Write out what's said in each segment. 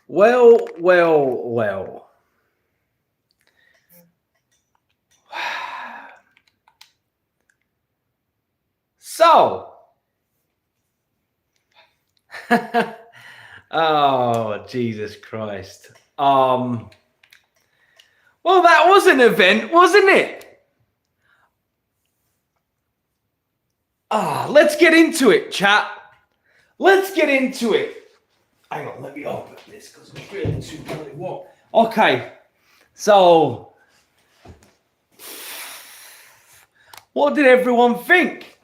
Well, well, well. So, oh, Jesus Christ. Well, that was an event, wasn't it? Let's get into it, chat. Let's get into it. Hang on, let me open this because it's really too bloody warm. Okay, so what did everyone think?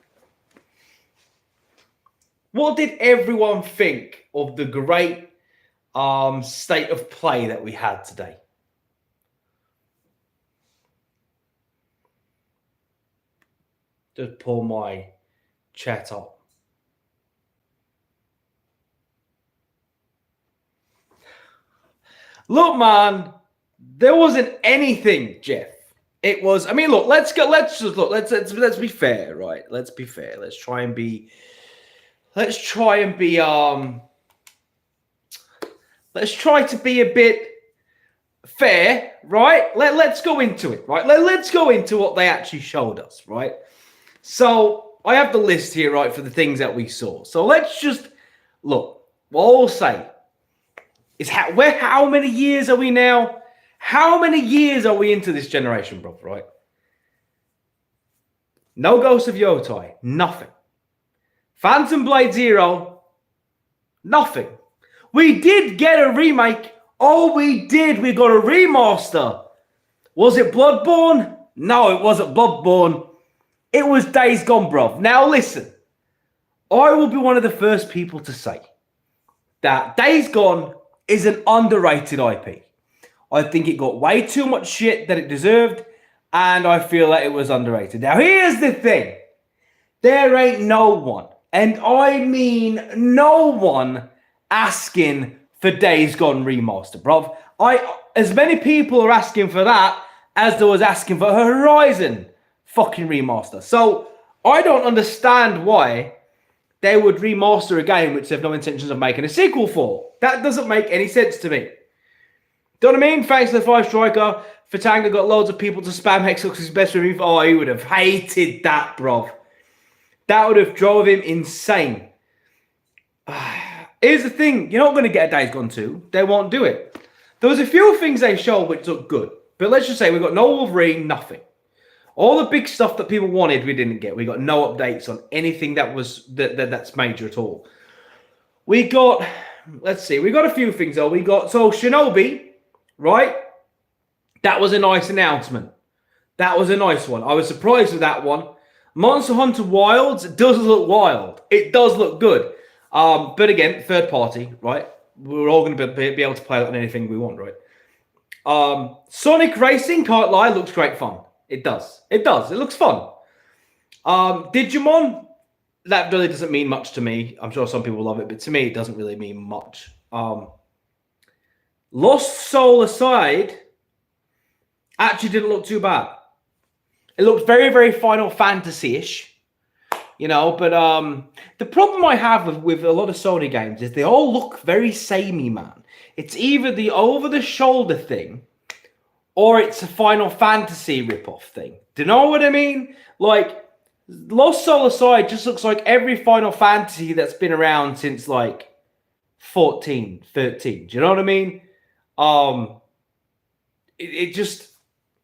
What did everyone think of the great state of play that we had today? Just pull my chat up. Look, man, there wasn't anything, Jeff. It was. I mean, look. Let's go. Let's just look. Let's be fair, right? Let's be fair. Let's try and be. Let's try to be a bit fair, right? Let's go into it, right? Let's go into what they actually showed us, right? So I have the list here, right, for the things that we saw. So let's just look. What I'll say is how many years are we now? How many years are we into this generation, bro? Right? No Ghost of Yotei, nothing. Phantom Blade Zero, nothing. We did get a remake. Oh, we did. We got a remaster. Was it Bloodborne? No, it wasn't Bloodborne. It was Days Gone, bro. Now listen, I will be one of the first people to say that Days Gone is an underrated IP. I think it got way too much shit that it deserved, and I feel that it was underrated. Now, here's the thing. There ain't no one, and I mean no one, asking for Days Gone remaster, bruv. As many people are asking for that as there was asking for Horizon fucking remaster. So, I don't understand why they would remaster a game which they have no intentions of making a sequel for. That doesn't make any sense to me. Do you know what I mean? Thanks to the 5 striker, Fatanga got loads of people to spam Hexox's best remove. Oh, he would have hated that, bro. That would have drove him insane. Here's the thing. You're not going to get a Days Gone 2. They won't do it. There was a few things they showed which looked good. But let's just say we got no Wolverine, nothing. All the big stuff that people wanted, we didn't get. We got no updates on anything that was that's major at all. We got, let's see, we got a few things though. We got, so Shinobi, right? That was a nice announcement. That was a nice one. I was surprised with that one. Monster Hunter Wilds does look wild. It does look good. But again, third party, right? We're all going to be able to play it on anything we want, right? Sonic Racing, can't lie, looks great fun. It does. It does. It looks fun. Digimon, that really doesn't mean much to me. I'm sure some people love it, but to me, it doesn't really mean much. Lost Soul aside, actually didn't look too bad. It looked very, very Final Fantasy-ish, you know, but the problem I have with a lot of Sony games is they all look very samey, man. It's either the over-the-shoulder thing or it's a Final Fantasy ripoff thing. Do you know what I mean? Like, Lost Soul aside just looks like every Final Fantasy that's been around since, like, 14, 13. Do you know what I mean? It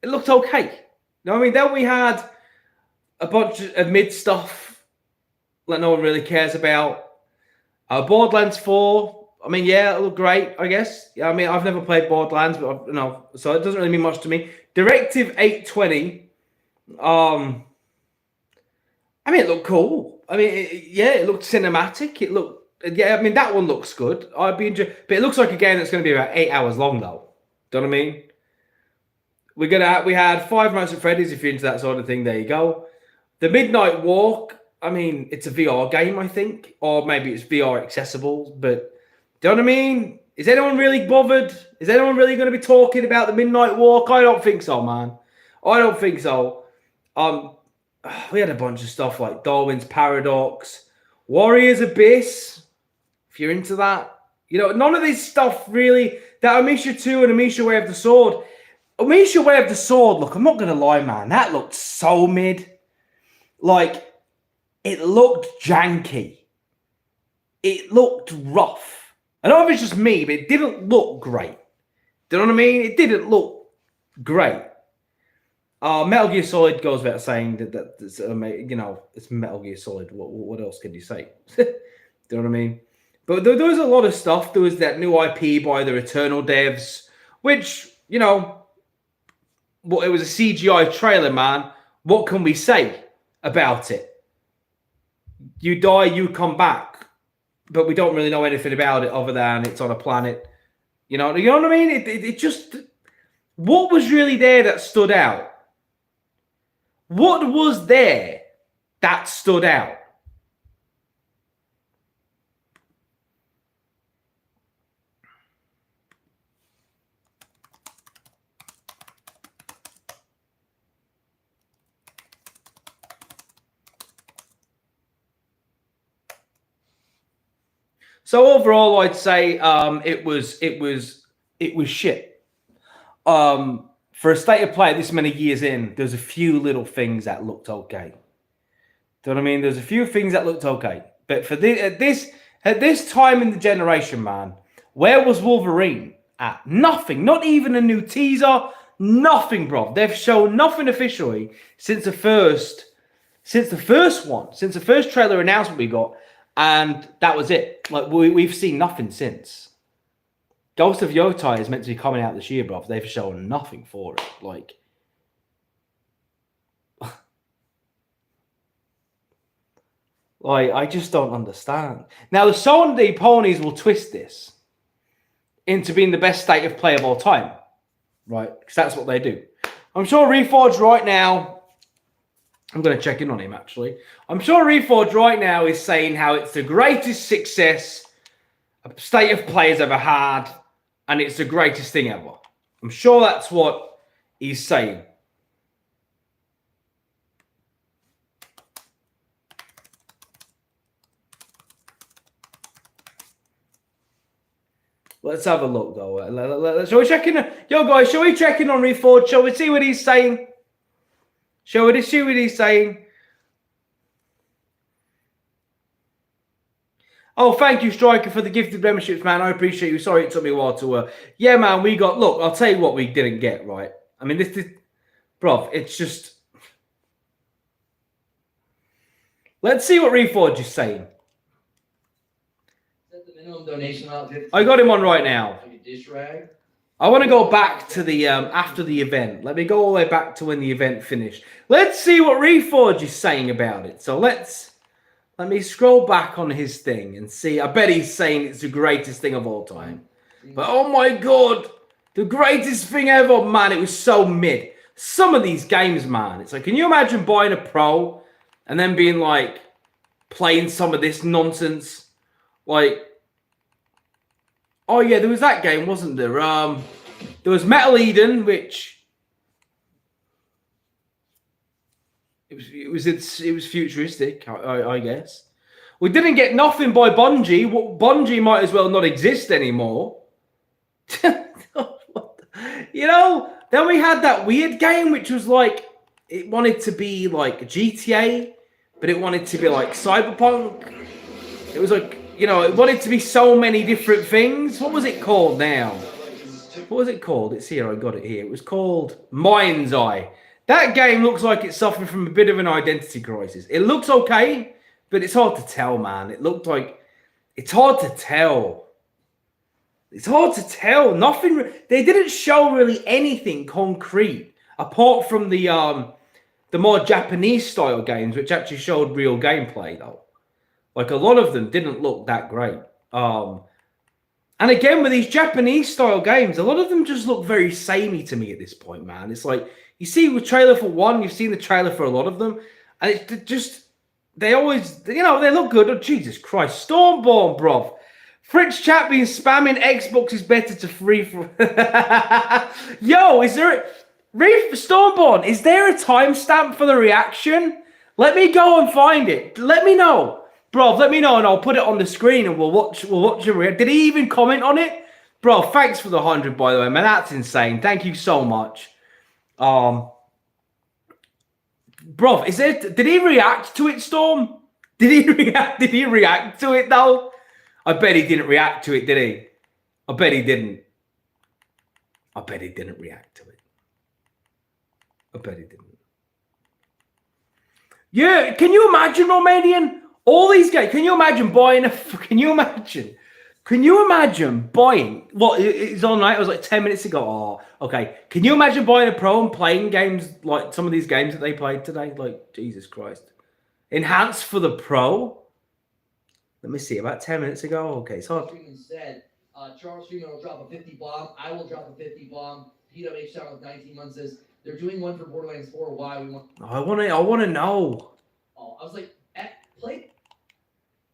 looked okay. You know what I mean? Then we had a bunch of mid stuff that no one really cares about. Borderlands 4. I mean, yeah, it looked great, I guess. Yeah, I mean, I've never played Borderlands, but so it doesn't really mean much to me. Directive 820. I mean, it looked cool. I mean, it looked cinematic. It looked, yeah, I mean, that one looks good. I'd be interested, but it looks like a game that's going to be about 8 hours long, though. Do you know what I mean? We had Five Nights at Freddy's, if you're into that sort of thing. There you go. The Midnight Walk. I mean, it's a VR game, I think, or maybe it's VR accessible, but. Do you know what I mean? Is anyone really bothered? Is anyone really going to be talking about the Midnight Walk? I don't think so, man. I don't think so. We had a bunch of stuff like Darwin's Paradox, Warriors Abyss, if you're into that. You know, none of this stuff really. That Amisha 2 and Amisha Way of the Sword. Amisha Way of the Sword, look, I'm not going to lie, man. That looked so mid. Like, it looked janky. It looked rough. I don't know if it's just me, but it didn't look great. Do you know what I mean? It didn't look great. Metal Gear Solid goes without saying that's, you know, it's Metal Gear Solid. What else can you say? Do you know what I mean? But there was a lot of stuff. There was that new IP by the Eternal devs, which, you know, well, it was a CGI trailer, man. What can we say about it? You die, you come back. But we don't really know anything about it other than it's on a planet. You know what I mean? It just... What was really there that stood out? What was there that stood out? So overall, I'd say it was shit. For a state of play this many years in, there's a few little things that looked okay. Do you know what I mean? There's a few things that looked okay, but for at this time in the generation, man, where was Wolverine at? Nothing. Not even a new teaser. Nothing, bro. They've shown nothing officially since the first trailer announcement we got. And that was it. Like we've seen nothing since. Ghost of Yotei is meant to be coming out this year, bro. They've shown nothing for it. Like, I just don't understand. Now, the Sony ponies will twist this into being the best state of play of all time, right? Because that's what they do. I'm sure Reforge right now. I'm going to check in on him, actually. I'm sure Reforge right now is saying how it's the greatest success a state of play has ever had, and it's the greatest thing ever. I'm sure that's what he's saying. Let's have a look, though. Shall we check in? Yo, guys, shall we check in on Reforge? Shall we see what he's saying? Shall we see what he's saying? Oh, thank you, Striker, for the gifted memberships, man. I appreciate you. Sorry it took me a while to... yeah, man, we got... Look, I'll tell you what we didn't get, right? I mean, this is... Bruv, it's just... Let's see what Reforge is saying. Is that the minimum donation amount? I got him on right now. Like a dish rag? I want to go back to the after the event. Let me go all the way back to when the event finished. Let's see what Reforge is saying about it. So let me scroll back on his thing and see. I bet he's saying it's the greatest thing of all time. But oh my god, the greatest thing ever, man. It was so mid. Some of these games, man. It's like, can you imagine buying a Pro and then being like playing some of this nonsense? Like, oh yeah, there was that game, wasn't there? There was Metal Eden, which it was futuristic, I guess. We didn't get nothing by Bungie. Bungie might as well not exist anymore. You know, then we had that weird game, which was like, it wanted to be like GTA, but it wanted to be like Cyberpunk. It was like, you know, it wanted to be so many different things. What was it called now? What was it called? It's here. I got it here. It was called Mind's Eye. That game looks like it's suffering from a bit of an identity crisis. It looks okay, but it's hard to tell, man. It looked like... It's hard to tell. It's hard to tell. Nothing... They didn't show really anything concrete, apart from the more Japanese-style games, which actually showed real gameplay, though. Like, a lot of them didn't look that great. And again, with these Japanese-style games, a lot of them just look very samey to me at this point, man. It's like, you see the trailer for one, you've seen the trailer for a lot of them, and it's just, they always, you know, they look good. Oh, Jesus Christ. Stormborn, bruv. Fritz chat being spamming Xbox is better to free for... Yo, is there... Stormborn, is there a timestamp for the reaction? Let me go and find it. Let me know. Bro, let me know and I'll put it on the screen and we'll watch him react. Did he even comment on it? Bro, thanks for the 100, by the way, man. That's insane. Thank you so much. Bro, did he react to it, Storm? Did he react to it though? I bet he didn't react to it, did he? I bet he didn't. I bet he didn't react to it. I bet he didn't. Yeah, can you imagine, Romanian? All these guys, can you imagine buying a... Can you imagine buying... What, it's on, right? It was like 10 minutes ago. Oh, okay. Can you imagine buying a Pro and playing games like some of these games that they played today? Like, Jesus Christ. Enhanced for the Pro? Let me see, about 10 minutes ago. Okay, so... Said, Charles Freeman will drop a 50 bomb. I will drop a 50 bomb. PWH Sean with 19 months says, they're doing one for Borderlands 4. Why? We want... I want to know. Oh, I was like, play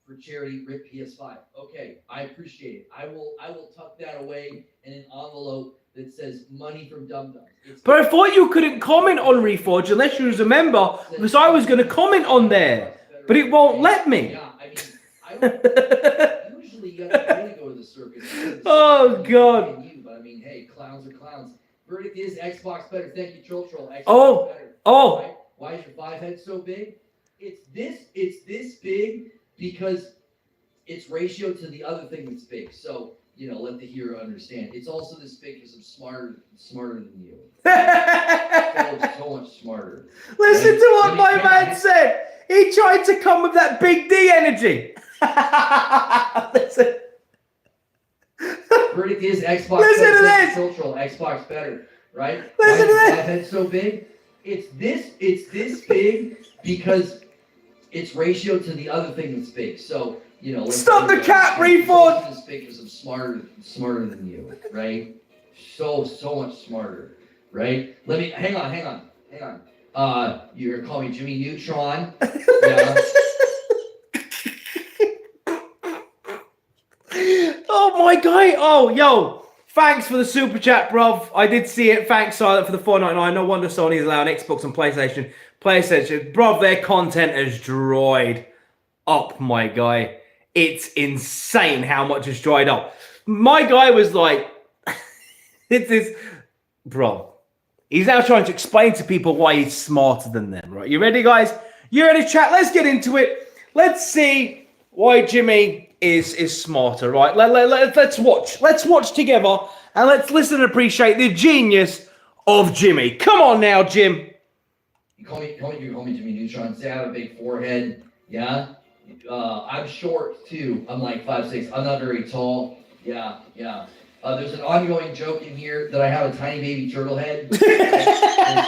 for charity, rip PS5. Okay, I appreciate it. I will tuck that away in an envelope that says money from Dum Dums. But I thought you couldn't comment on Reforge unless you was a member, because I was going to comment on there, but it won't let me. Yeah, I mean, I don't, usually you have to really go to the circus. Oh, God. But I mean, hey, clowns are clowns. Verdict is Xbox better. Thank you, Troll. Xbox better. Oh. Right? Why is your 5 head so big? It's this big because it's ratio to the other thing that's big. So, you know, let the hero understand. It's also this big because I'm smarter than you. so much smarter. Listen to what my man said. He tried to come with that big D energy. Listen. Verdict is Xbox Listen better. to this. Cultural Xbox better, right? Listen to this. My head so big. It's this big because it's ratio to the other thing that's big. So, you know, stop the cat, Reforge. This big because I'm smarter than you, right? So much smarter, right? Let me hang on. You're gonna call me Jimmy Neutron. Yeah. Oh my God. Oh, yo. Thanks for the super chat, bruv. I did see it. Thanks, Silent, for the $4.99. No wonder Sony is allowing Xbox and PlayStation. Bruv, their content has dried up, my guy. It's insane how much has dried up. My guy was like, it's this, bro. He's now trying to explain to people why he's smarter than them, right? You ready, guys? You ready, chat? Let's get into it. Let's see why Jimmy is smarter, right? Let's watch. Let's watch together and let's listen and appreciate the genius of Jimmy. Come on now, Jim. You call me Jimmy Neutron. Say I have a big forehead. Yeah. I'm short too. I'm like 5'6". I'm not very tall. Yeah. There's an ongoing joke in here that I have a tiny baby turtle head. There's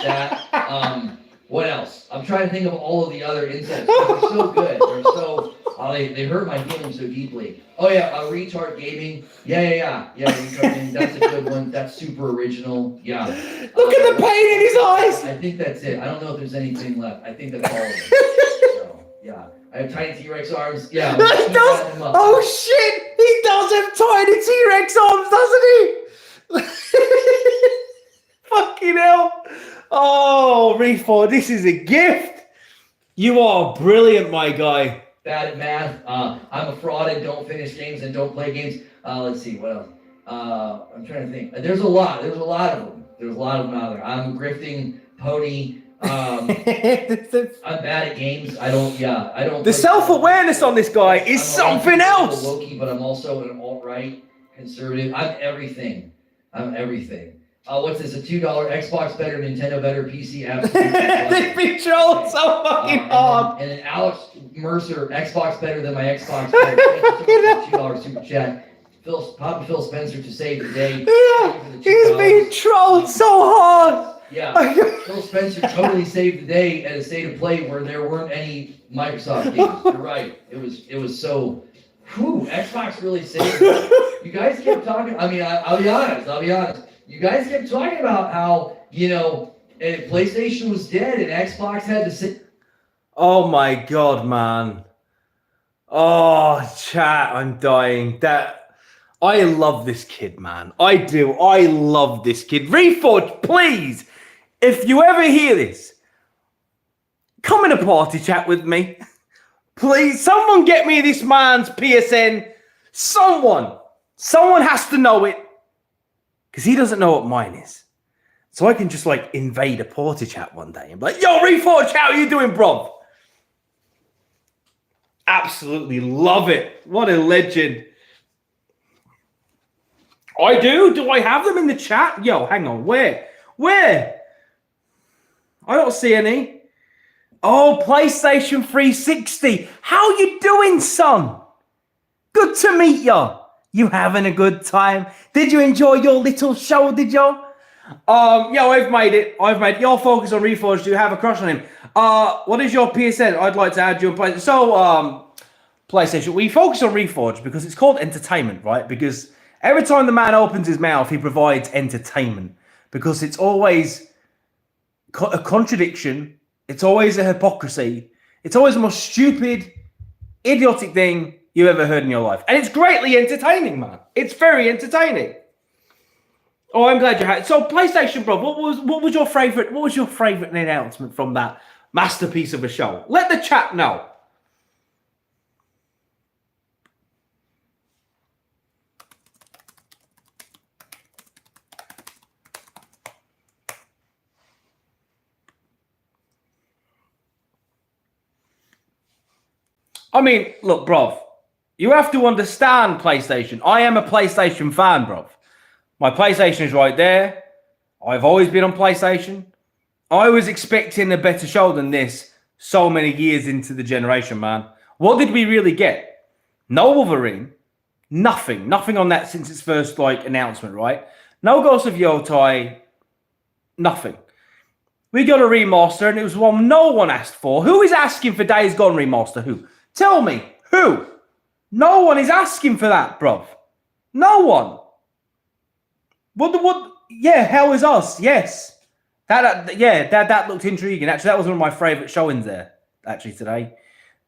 that. What else? I'm trying to think of all of the other insults. They're so good. They're so... they hurt my feelings so deeply. Oh yeah, retard gaming. Yeah. Retard gaming. That's a good one. That's super original. Yeah. Look at the pain in his eyes. I think that's it. I don't know if there's anything left. I think that's all of it. So, yeah. I have tiny T-Rex arms. Yeah. He does. Oh shit! He does have tiny T-Rex arms, doesn't he? Fucking hell! Oh, Reforge, this is a gift. You are brilliant, my guy. Bad at math. I'm a fraud and don't finish games and don't play games. Let's see, what else? I'm trying to think. There's a lot of them. There's a lot of them out there. I'm a grifting pony. I'm bad at games. I don't. The self-awareness on this guy is something else. Loki, but I'm also an alt-right conservative. I'm everything. What's this? A $2 Xbox better, Nintendo better, PC absolutely. They've been trolled so fucking hard. And then Alex Mercer, Xbox better than my Xbox better. Thank you so much for $2 super chat. Papa Phil Spencer to save the day. He's being trolled so hard. Yeah, Phil Spencer totally saved the day at a state of play where there weren't any Microsoft games. You're right. It was so. Whew, Xbox really saved it. You guys kept talking. I mean, I'll be honest. You guys kept talking about how, you know, PlayStation was dead and Xbox had to sit. Oh my God, man. Oh, chat, I'm dying. I love this kid, man. I do. I love this kid. Reforge, please, if you ever hear this, come in a party chat with me. Please, someone get me this man's PSN. Someone has to know it. Because he doesn't know what mine is. So I can just like invade a Porter chat one day and be like, yo, Reforge, how are you doing, bro? Absolutely love it. What a legend. I do? Do I have them in the chat? Yo, hang on. Where? I don't see any. Oh, PlayStation 360. How you doing, son? Good to meet you. You having a good time? Did you enjoy your little show, did you? Yeah, I've made it. Your focus on Reforge. Do you have a crush on him? What is your PSN? I'd like to add you on PlayStation. So, PlayStation, we focus on Reforge because it's called entertainment, right? Because every time the man opens his mouth, he provides entertainment. Because it's always a contradiction. It's always a hypocrisy. It's always the most stupid, idiotic thing you ever heard in your life. And it's greatly entertaining, man. It's very entertaining. Oh, I'm glad you had it. So, PlayStation, bro, what was your favorite announcement from that masterpiece of a show? Let the chat know. I mean, look, bruv, you have to understand PlayStation. I am a PlayStation fan, bruv. My PlayStation is right there. I've always been on PlayStation. I was expecting a better show than this so many years into the generation, man. What did we really get? No Wolverine. Nothing. Nothing on that since its first, announcement, right? No Ghost of Yotei. Nothing. We got a remaster, and it was one no one asked for. Who is asking for Days Gone remaster? Who? Tell me. Who? No one is asking for that, bruv. No one. What? Yeah, hell is us. Yes. That looked intriguing. Actually, that was one of my favorite showings there, actually, today.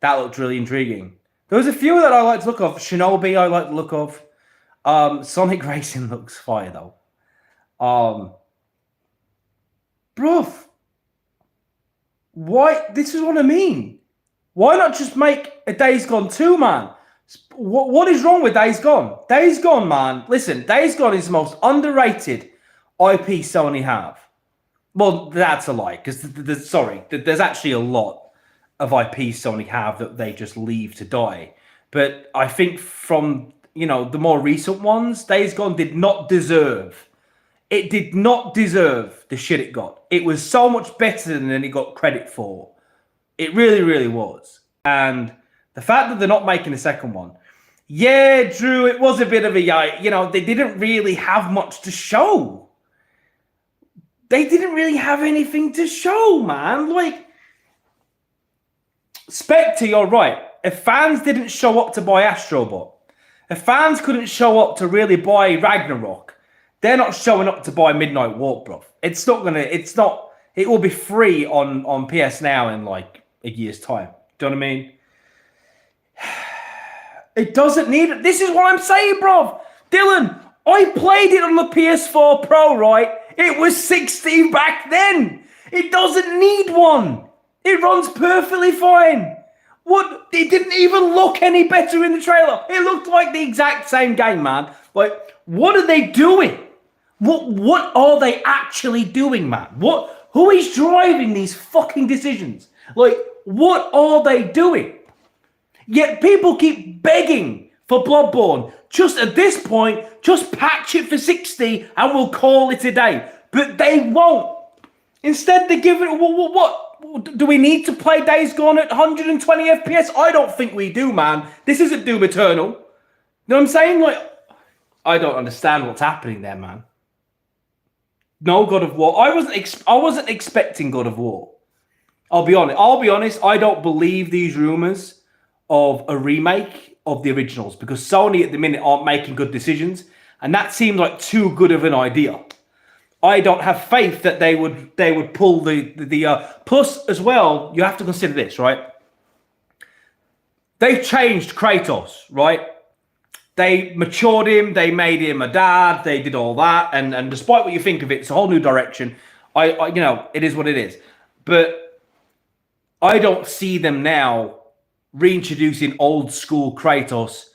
That looked really intriguing. There was a few that I like to look of. Shinobi, I like the look of. Sonic Racing looks fire, though. Bruv. Why? This is what I mean. Why not just make a Days Gone 2, man? What is wrong with Days Gone? Days Gone, man. Listen, Days Gone is the most underrated IP Sony have. Well, that's a lie, because there's actually a lot of IP Sony have that they just leave to die. But I think from, the more recent ones, Days Gone did not deserve. It did not deserve the shit it got. It was so much better than it got credit for. It really, really was. And the fact that they're not making a second one, yeah, Drew, it was a bit of a, they didn't really have much to show. They didn't really have anything to show, man. Spectre, you're right. If fans didn't show up to buy Astrobot, if fans couldn't show up to really buy Ragnarok, they're not showing up to buy Midnight Walk, bro. It will be free on PS Now in a year's time. Do you know what I mean? It doesn't need it. This is what I'm saying, bro. Dylan, I played it on the PS4 Pro, right? It was 60 back then. It doesn't need one. It runs perfectly fine. What? It didn't even look any better in the trailer. It looked like the exact same game, man. What are they doing? What are they actually doing, man? Who is driving these fucking decisions? What are they doing? Yet people keep begging for Bloodborne. Just at this point, just patch it for 60 and we'll call it a day. But they won't. Instead, they give it... What? Do we need to play Days Gone at 120 FPS? I don't think we do, man. This isn't Doom Eternal. You know what I'm saying? I don't understand what's happening there, man. No God of War. I wasn't expecting God of War. I'll be honest. I don't believe these rumors of a remake of the originals because Sony at the minute aren't making good decisions, and that seemed like too good of an idea. I don't have faith that they would pull the plus as well. You have to consider this, right? They've changed Kratos, right? They matured him. They made him a dad. They did all that, and despite what you think of it, it's a whole new direction. It is what it is. But I don't see them now reintroducing old school Kratos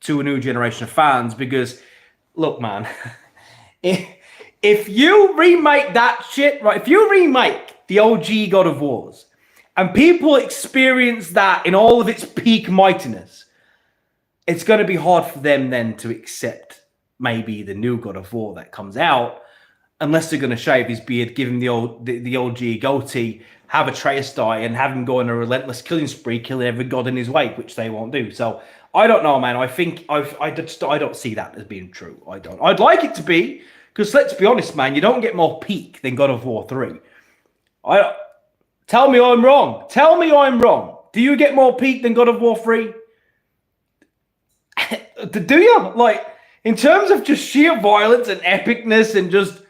to a new generation of fans. Because, look, man, if you remake that shit, right? If you remake the OG God of Wars and people experience that in all of its peak mightiness, it's going to be hard for them then to accept maybe the new God of War that comes out, unless they're going to shave his beard, give him the OG goatee, have Atreus die, and have him go on a relentless killing spree, killing every god in his way, which they won't do. So I don't know, man. I think I don't see that as being true. I don't. I'd like it to be, because let's be honest, man. You don't get more peak than God of War 3. Tell me I'm wrong. Tell me I'm wrong. Do you get more peak than God of War 3? Do you? Like, in terms of just sheer violence and epicness and just,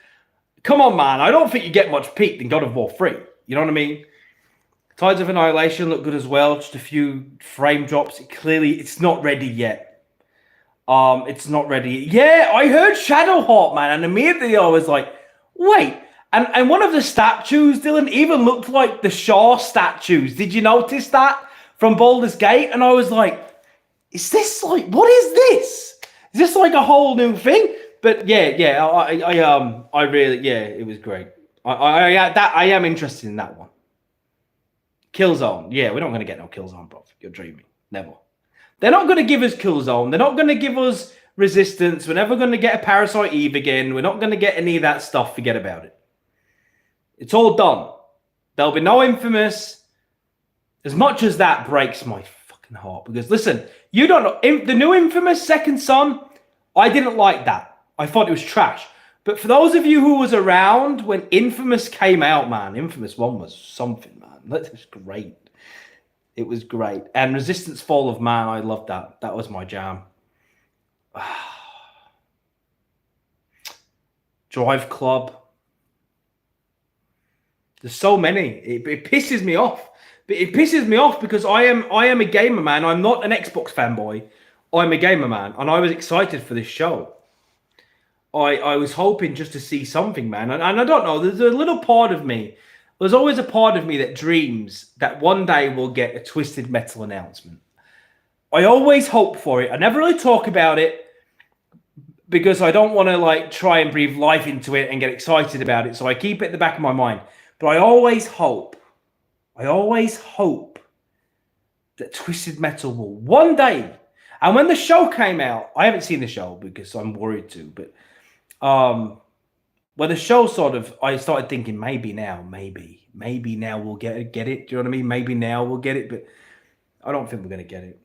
come on, man. I don't think you get much peak than God of War 3. You know what I mean? Tides of Annihilation look good as well. Just a few frame drops. It's not ready yet. It's not ready. Yeah, I heard Shadowheart, man. And immediately I was like, wait. And one of the statues, Dylan, even looked like the Shaw statues. Did you notice that from Baldur's Gate? And I was like, is this like, what is this? Is this like a whole new thing? But yeah, I really, yeah, it was great. I am interested in that one. Killzone, yeah, we're not going to get no Killzone, bro. You're dreaming. Never. They're not going to give us Killzone. They're not going to give us Resistance. We're never going to get a Parasite Eve again. We're not going to get any of that stuff. Forget about it. It's all done. There'll be no Infamous. As much as that breaks my fucking heart, because listen, you don't know the new Infamous Second Son. I didn't like that. I thought it was trash. But for those of you who was around when Infamous came out, man, Infamous 1 was something, man. That was great. It was great. And Resistance Fall of Man, I loved that. That was my jam. Drive Club. There's so many. It pisses me off. But it pisses me off because I am a gamer, man. I'm not an Xbox fanboy. I'm a gamer, man. And I was excited for this show. I was hoping just to see something, man. And I don't know. There's a little part of me. There's always a part of me that dreams that one day we'll get a Twisted Metal announcement. I always hope for it. I never really talk about it because I don't want to like try and breathe life into it and get excited about it. So I keep it at the back of my mind. But I always hope that Twisted Metal will one day. And when the show came out, I haven't seen the show because I'm worried to, but when the show sort of, I started thinking maybe now we'll get it. Do you know what I mean? Maybe now we'll get it, but I don't think we're going to get it.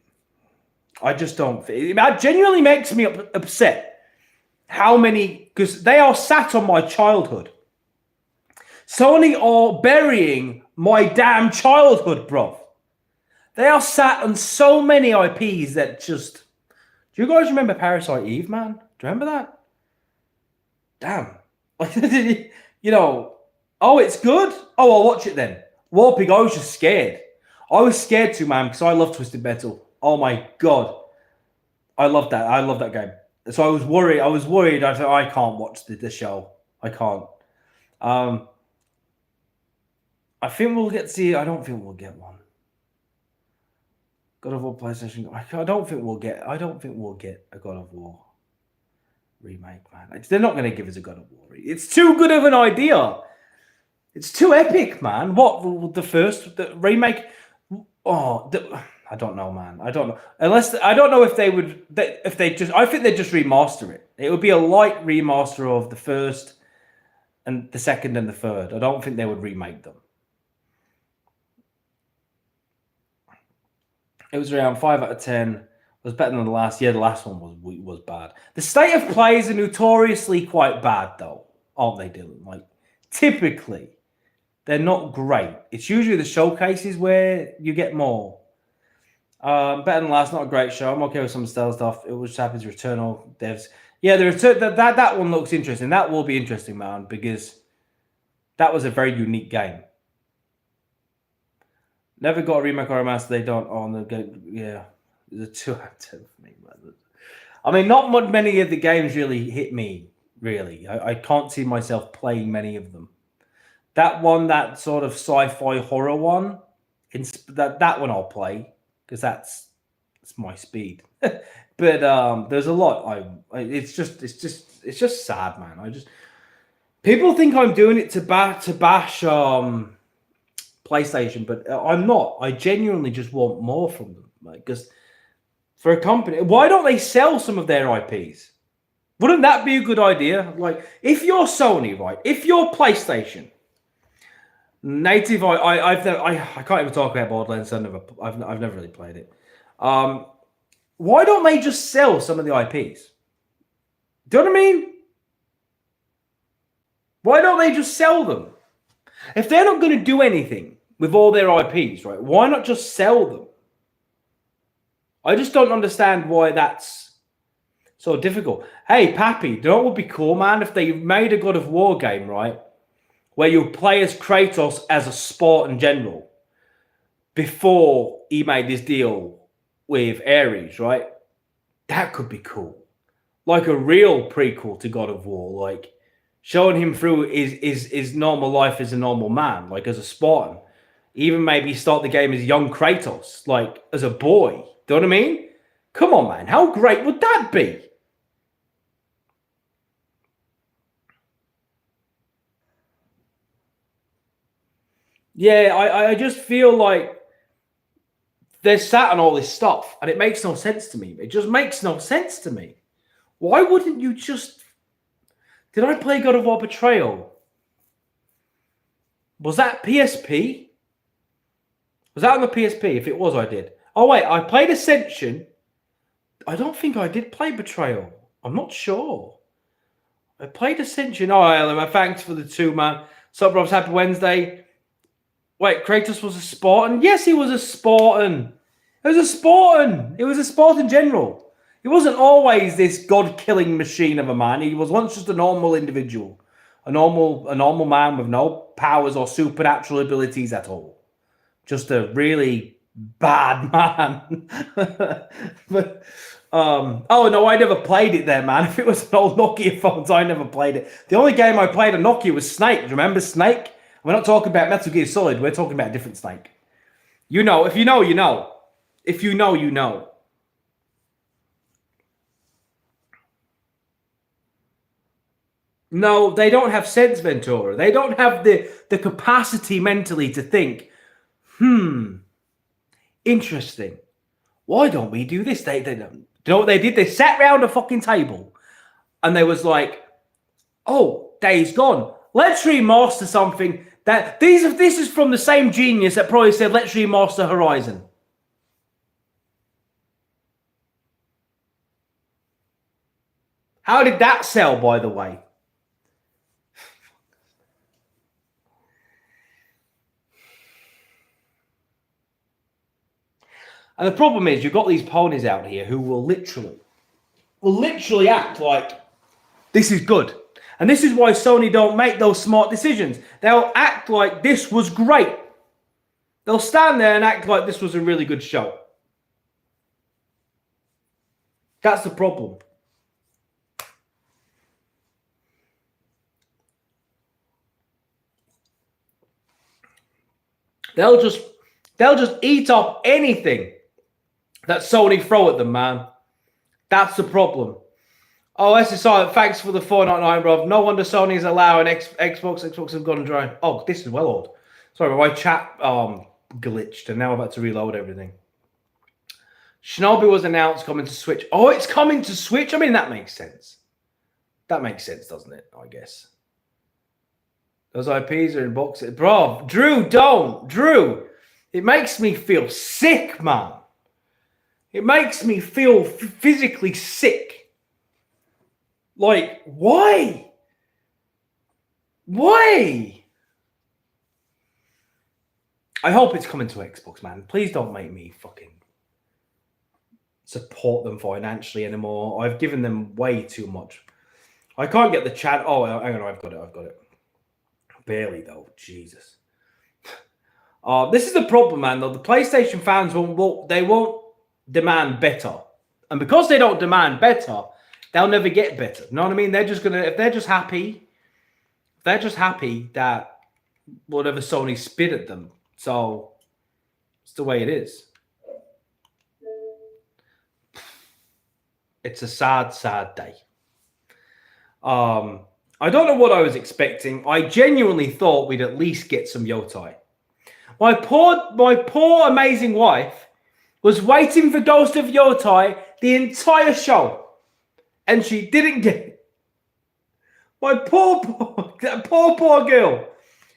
I just don't. It genuinely makes me upset how many, because they are sat on my childhood. Sony are burying my damn childhood, bro. They are sat on so many IPs that just... Do you guys remember Parasite Eve, man? Do you remember that? Damn. You know, oh, it's good? Oh, I'll watch it then. Warping, I was just scared. I was scared too, man, because I love Twisted Metal. Oh, my God. I love that. I love that game. So I was worried. I thought, I can't watch the show. I can't. I think we'll get to see... I don't think we'll get one. God of War PlayStation. I don't think we'll get a God of War remake, man. They're not going to give us a God of War. It's too good of an idea. It's too epic, man. What the remake? Oh, I don't know, man. I don't know. I don't know if they would. If they just, I think they just remaster it. It would be a light remaster of the first and the second and the third. I don't think they would remake them. It was around 5 out of 10. It was better than the last. Yeah, the last one was bad. The state of plays are notoriously quite bad, though, aren't they, Dylan? Like, typically, they're not great. It's usually the showcases where you get more. Better than last. Not a great show. I'm okay with some stealth stuff. It was happens. Returnal devs. Yeah, the return that one looks interesting. That will be interesting, man, because that was a very unique game. Never got a remake or a remaster. They don't on the game. Yeah, the 2 out of 10 for me, man. I mean, not many of the games really hit me. Really, I can't see myself playing many of them. That one, that sort of sci-fi horror one, that one I'll play. because that's my speed. But there's a lot. It's just sad, man. People think I'm doing it to bash PlayStation, but I'm not. I genuinely just want more from them, because for a company, why don't they sell some of their IPs? Wouldn't that be a good idea? Like, if you're Sony, right? If you're PlayStation, native, I can't even talk about Borderlands. I've never really played it. Why don't they just sell some of the IPs? Do you know what I mean? Why don't they just sell them? If they're not going to do anything with all their IPs, right? Why not just sell them? I just don't understand why that's so difficult. Hey, Pappy, do you know what would be cool, man? If they made a God of War game, right? Where you play as Kratos as a Spartan general before he made this deal with Ares, right? That could be cool. Like a real prequel to God of War, like showing him through his normal life as a normal man, like as a Spartan. Even maybe start the game as young Kratos, like as a boy. Do you know what I mean? Come on, man. How great would that be? Yeah, I just feel like they're sat on all this stuff and it makes no sense to me. It just makes no sense to me. Why wouldn't you just... Did I play God of War Betrayal? Was that PSP? Was that on the PSP? If it was, I did. Oh, wait, I played Ascension. I don't think I did play Betrayal. I'm not sure. I played Ascension. Oh, Elma, thanks for the 2, man. Sup, bros? Happy Wednesday. Wait, Kratos was a Spartan? Yes, he was a Spartan. It was a Spartan. It was a Spartan general. He wasn't always this god-killing machine of a man. He was once just a normal individual. A normal man with no powers or supernatural abilities at all. Just a really bad man. But oh no, I never played it there, man. If it was an old Nokia phones, I never played it. The only game I played on Nokia was Snake. Do you remember Snake? We're not talking about Metal Gear Solid. We're talking about a different Snake. You know. If you know, you know. If you know, you know. No, they don't have sense, Ventura. They don't have the capacity mentally to think, interesting. Why don't we do this? They don't. You know what they did? They sat round a fucking table and they was like, oh, Days Gone. Let's remaster something that... This is from the same genius that probably said, let's remaster Horizon. How did that sell, by the way? And the problem is, you've got these ponies out here who will literally act like this is good. And this is why Sony don't make those smart decisions. They'll act like this was great. They'll stand there and act like this was a really good show. That's the problem. They'll just eat up anything that Sony throw at them, man. That's the problem. Oh, SSI, thanks for the 499, bro. No wonder Sony's allowing Xbox have gone dry. Oh, this is well old. Sorry, my chat glitched, and now I'm about to reload everything. Shinobi was announced coming to Switch. Oh, it's coming to Switch? I mean, that makes sense. That makes sense, doesn't it? I guess. Those IPs are in boxes. Bro, Drew, don't. Drew, it makes me feel sick, man. It makes me feel physically sick. Like, why? Why? I hope it's coming to Xbox, man. Please don't make me fucking support them financially anymore. I've given them way too much. I can't get the chat. Oh, hang on. I've got it. Barely, though. Jesus. This is the problem, man, though. The PlayStation fans won't demand better. And because they don't demand better, they'll never get better. You know what I mean? They're just gonna, if they're just happy that whatever Sony spit at them. So it's the way it is. It's a sad, sad day. I don't know what I was expecting. I genuinely thought we'd at least get some Yotei. My poor amazing wife was waiting for Ghost of Yotei the entire show, and she didn't get it. My poor girl.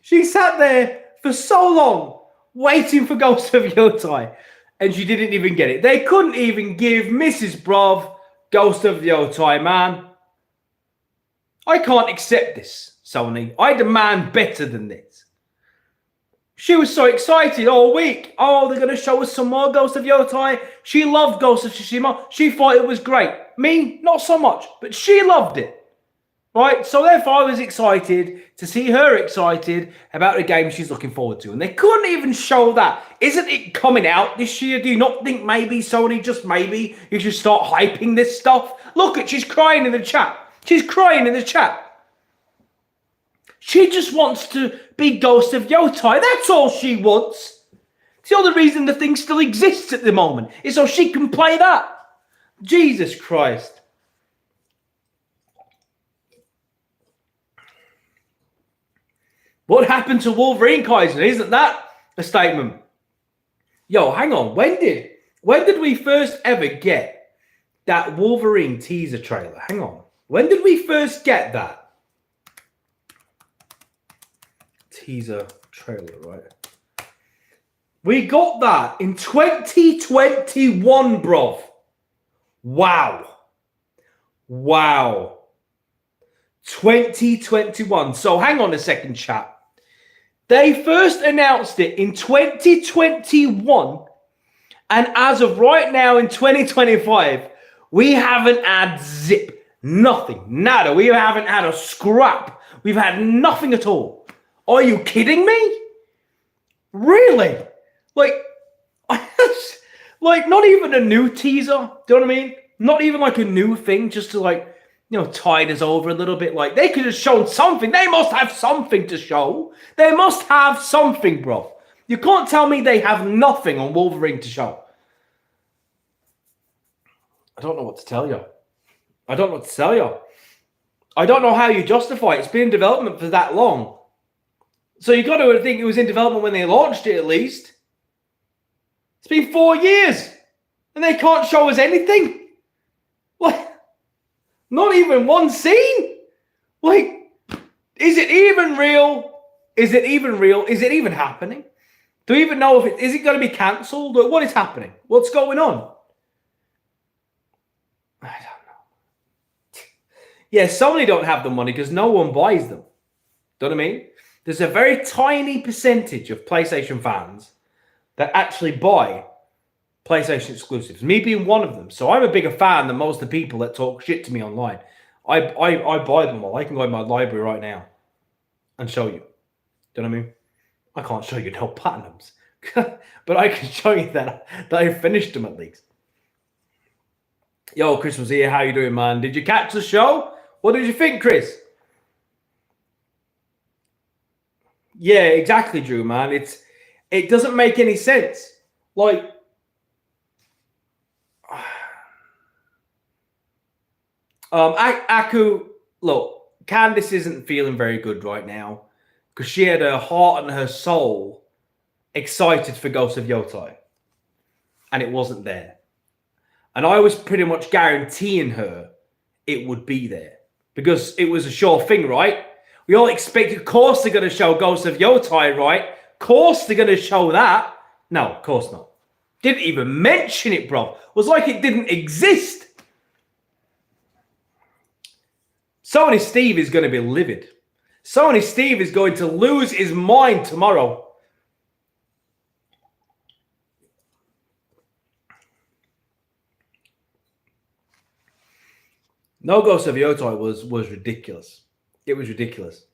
She sat there for so long waiting for Ghost of Yotei, and she didn't even get it. They couldn't even give Mrs. Bruv Ghost of Yotei, man. I can't accept this, Sony. I demand better than this. She was so excited all week. Oh, they're going to show us some more Ghost of Yotei. She loved Ghost of Tsushima. She thought it was great. Me, not so much, but she loved it. Right? So therefore, I was excited to see her excited about the game she's looking forward to. And they couldn't even show that. Isn't it coming out this year? Do you not think maybe, Sony, just maybe, you should start hyping this stuff? Look, she's crying in the chat. She's crying in the chat. She just wants to be Ghost of Yotei. That's all she wants. It's the only reason the thing still exists at the moment is so she can play that. Jesus Christ. What happened to Wolverine, Kaiser? Isn't that a statement? Yo, hang on. When did we first ever get that Wolverine teaser trailer? Hang on. When did we first get that? Teaser trailer, right? We got that in 2021, bruv. Wow. 2021. So hang on a second, chat. They first announced it in 2021. And as of right now in 2025, we haven't had zip. Nothing. Nada. We haven't had a scrap. We've had nothing at all. Are you kidding me? Really? Like not even a new teaser. Do you know what I mean? Not even like a new thing just to like, tide us over a little bit. Like they could have shown something. They must have something to show. They must have something, bro. You can't tell me they have nothing on Wolverine to show. I don't know what to tell you. I don't know what to tell you. I don't know how you justify it. It's been in development for that long. So you got to think it was in development when they launched it, at least. It's been 4 years. And they can't show us anything. Like, not even one scene. Like, is it even real? Is it even real? Is it even happening? Do we even know is it going to be cancelled? Or what is happening? What's going on? I don't know. Yeah, Sony don't have the money because no one buys them. Do you know what I mean? There's a very tiny percentage of PlayStation fans that actually buy PlayStation exclusives. Me being one of them. So I'm a bigger fan than most of the people that talk shit to me online. I buy them all. I can go in my library right now and show you. Do you know what I mean? I can't show you no platinums. But I can show you that I finished them at least. Yo, Chris was here. How you doing, man? Did you catch the show? What did you think, Chris? Yeah, exactly, Drew, man. It doesn't make any sense. Like, Aku, look, Candice isn't feeling very good right now because she had her heart and her soul excited for Ghost of Yotei, and it wasn't there. And I was pretty much guaranteeing her it would be there because it was a sure thing, right? We all expected, of course, they're going to show Ghost of Yotei, right? Of course, they're going to show that. No, of course not. Didn't even mention it, bro. It was like it didn't exist. Sony Steve is going to be livid. Sony Steve is going to lose his mind tomorrow. No Ghost of Yotei was ridiculous. It was ridiculous.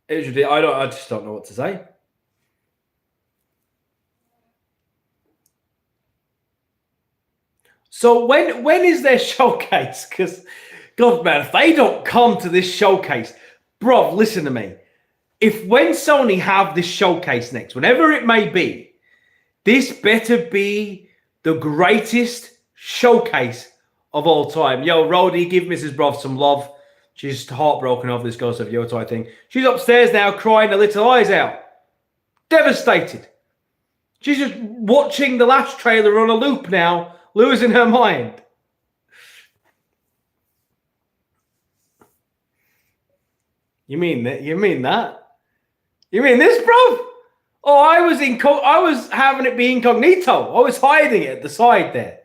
It was ridiculous. I just don't know what to say. So when is their showcase? Because, God, man, if they don't come to this showcase, bro, listen to me. If when Sony have this showcase next, whenever it may be, this better be the greatest showcase of all time. Yo, Rhodey, give Mrs. Brov some love. She's heartbroken over this Ghost of Yotei thing. She's upstairs now crying her little eyes out. Devastated. She's just watching the last trailer on a loop now, losing her mind. You mean that? You mean that? You mean this, bro? Oh, I was having it be incognito. I was hiding it at the side there.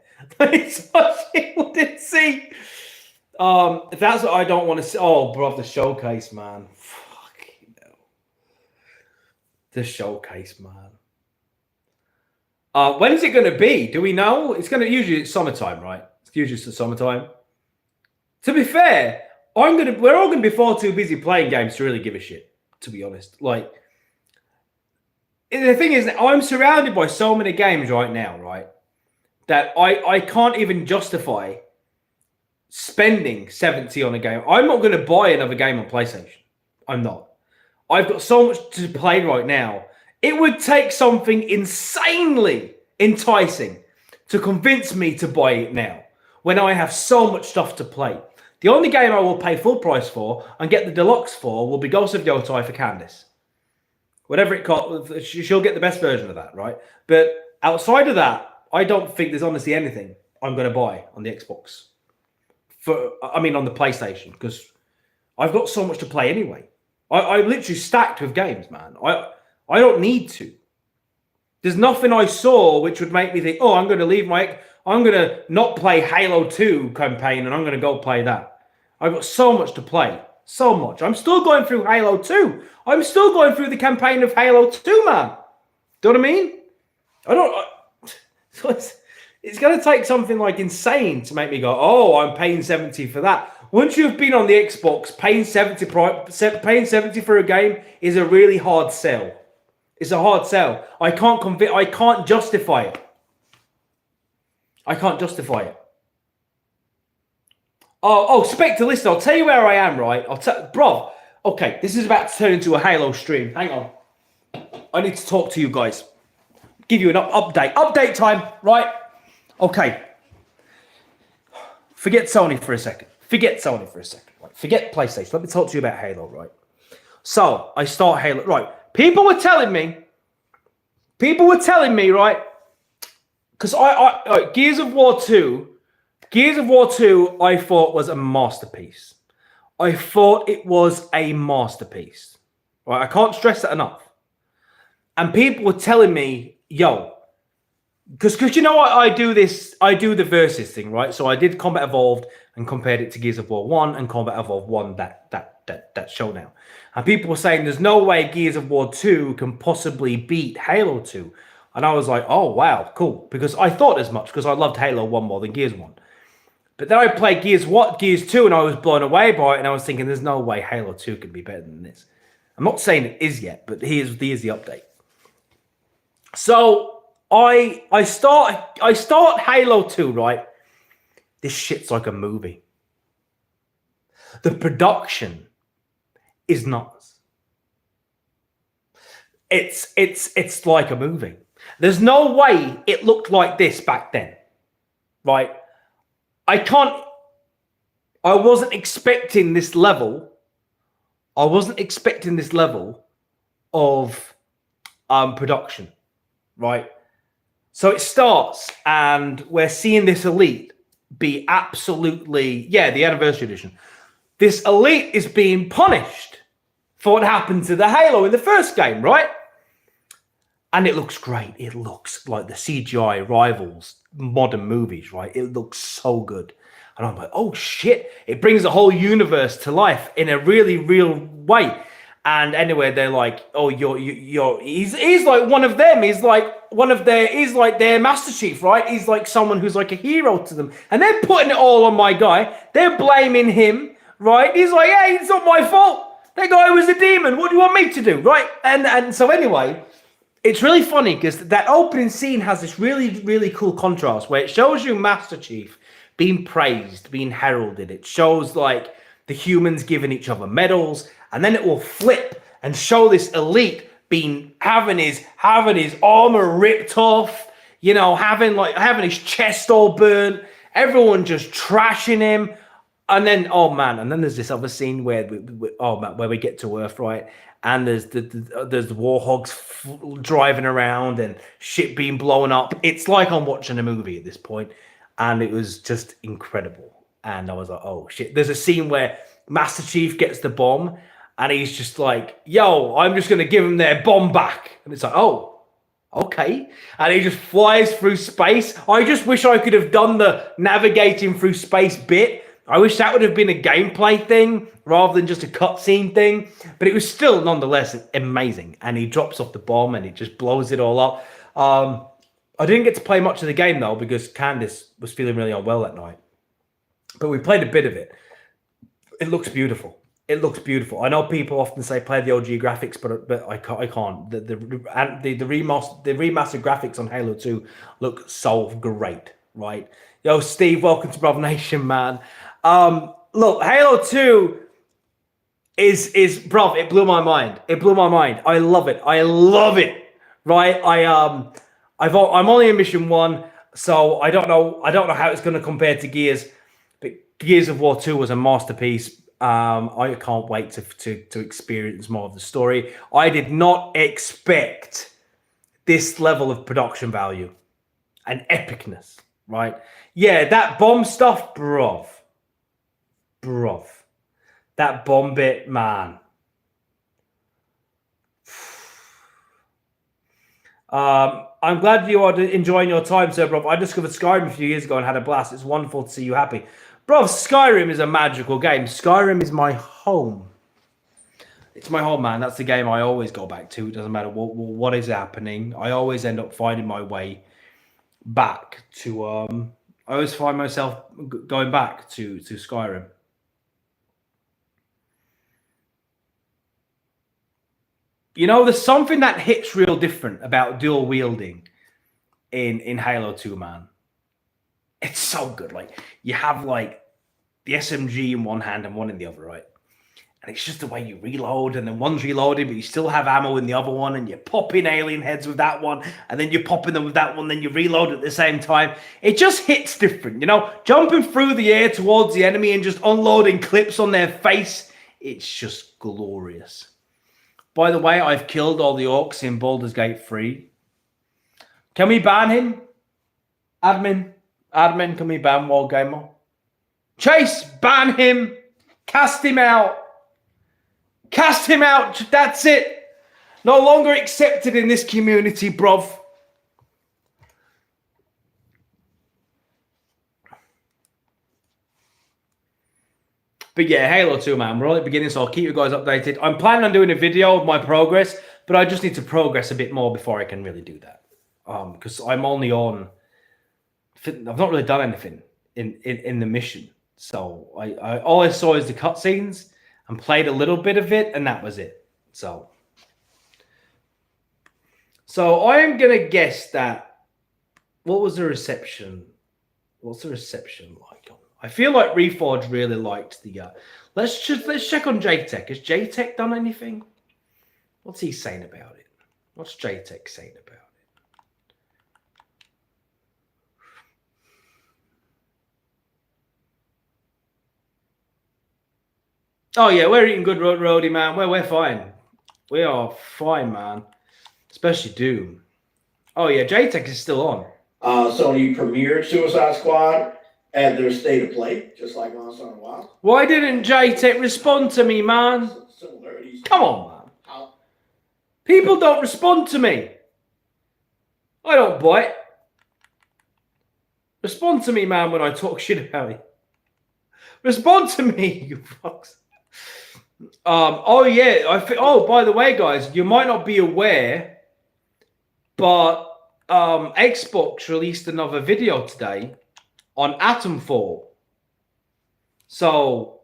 So people didn't see. If that's what I don't want to see. Oh, bro, the showcase, man. Fucking hell. The showcase, man. When is it going to be? Do we know? It's going to usually it's summertime, right? It's usually the summertime. To be fair, we're all going to be far too busy playing games to really give a shit. To be honest, like the thing is, that I'm surrounded by so many games right now, right? That I can't even justify spending 70 on a game. I'm not going to buy another game on PlayStation. I'm not. I've got so much to play right now. It would take something insanely enticing to convince me to buy it now when I have so much stuff to play. The only game I will pay full price for and get the deluxe for will be Ghost of Yotei for Candice. Whatever it costs, she'll get the best version of that, right? But outside of that, I don't think there's honestly anything I'm going to buy on the Xbox. On the PlayStation, because I've got so much to play anyway. I'm literally stacked with games, man. I don't need to. There's nothing I saw which would make me think, oh, I'm going to not play Halo 2 campaign and I'm going to go play that. I've got so much to play. So much. I'm still going through Halo 2. I'm still going through the campaign of Halo 2, man. Do you know what I mean? So it's going to take something like insane to make me go, oh, I'm paying 70 for that. Once you've been on the Xbox, paying 70 for a game is a really hard sell. It's a hard sell. I can't justify it. I can't justify it. Oh, Spectre, listen, I'll tell you where I am, right? Bro, okay, this is about to turn into a Halo stream. Hang on. I need to talk to you guys. Give you an update. Update time, right? Okay. Forget Sony for a second. Right? Forget PlayStation. Let me talk to you about Halo, right? So, I start Halo. Right. People were telling me, right? Because Gears of War 2, I thought was a masterpiece. I thought it was a masterpiece. Right? I can't stress that enough. And people were telling me, yo, because you know what, I do the versus thing, right? So I did Combat Evolved and compared it to Gears of War 1 and Combat Evolved 1, that show now. And people were saying there's no way Gears of War 2 can possibly beat Halo 2. And I was like, oh, wow, cool. Because I thought as much, because I loved Halo 1 more than Gears 1. But then I played Gears 2, and I was blown away by it, and I was thinking, there's no way Halo 2 can be better than this. I'm not saying it is yet, but here's the update. So I start Halo 2, right? This shit's like a movie. The production is nuts. It's like a movie. There's no way it looked like this back then, right? I wasn't expecting this level. I wasn't expecting this level of production, right? So it starts, and we're seeing this elite be absolutely, the anniversary edition. This elite is being punished for what happened to the Halo in the first game, right? And it looks great. It looks like the CGI rivals modern movies, right? It looks so good. And I'm like, oh shit. It brings the whole universe to life in a really real way. And anyway, they're like, oh, he's like one of them. He's like their Master Chief, right? He's like someone who's like a hero to them. And they're putting it all on my guy. They're blaming him, right? He's like, hey, it's not my fault. That guy was a demon. What do you want me to do, right? And so anyway, it's really funny because that opening scene has this really, really cool contrast where it shows you Master Chief being praised, being heralded. It shows like the humans giving each other medals, and then it will flip and show this elite having his armor ripped off. you know, having his chest all burnt, everyone just trashing him. And then, oh man, and then there's this other scene where where we get to Earth, right? And there's the warhogs driving around and shit being blown up. It's like I'm watching a movie at this point, and it was just incredible. And I was like, oh shit. There's a scene where Master Chief gets the bomb, and he's just like, yo, I'm just gonna give him their bomb back. And it's like, oh, okay. And he just flies through space. I just wish I could have done the navigating through space bit. I wish that would have been a gameplay thing rather than just a cutscene thing. But it was still nonetheless amazing. And he drops off the bomb and it just blows it all up. I didn't get to play much of the game though because Candice was feeling really unwell that night. But we played a bit of it. It looks beautiful. It looks beautiful. I know people often say play the OG graphics, but I can't. The remastered graphics on Halo 2 look so great, right? Yo, Steve, welcome to Bruvnation, man. Look, Halo 2 is bruv, it blew my mind. It blew my mind. I love it. I love it. Right? I'm only in mission 1, so I don't know how it's gonna compare to Gears, but Gears of War 2 was a masterpiece. I can't wait to experience more of the story. I did not expect this level of production value and epicness, right? Yeah, that bomb stuff, bruv. That bomb bit, man. I'm glad you are enjoying your time, sir, bruv. I discovered Skyrim a few years ago and had a blast. It's wonderful to see you happy. Bruv, Skyrim is a magical game. Skyrim is my home. It's my home, man. That's the game I always go back to. It doesn't matter what is happening. I always end up finding my way back to... I always find myself going back to Skyrim. You know, there's something that hits real different about dual wielding in Halo 2, man. It's so good. Like, you have, like, the SMG in one hand and one in the other, right? And it's just the way you reload, and then one's reloaded, but you still have ammo in the other one, and you're popping alien heads with that one, and then you're popping them with that one, then you reload at the same time. It just hits different, you know? Jumping through the air towards the enemy and just unloading clips on their face, it's just glorious. By the way, I've killed all the orcs in Baldur's Gate 3. Can we ban him? Admin, can we ban Wargamer? Chase, ban him. Cast him out. Cast him out. That's it. No longer accepted in this community, bruv. But yeah, Halo 2, man. We're only at the beginning, so I'll keep you guys updated. I'm planning on doing a video of my progress, but I just need to progress a bit more before I can really do that. Because I'm only on... I've not really done anything in the mission. So I all I saw is the cutscenes and played a little bit of it, and that was it. So I am going to guess that... What was the reception? What's the reception like? I feel like Reforge really liked the... Let's check on Yotei. Has Yotei done anything? What's he saying about it? What's Yotei saying about it? Oh yeah, we're eating good roadie, man. We're fine. We are fine, man. Especially Doom. Oh yeah, Yotei is still on. Sony premiered Suicide Squad at their State of Play, just like on Sony Wild. Why didn't Yotei respond to me, man? Similarities. Come on, man. People don't respond to me. I don't bite. Respond to me, man, when I talk shit about you. Respond to me, you fucks. Oh yeah. By the way, guys, you might not be aware, but Xbox released another video today on Atomfall. So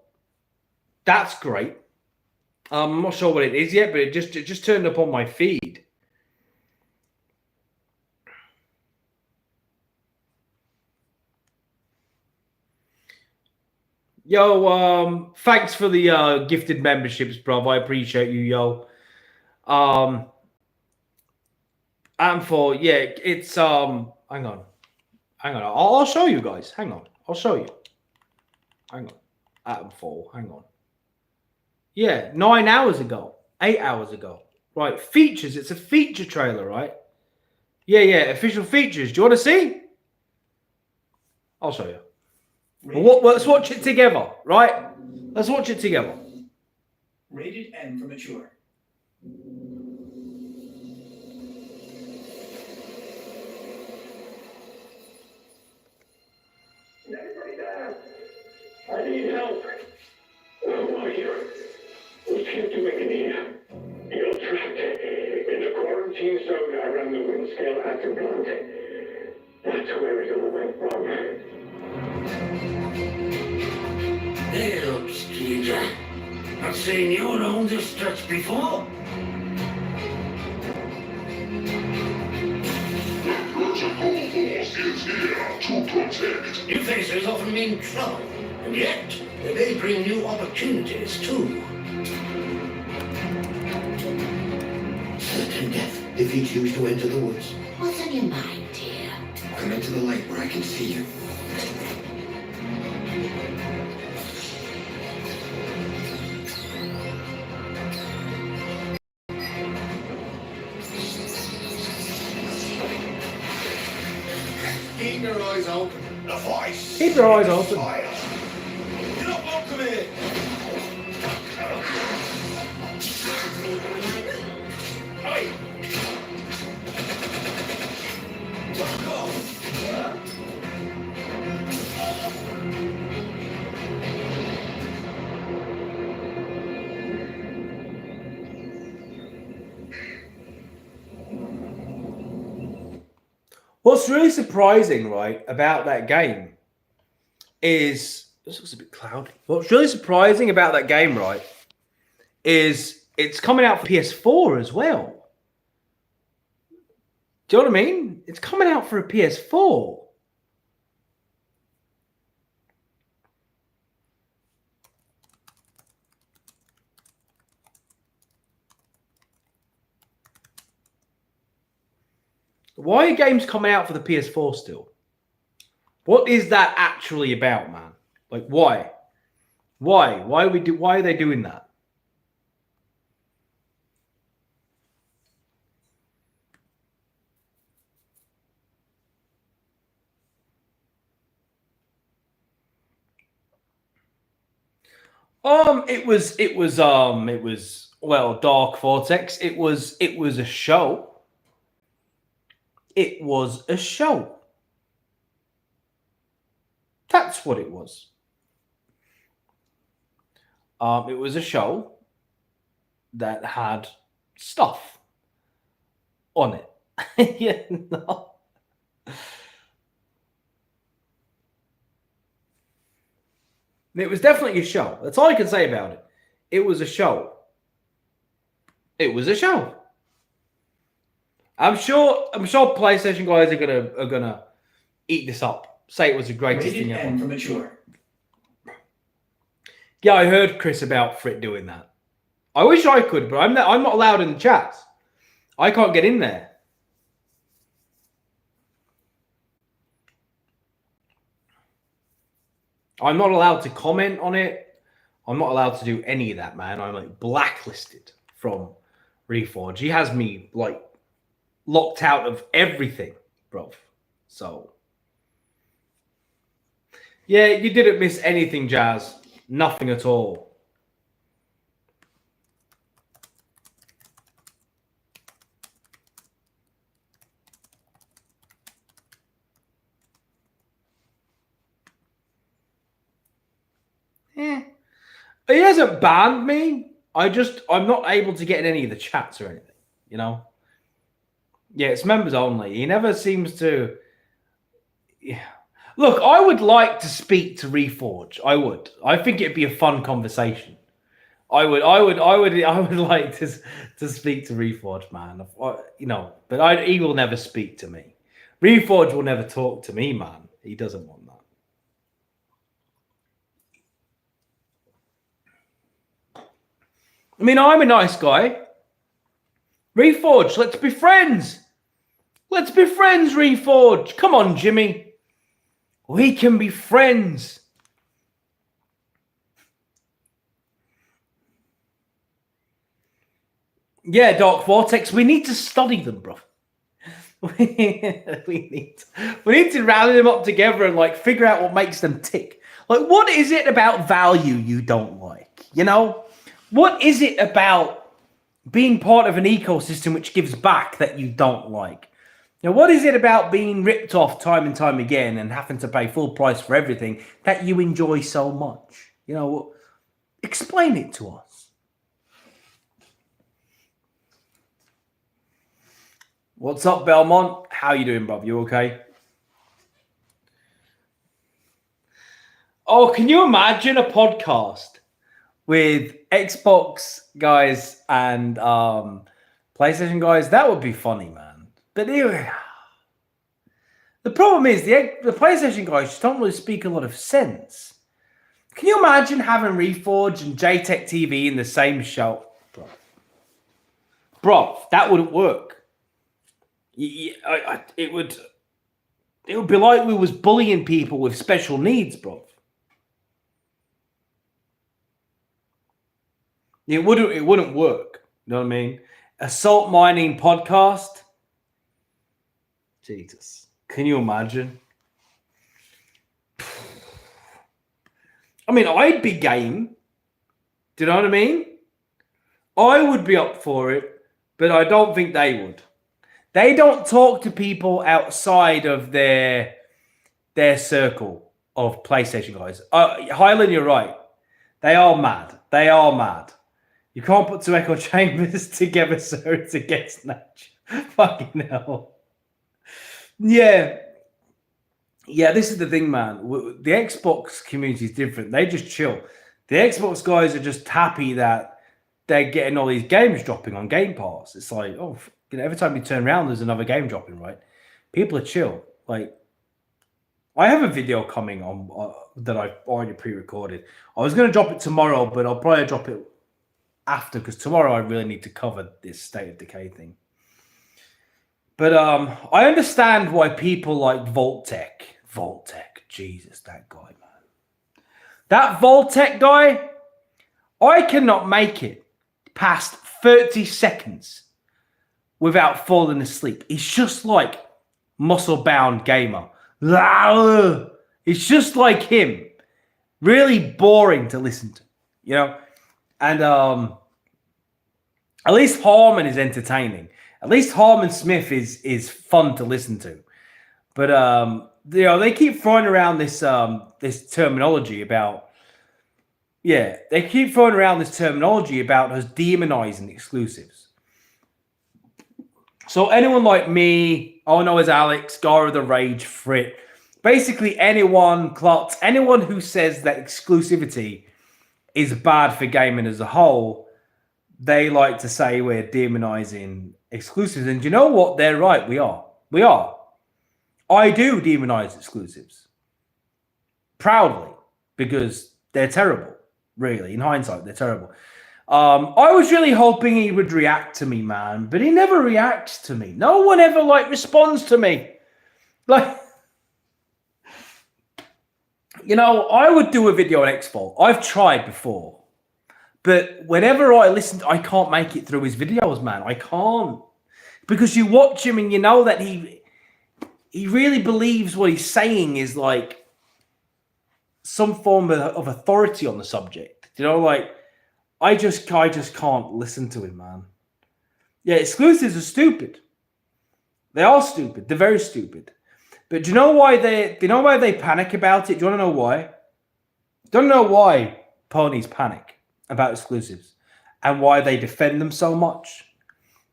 that's great. I'm not sure what it is yet, but it just turned up on my feed. Yo, thanks for the gifted memberships, bro. I appreciate you, yo. And for, yeah, it's Hang on. I'll show you guys. Hang on. I'll show you. Hang on. Atomfall. Hang on. Yeah, 9 hours ago. 8 hours ago. Right. Features. It's a feature trailer, right? Yeah. Official features. Do you want to see? I'll show you. Well, let's watch it together, right? Let's watch it together. Rated M for mature. Anybody there? I need help. Oh, my God. We can't do anything here. You're trapped in the quarantine zone around the Windscale atom plant. That's where it all went wrong. Hey, look, stranger. I've seen you around this stretch before. The protocol force is here to protect. New faces often mean trouble, and yet they may bring new opportunities too. Certain death if you choose to enter the woods. What's on your mind, dear? Come into the light where I can see you. Keep your eyes open. The voice. Keep your eyes open. Fire. You're not welcome here. Hey. Fuck off. What's really surprising, right, about that game is this looks a bit cloudy. What's really surprising about that game, right, is it's coming out for PS4 as well. Do you know what I mean? It's coming out for a PS4. Why are games coming out for the PS4 still? What is that actually about, man? Like, why? Why are they doing that? It was well, Dark Vortex. It was a show. It was a show. That's what it was. It was a show that had stuff on it. Yeah, no. It was definitely a show. That's all I can say about it. It was a show. It was a show. I'm sure PlayStation guys are gonna eat this up. Say it was the greatest Rated thing M ever. for mature. Yeah, I heard Chris about Frit doing that. I wish I could, but I'm not allowed in the chat. I can't get in there. I'm not allowed to comment on it. I'm not allowed to do any of that, man. I'm like blacklisted from Reforge. He has me like locked out of everything, bro. So, yeah, you didn't miss anything, Jazz. Nothing at all. He hasn't banned me. I'm not able to get in any of the chats or anything, you know? Yeah, it's members only. He never seems to. Yeah. Look, I would like to speak to Reforge. I would. I think it'd be a fun conversation. I would like to speak to Reforge, man. You know, but he will never speak to me. Reforge will never talk to me, man. He doesn't want that. I mean, I'm a nice guy. Reforge, let's be friends. Let's be friends, Reforge. Come on, Jimmy. We can be friends. Yeah, Dark Vortex, we need to study them, bro. we need to rally them up together and like figure out what makes them tick. Like, what is it about value you don't like? You know, what is it about being part of an ecosystem which gives back that you don't like? You know, what is it about being ripped off time and time again and having to pay full price for everything that you enjoy so much? You know, explain it to us. What's up, Belmont? How you doing, bruv? You okay? Oh, can you imagine a podcast with Xbox guys and PlayStation guys? That would be funny, man. But anyway, the problem is the PlayStation guys just don't really speak a lot of sense. Can you imagine having Reforge and JTech TV in the same show? Bro, that wouldn't work. It would be like we was bullying people with special needs, bro. It wouldn't work. You know what I mean? Assault mining podcast. Jesus, can you imagine? I mean, I'd be game. Do you know what I mean? I would be up for it, but I don't think they would. They don't talk to people outside of their circle of PlayStation guys. Highland, you're right. They are mad. They are mad. You can't put two echo chambers together, so it's against nature. Fucking hell. Yeah. Yeah, this is the thing, man. The Xbox community is different. They just chill. The Xbox guys are just happy that they're getting all these games dropping on Game Pass. It's like, oh, you know, every time you turn around, there's another game dropping, right? People are chill. Like, I have a video coming on that I've already pre-recorded. I was going to drop it tomorrow, but I'll probably drop it after, because tomorrow I really need to cover this State of Decay thing. But I understand why people like Voltec, Jesus, that guy, man. That Voltec guy, I cannot make it past 30 seconds without falling asleep. He's just like muscle-bound gamer. It's just like him. Really boring to listen to, you know? And at least Harmon is entertaining. At least Harmon Smith is fun to listen to. But you know, they keep throwing around this terminology about us demonizing exclusives. So anyone like me, I know as Alex, Gar of the Rage, Frit, basically anyone who says that exclusivity is bad for gaming as a whole, they like to say we're demonizing exclusives. And you know what? They're right. We are. I do demonize exclusives. Proudly. Because they're terrible. Really. In hindsight, they're terrible. I was really hoping he would react to me, man. But he never reacts to me. No one ever, responds to me. You know, I would do a video on X-Fault. I've tried before. But whenever I listen, I can't make it through his videos, man. I can't. Because you watch him and you know that he really believes what he's saying is like some form of authority on the subject. You know, I just can't listen to him, man. Yeah, exclusives are stupid. They are stupid. They're very stupid. But do you know why they panic about it? Do you want to know why? Don't know why ponies panic about exclusives and why they defend them so much.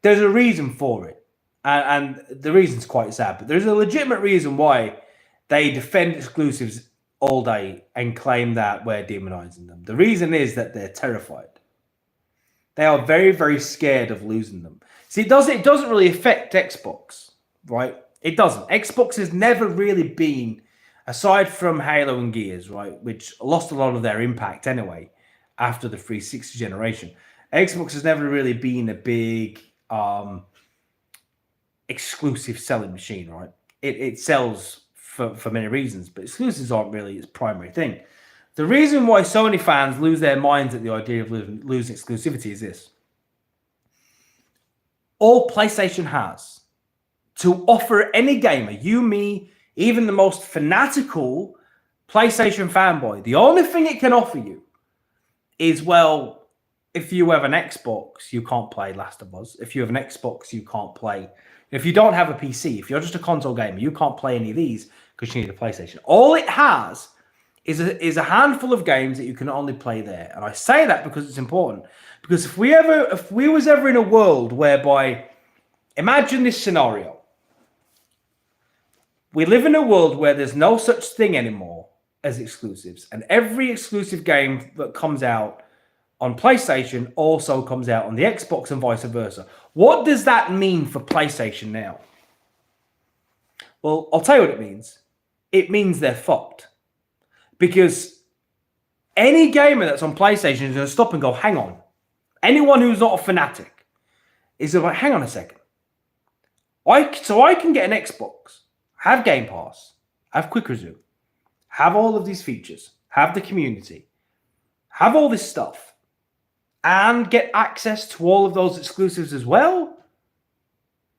There's a reason for it. And the reason's quite sad, but there's a legitimate reason why they defend exclusives all day and claim that we're demonizing them. The reason is that they're terrified. They are very, very scared of losing them. See, it doesn't really affect Xbox, right? It doesn't. Xbox has never really been, aside from Halo and Gears, right, which lost a lot of their impact anyway after the 360 generation. Xbox has never really been a big exclusive selling machine, right? It sells for many reasons, but exclusives aren't really its primary thing. The reason why Sony fans lose their minds at the idea of losing exclusivity is this. All PlayStation has to offer any gamer, you, me, even the most fanatical PlayStation fanboy, the only thing it can offer you is, well, if you have an Xbox, you can't play Last of Us. If you have an Xbox, you can't play. If you don't have a PC, if you're just a console gamer, you can't play any of these because you need a PlayStation. All it has is a handful of games that you can only play there. And I say that because it's important. Because if we was ever in a world whereby, imagine this scenario. We live in a world where there's no such thing anymore as exclusives. And every exclusive game that comes out on PlayStation also comes out on the Xbox and vice versa. What does that mean for PlayStation now? Well, I'll tell you what it means. It means they're fucked. Because any gamer that's on PlayStation is going to stop and go, hang on. Anyone who's not a fanatic is like, hang on a second. So I can get an Xbox, have Game Pass, have Quick Resume, have all of these features, have the community, have all this stuff, and get access to all of those exclusives as well?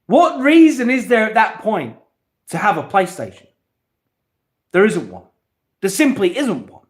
What reason is there at that point to have a PlayStation? There isn't one. There simply isn't one.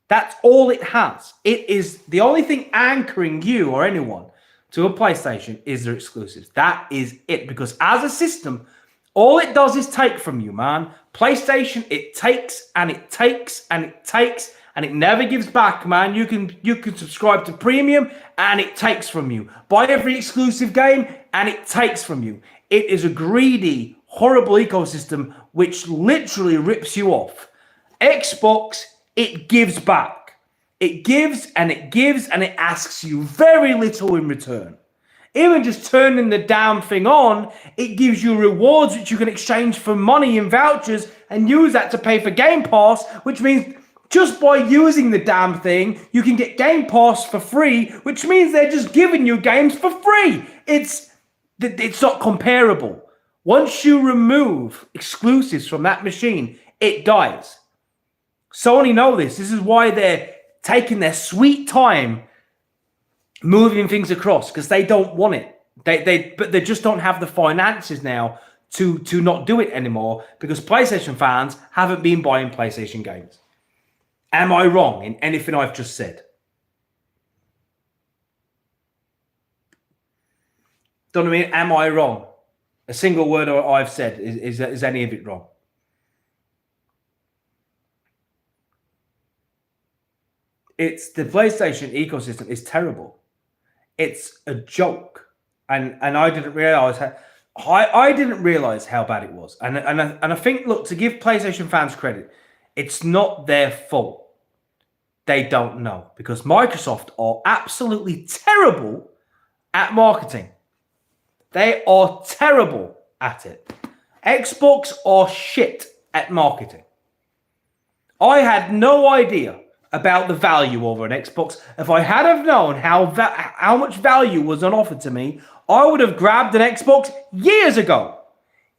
That's all it has. It is the only thing anchoring you or anyone to a PlayStation is their exclusives. That is it. Because as a system, all it does is take from you, man. PlayStation, it takes and it takes and it takes and it never gives back, man. You can subscribe to premium and it takes from you. Buy every exclusive game and it takes from you. It is a greedy, horrible ecosystem which literally rips you off. Xbox, it gives back. It gives and it gives and it asks you very little in return. Even just turning the damn thing on, it gives you rewards which you can exchange for money and vouchers and use that to pay for Game Pass, which means just by using the damn thing, you can get Game Pass for free, which means they're just giving you games for free. It's not comparable. Once you remove exclusives from that machine, it dies. Sony know this. This is why they're taking their sweet time moving things across, because they don't want it. But they just don't have the finances now to not do it anymore, because PlayStation fans haven't been buying PlayStation games. Am I wrong in anything I've just said? Don't know what I mean? Am I wrong? A single word I've said, is any of it wrong? It's the PlayStation ecosystem is terrible. It's a joke, and I didn't realize how bad it was. And I think, look, to give PlayStation fans credit, it's not their fault. They don't know, because Microsoft are absolutely terrible at marketing. They are terrible at it. Xbox are shit at marketing. I had no idea about the value of an Xbox. If I had have known how much value was on offer to me, I would have grabbed an Xbox years ago.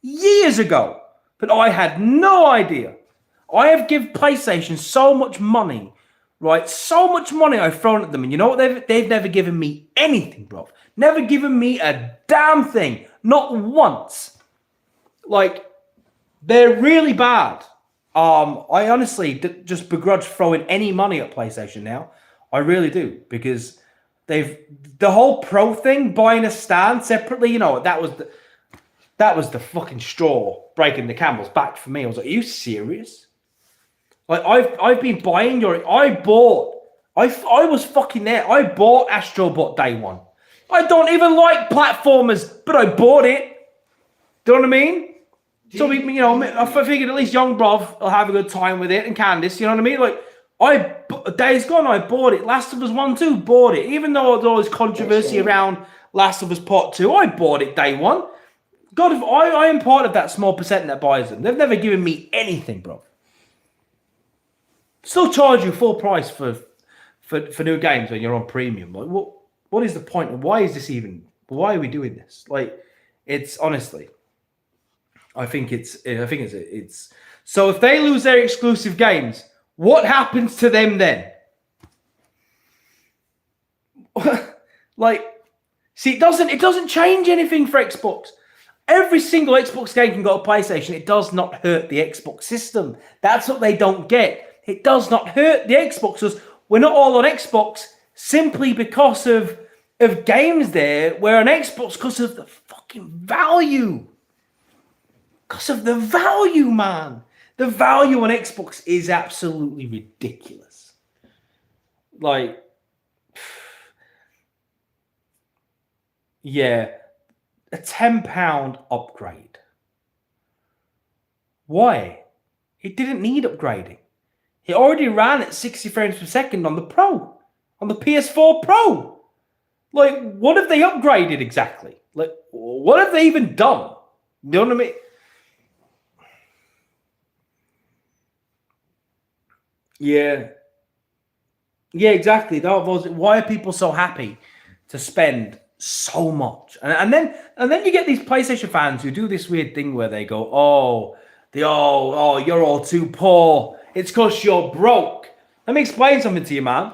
Years ago. But I had no idea. I have given PlayStation so much money, right? So much money I've thrown at them. And you know what? They've never given me anything, bro. Never given me a damn thing. Not once. Like, they're really bad. I honestly just begrudge throwing any money at PlayStation now. I really do, because the whole Pro thing, buying a stand separately, you know, that was the fucking straw breaking the camel's back for me. I was like, are you serious? Like, I've been buying I was fucking there. I bought Astro Bot day one. I don't even like platformers, but I bought it. Do you know what I mean? So, I figured at least young bruv will have a good time with it, and Candice, you know what I mean? Like, days gone, I bought it. Last of Us 1, 2, bought it. Even though there's always controversy around Last of Us Part 2, I bought it day one. God, if I am part of that small percent that buys them. They've never given me anything, bro. Still charge you full price for new games when you're on premium. Like, what is the point? Why are we doing this? Like, it's honestly, I think it's so if they lose their exclusive games, what happens to them then? Like, see, it doesn't change anything for Xbox. Every single Xbox game can go to PlayStation. It does not hurt the Xbox system. That's what they don't get. It does not hurt the Xboxers. We're not all on Xbox simply because of games there. We're on Xbox because of the fucking value. Because of the value, man. The value on Xbox is absolutely ridiculous. Like, yeah, a £10 upgrade. Why? It didn't need upgrading. It already ran at 60 frames per second on the Pro, on the PS4 Pro. Like, what have they upgraded exactly? Like, what have they even done? You know what I mean? Yeah. Yeah, exactly. Why are people so happy to spend so much? And then you get these PlayStation fans who do this weird thing where they go, you're all too poor. It's because you're broke. Let me explain something to you, man.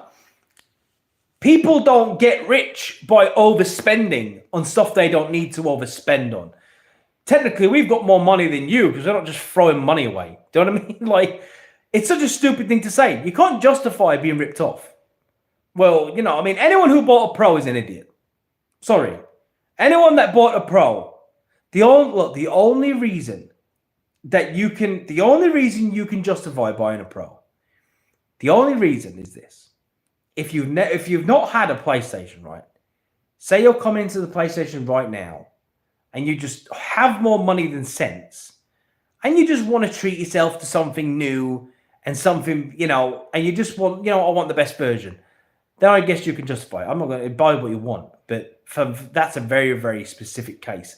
People don't get rich by overspending on stuff they don't need to overspend on. Technically, we've got more money than you because we're not just throwing money away. Do you know what I mean? Like, it's such a stupid thing to say. You can't justify being ripped off. Well, you know, I mean, anyone who bought a Pro is an idiot. Sorry. Anyone that bought a Pro, the only reason you can justify buying a Pro, the only reason is this. If you've not had a PlayStation, right? Say you're coming into the PlayStation right now and you just have more money than sense and you just want to treat yourself to something new and something, you know, and you just want, I want the best version. Then I guess you can justify it. I'm not going to buy what you want, but that's a very, very specific case.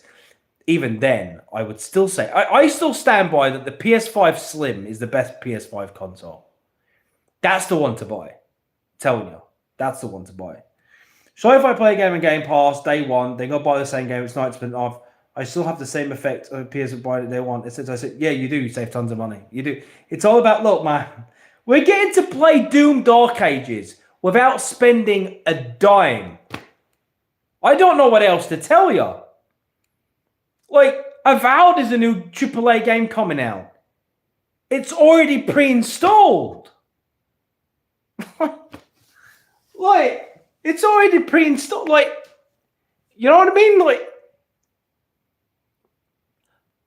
Even then, I would still say, I still stand by that the PS5 Slim is the best PS5 console. That's the one to buy. I'm telling you, that's the one to buy. So if I play a game in Game Pass day one, they go buy the same game, it's 90% off. I still have the same effect of PS buying it day one. I said, yeah, you do. You save tons of money. You do. It's all about, look, man, we're getting to play Doom Dark Ages without spending a dime. I don't know what else to tell you. Like, Avowed is a new AAA game coming out. It's already pre-installed. Like, it's already pre-installed. Like, you know what I mean? Like,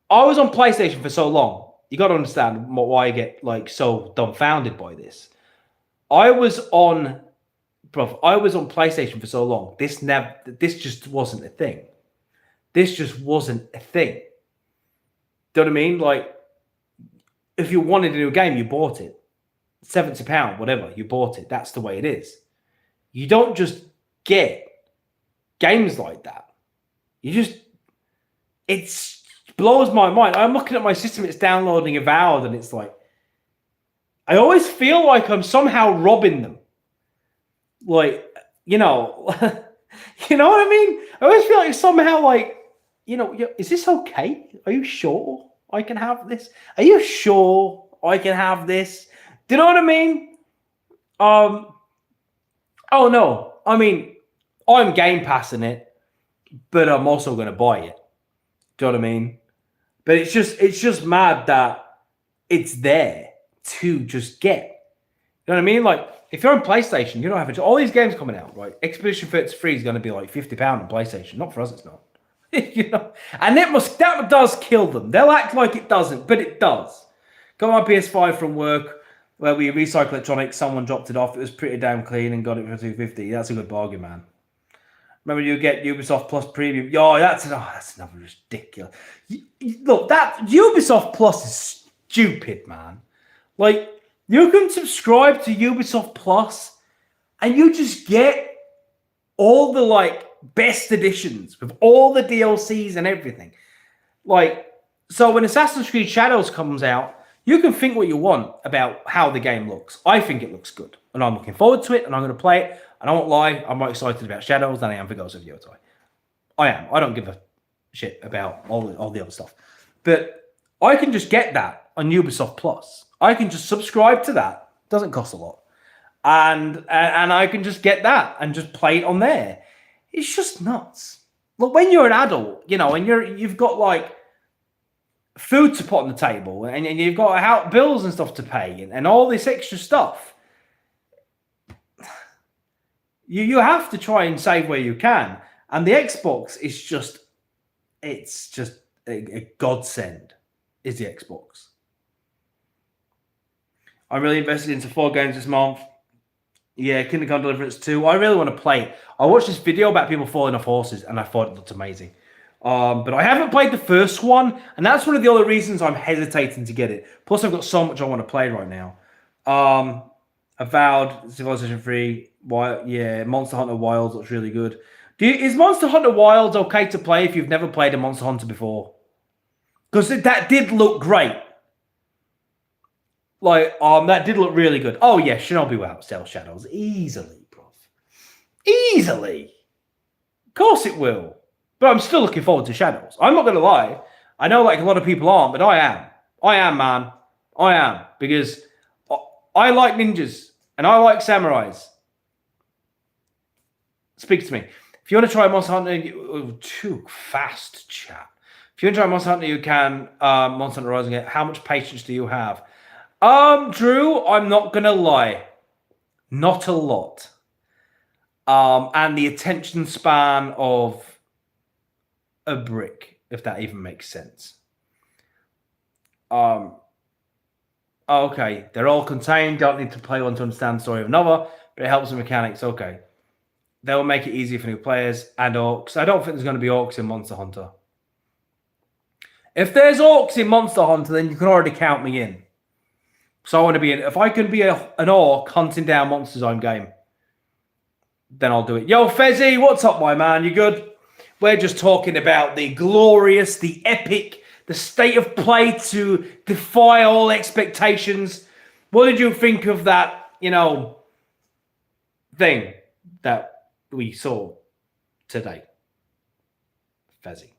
I was on PlayStation for so long. You got to understand why I get like so dumbfounded by this. I was on PlayStation for so long. This just wasn't a thing. This just wasn't a thing. Do you know what I mean? Like, if you wanted a new game, you bought it. £70, whatever, you bought it. That's the way it is. You don't just get games like that. It blows my mind. I'm looking at my system, it's downloading Avowed, and it's like, I always feel like I'm somehow robbing them. Like, you know, you know what I mean? I always feel like somehow like, is this okay? Are you sure I can have this? Are you sure I can have this? Do you know what I mean? Oh no. I mean, I'm Game Passing it, but I'm also going to buy it. Do you know what I mean? But it's just mad that it's there to just get. You know what I mean? Like, if you're on PlayStation, you don't have all these games coming out, right? Expedition 33 is going to be like £50 on PlayStation. Not for us, it's not. You know, and that does kill them. They'll act like it doesn't, but it does. Got my PS5 from work where we recycle electronics. Someone dropped it off. It was pretty damn clean and got it for $250. That's a good bargain, man. Remember, you get Ubisoft Plus Premium. Yo, that's another ridiculous. Look, that Ubisoft Plus is stupid, man. Like, you can subscribe to Ubisoft Plus and you just get all the, like, best editions with all the DLCs and everything. Like, so when Assassin's Creed Shadows comes out, you can think what you want about how the game looks. I think it looks good, and I'm looking forward to it, and I'm going to play it. And I won't lie, I'm more excited about Shadows than I am for Ghost of Yotei. I am. I don't give a shit about all the other stuff. But I can just get that on Ubisoft Plus. I can just subscribe to that. Doesn't cost a lot. And I can just get that and just play it on there. It's just nuts. Look, when you're an adult, you know, and you've got like food to put on the table and you've got bills and stuff to pay and all this extra stuff. You have to try and save where you can. And the Xbox is just, it's just a godsend, is the Xbox. I'm really invested into 4 games this month. Yeah, Kingdom Come Deliverance 2. I really want to play it. I watched this video about people falling off horses and I thought it looked amazing. But I haven't played the first one, and that's one of the other reasons I'm hesitating to get it. Plus, I've got so much I want to play right now. Avowed, Civilization 3, yeah, Monster Hunter Wilds looks really good. Is Monster Hunter Wilds okay to play if you've never played a Monster Hunter before? Because that did look great. Like, that did look really good. Oh, yeah, Shinobi will outstealth Shadows. Easily, bro. Easily. Of course it will. But I'm still looking forward to Shadows. I'm not going to lie. I know like a lot of people aren't, but I am. I am, man. I am. Because I like ninjas. And I like samurais. Speak to me. If you want to try Monster Hunter... too fast, chat. If you want to try Monster Hunter, you can. Monster Hunter Rising. How much patience do you have? Drew, I'm not going to lie. Not a lot. And the attention span of a brick, if that even makes sense. Okay, they're all contained. Don't need to play one to understand the story of another, but it helps the mechanics. Okay, they'll make it easier for new players and orcs. I don't think there's going to be orcs in Monster Hunter. If there's orcs in Monster Hunter, then you can already count me in. So I want to be in. If I can be an orc hunting down monsters on game, then I'll do it. Yo, Fezzy, what's up, my man? You good? We're just talking about the glorious, the epic, the state of play to defy all expectations. What did you think of that, you know, thing that we saw today? Fezzy.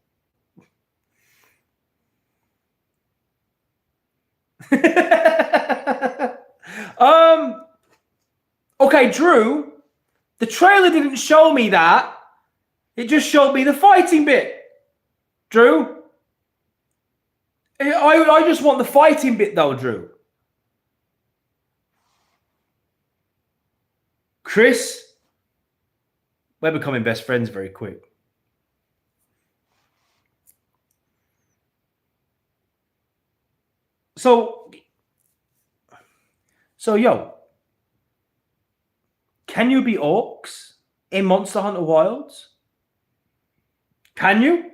Okay, Drew, the trailer didn't show me that. It just showed me the fighting bit. Drew? I just want the fighting bit though, Drew. Chris? We're becoming best friends very quick. So yo, can you be orcs in Monster Hunter Wilds? Can you?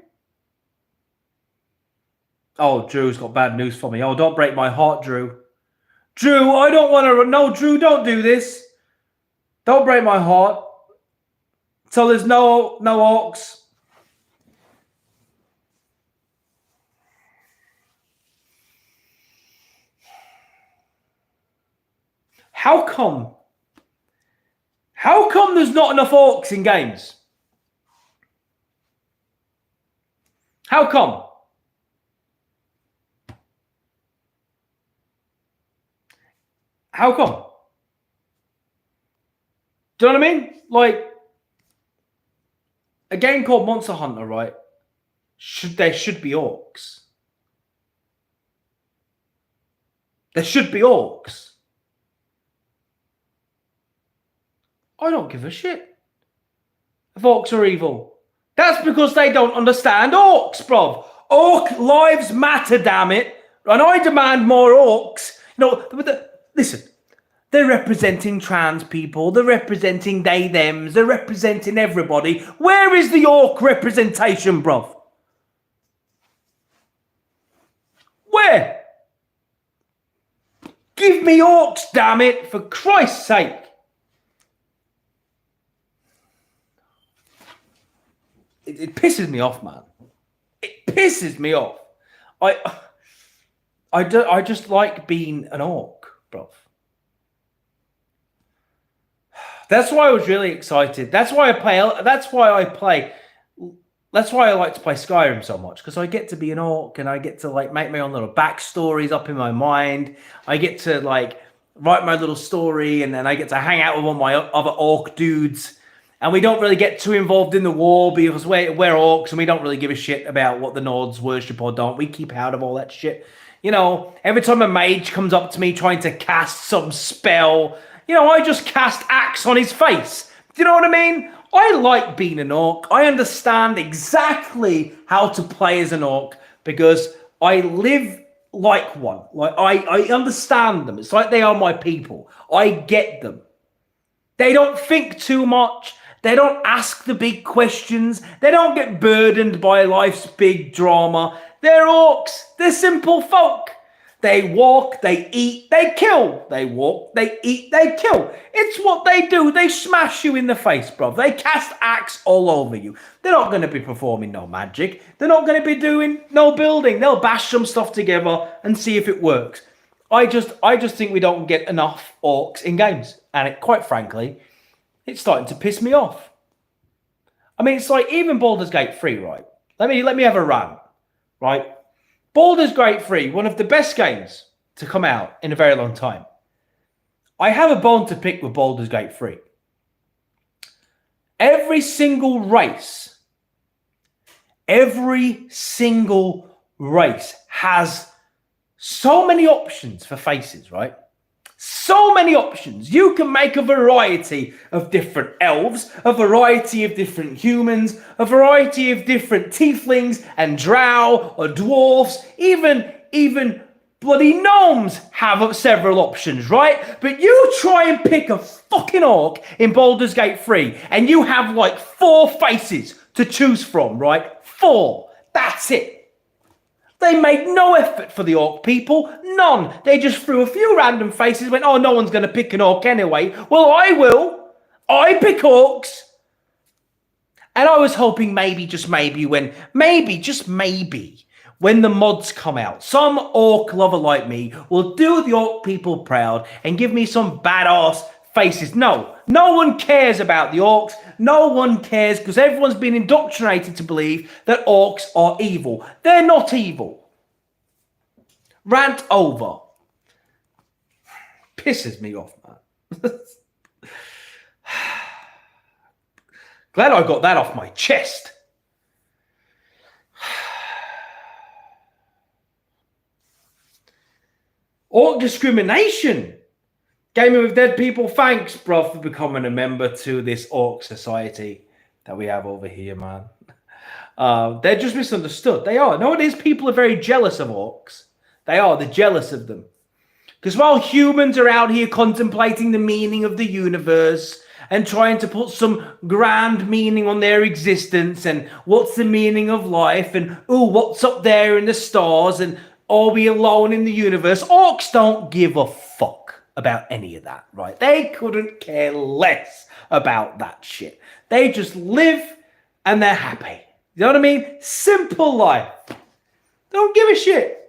Oh, Drew's got bad news for me. Oh, don't break my heart, Drew. Drew, I don't want to... No, Drew, don't do this. Don't break my heart. So there's no orcs. How come? How come there's not enough orcs in games? How come? How come? Do you know what I mean? Like, a game called Monster Hunter, right? There should be orcs. There should be orcs. I don't give a shit if orcs are evil. That's because they don't understand orcs, bro. Orc lives matter, damn it. And I demand more orcs. You know, listen, they're representing trans people. They're representing they, thems. They're representing everybody. Where is the orc representation, bro? Where? Give me orcs, damn it, for Christ's sake. It pisses me off, man. It pisses me off. I just like being an orc, bro. That's why I was really excited. That's why I play that's why I like to play Skyrim so much, because I get to be an orc and I get to like make my own little backstories up in my mind. I get to like write my little story, and then I get to hang out with all my other orc dudes. And we don't really get too involved in the war because we're orcs and we don't really give a shit about what the Nords worship or don't. We keep out of all that shit. You know, every time a mage comes up to me trying to cast some spell, you know, I just cast axe on his face. Do you know what I mean? I like being an orc. I understand exactly how to play as an orc because I live like one. Like I understand them. It's like they are my people. I get them. They don't think too much. They don't ask the big questions. They don't get burdened by life's big drama. They're orcs. They're simple folk. They walk, they eat, they kill. They walk, they eat, they kill. It's what they do. They smash you in the face, bro. They cast axe all over you. They're not going to be performing no magic. They're not going to be doing no building. They'll bash some stuff together and see if it works. I just think we don't get enough orcs in games. And quite frankly, it's starting to piss me off. I mean, it's like even Baldur's Gate 3, right? Let me have a rant, right? Baldur's Gate 3, one of the best games to come out in a very long time. I have a bone to pick with Baldur's Gate 3. Every single race has so many options for faces, right? So many options. You can make a variety of different elves, a variety of different humans, a variety of different tieflings and drow or dwarfs, even bloody gnomes have several options, right? But you try and pick a fucking orc in Baldur's Gate 3 and you have like 4 faces to choose from, right? 4. That's it. They made no effort for the orc people. None. They just threw a few random faces, went, oh, no one's going to pick an orc anyway. Well, I will. I pick orcs. And I was hoping maybe, just maybe, when the mods come out, some orc lover like me will do the orc people proud and give me some badass faces. No one cares about the orcs. No one cares because everyone's been indoctrinated to believe that orcs are evil. They're not evil. Rant over. Pisses me off, man. Glad I got that off my chest. Orc discrimination. Gaming with Dead People, thanks, bro, for becoming a member to this orc society that we have over here, man. They're just misunderstood. They are. Nowadays, people are very jealous of orcs. They are. They're jealous of them. Because while humans are out here contemplating the meaning of the universe and trying to put some grand meaning on their existence and what's the meaning of life and, ooh, what's up there in the stars and are we alone in the universe? Orcs don't give a fuck about any of that, right? They couldn't care less about that shit. They just live and they're happy. You know what I mean? Simple life. They don't give a shit.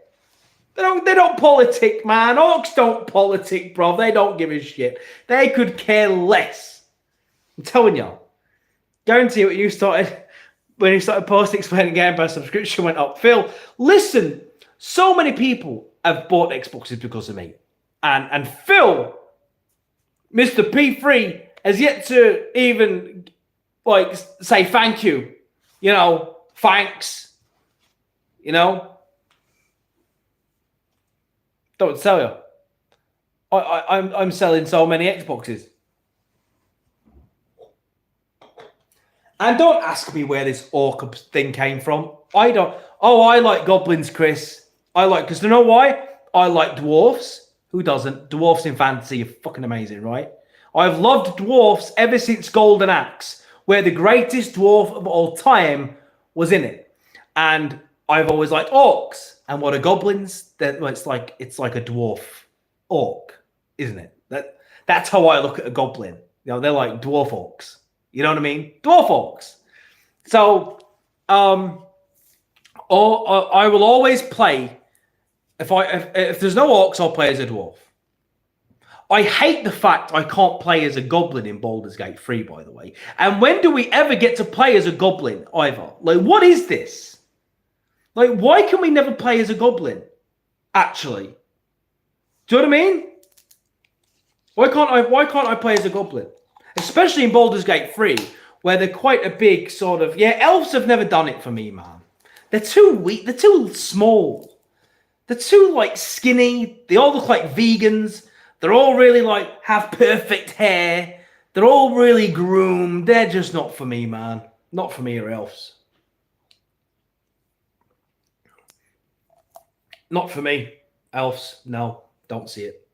They don't politic, man. Orcs don't politic, bro. They don't give a shit. They could care less. I'm telling you. Guarantee what you started when you started posting explaining Game Pass subscription went up. Phil, listen, so many people have bought Xboxes because of me. And Phil, Mr. P3, has yet to even like say thank you. You know, thanks. You know. Don't tell you. I'm selling so many Xboxes. And don't ask me where this orc thing came from. I don't. Oh, I like goblins, Chris. Because you know why? I like dwarfs. Who doesn't? Dwarfs in fantasy are fucking amazing, right? I've loved dwarfs ever since Golden Axe, where the greatest dwarf of all time was in it. And I've always liked orcs. And what are goblins? Well, it's like a dwarf orc, isn't it? That's how I look at a goblin. You know, they're like dwarf orcs. You know what I mean? Dwarf orcs. So, I will always play. If there's no orcs, I'll play as a dwarf. I hate the fact I can't play as a goblin in Baldur's Gate 3, by the way. And when do we ever get to play as a goblin, either? Like, what is this? Like, why can we never play as a goblin? Actually. Do you know what I mean? Why can't I play as a goblin? Especially in Baldur's Gate 3, where they're quite a big sort of... Yeah, elves have never done it for me, man. They're too weak. They're too small. They're too, like, skinny. They all look like vegans. They're all really, like, have perfect hair. They're all really groomed. They're just not for me, man. Not for me or elves. Not for me. Elves, no. Don't see it.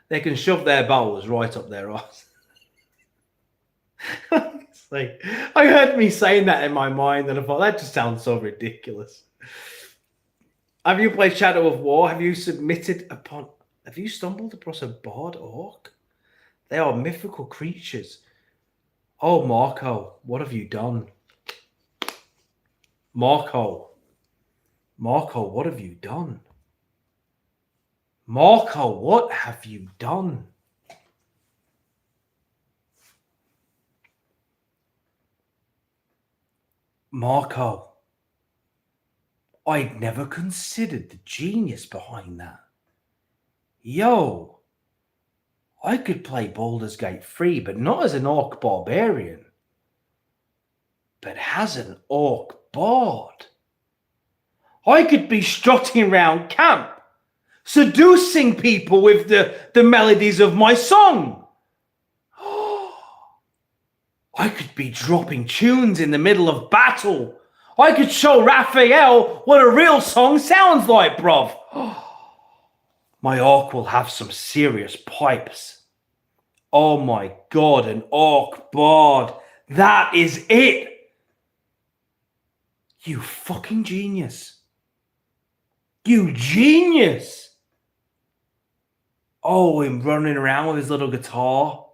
They can shove their bows right up their arse. Like, I heard me saying that in my mind and I thought, that just sounds so ridiculous. Have you played Shadow of War? Have you stumbled across a bard orc? They are mythical creatures. Oh, Marco, what have you done? Marco, what have you done? Marco, what have you done? Marco, I'd never considered the genius behind that. Yo, I could play Baldur's Gate 3, but not as an orc barbarian, but as an orc bard. I could be strutting around camp, seducing people with the melodies of my song. I could be dropping tunes in the middle of battle. I could show Raphael what a real song sounds like, bruv. My orc will have some serious pipes. Oh my God, an orc bard. That is it. You fucking genius. You genius. Oh, him running around with his little guitar.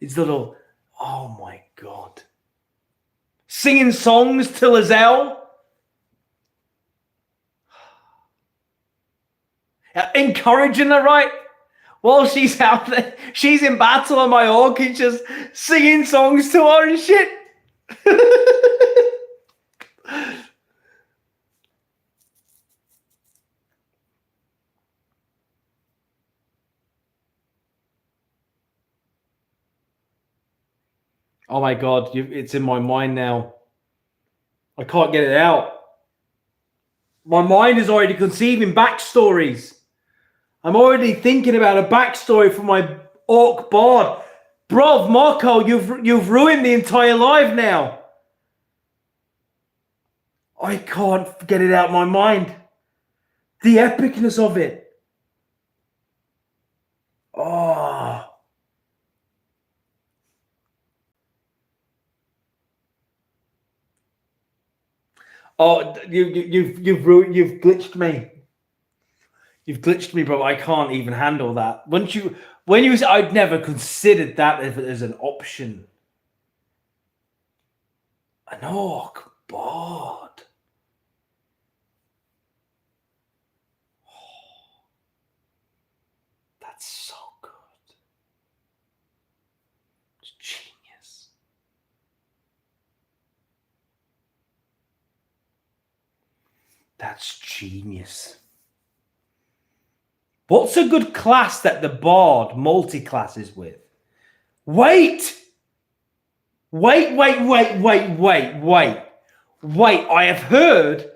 His little... Oh my God. Singing songs to Lizelle. Encouraging her, right? While she's out there, she's in battle on my orc and just singing songs to her and shit. Oh my God, it's in my mind now. I can't get it out. My mind is already conceiving backstories. I'm already thinking about a backstory for my orc bard. Bruv, Marco, you've ruined the entire life now. I can't get it out of my mind. The epicness of it. Oh. Oh, you've glitched me. You've glitched me, bro. I can't even handle that. When you said I'd never considered that as an option. An orc bard. Oh, that's so good. It's genius. That's genius. What's a good class that the bard multi-classes with? Wait. I have heard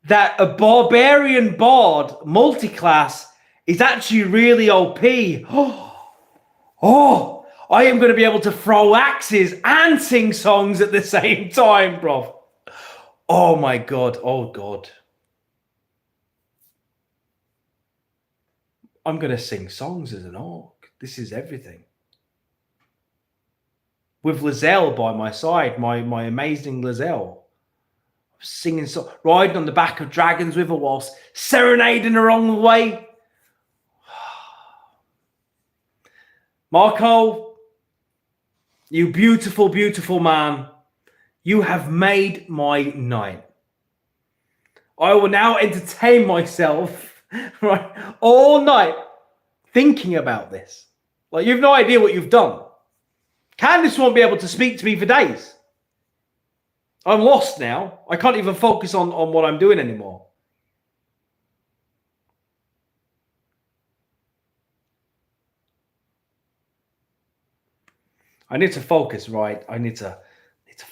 that a barbarian bard multi-class is actually really OP. Oh, I am going to be able to throw axes and sing songs at the same time, bro. Oh my God. Oh God. I'm going to sing songs as an orc. This is everything. With Lizelle by my side, my amazing Lizelle. Singing, riding on the back of dragons with her whilst serenading her on the way. Marco, you beautiful, beautiful man. You have made my night. I will now entertain myself right all night thinking about this. Like, you've no idea what you've done. Candice won't be able to speak to me for days. I'm lost now. I can't even focus on what I'm doing anymore. I need to focus, right? I need to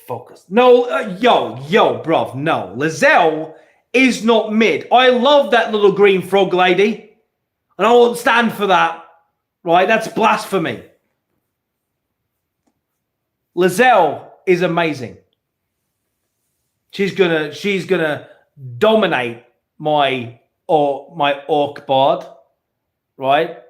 focus. No, yo, bruv, no. Lizelle is not mid. I love that little green frog lady. And I won't stand for that. Right? That's blasphemy. Lizelle is amazing. She's gonna dominate my Orc Bard, right?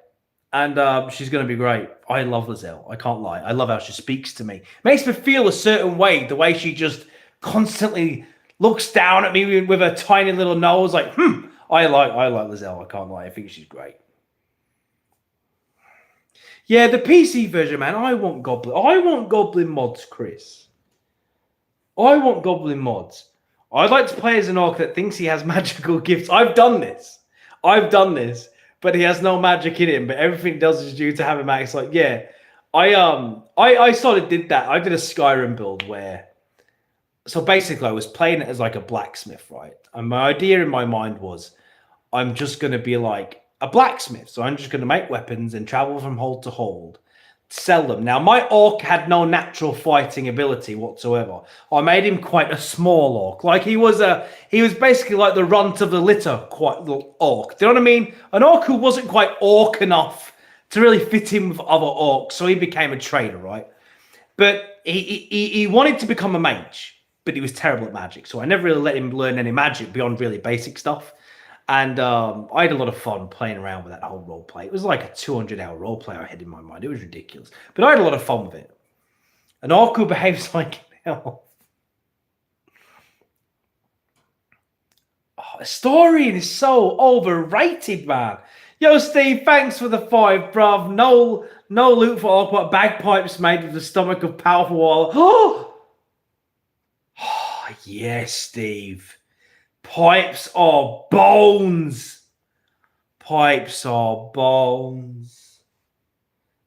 And she's gonna be great. I love Lizelle. I can't lie. I love how she speaks to me. Makes me feel a certain way. The way she just constantly looks down at me with her tiny little nose, like, I like Lizelle. I can't lie. I think she's great. Yeah, the PC version, man. I want Goblin mods, Chris. I want Goblin mods. I'd like to play as an orc that thinks he has magical gifts. I've done this, but he has no magic in him. But everything he does is due to having magic. It's like, yeah, I sort of did that. I did a Skyrim build where, so basically, I was playing it as like a blacksmith, right? And my idea in my mind was, I'm just going to be like a blacksmith. So I'm just going to make weapons and travel from hold to hold, sell them. Now, my orc had no natural fighting ability whatsoever. I made him quite a small orc. Like he was basically like the runt of the litter, quite little orc. Do you know what I mean? An orc who wasn't quite orc enough to really fit in with other orcs. So he became a trader, right? But he wanted to become a mage, but he was terrible at magic. So I never really let him learn any magic beyond really basic stuff. And I had a lot of fun playing around with that whole roleplay. It was like a 200-hour roleplay I had in my mind. It was ridiculous. But I had a lot of fun with it. An orc who behaves like hell. Oh, Historian is so overrated, man. Yo, Steve, thanks for the 5, bruv. No loot for orc, but bagpipes made with the stomach of powerful wall. Oh, yes, Steve. Pipes are bones. Pipes are bones.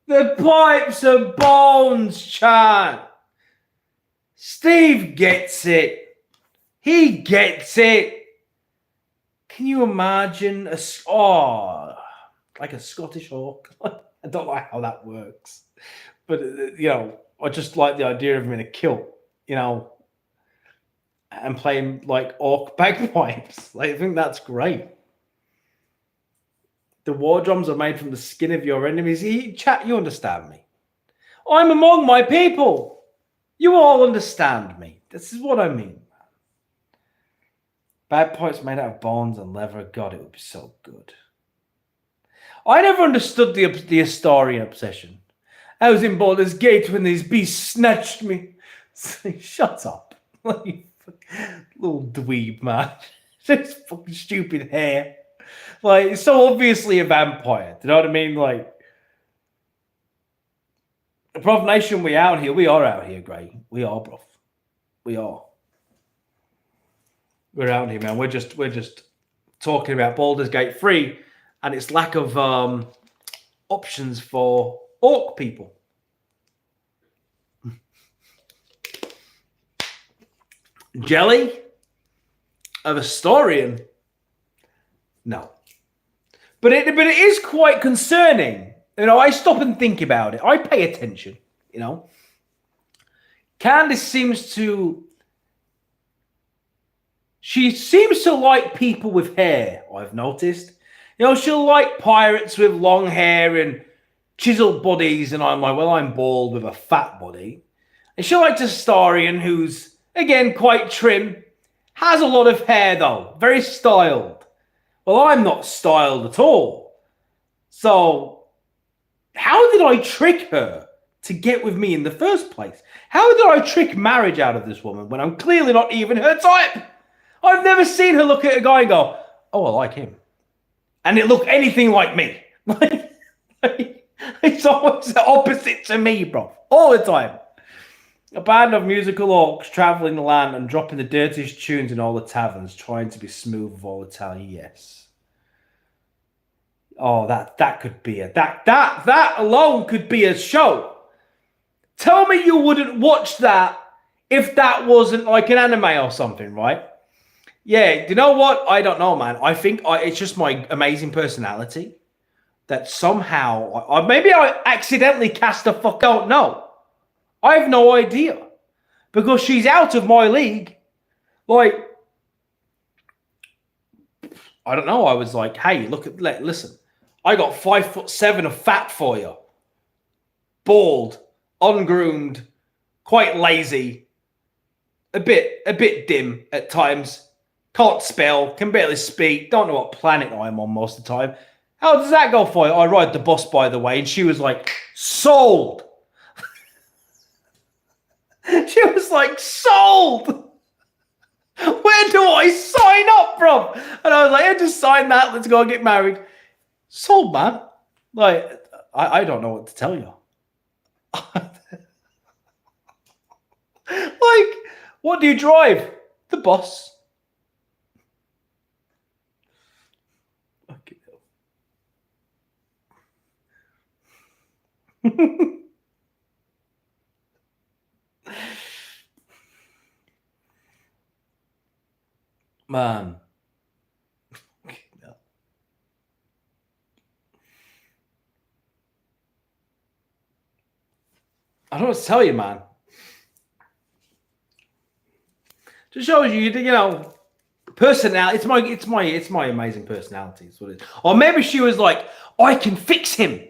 The pipes are bones, chat. Steve gets it. He gets it. Can you imagine like a Scottish orc? I don't know how that works. But, I just like the idea of him in a kilt, and playing like orc bagpipes. Like, I think that's great. The war drums are made from the skin of your enemies. Chat, you understand me. I'm among my people. You all understand me. This is what I mean. Bagpipes made out of bones and leather. God, it would be so good. I never understood the Historian obsession. I was in Baldur's Gate when these beasts snatched me. Shut up. Little dweeb, man. This fucking stupid hair. Like, it's so obviously a vampire. Do you know what I mean? Like, Bruvnation, we out here. We are out here, Gray. We are, bruv. We are. We're out here, man. We're just talking about Baldur's Gate 3 and its lack of options for orc people. Jelly of a Historian? No. But it is quite concerning. I stop and think about it. I pay attention, Candice seems to like people with hair, I've noticed. She'll like pirates with long hair and chiseled bodies, and I'm like, well, I'm bald with a fat body. And she'll like Historian, who's, again, quite trim. Has a lot of hair, though. Very styled. Well, I'm not styled at all. So, how did I trick her to get with me in the first place? How did I trick marriage out of this woman when I'm clearly not even her type? I've never seen her look at a guy and go, oh, I like him. And it look anything like me. It's always the opposite to me, bro. All the time. A band of musical orcs traveling the land and dropping the dirtiest tunes in all the taverns, trying to be smooth with all Italian. Yes. Oh, that could be that alone could be a show. Tell me you wouldn't watch that if that wasn't like an anime or something, right? Yeah, you know what? I don't know, man. I think it's just my amazing personality that somehow, maybe I accidentally cast a fuck. Don't know. I have no idea because she's out of my league. Like, I don't know. I was like, hey, listen. I got 5'7" of fat for you. Bald, ungroomed, quite lazy, a bit dim at times. Can't spell, can barely speak, don't know what planet I'm on most of the time. How does that go for you? I ride the bus, by the way, and she was like, sold. She was like, sold. Where do I sign up from? And I was like, I just sign that. Let's go and get married. Sold, man. Like, I don't know what to tell you. Like, what do you drive? The bus. Okay. Man. I don't know what to tell you, man. Just shows you, you know, personality. It's my amazing personality. Is what it is. Or maybe she was like, I can fix him.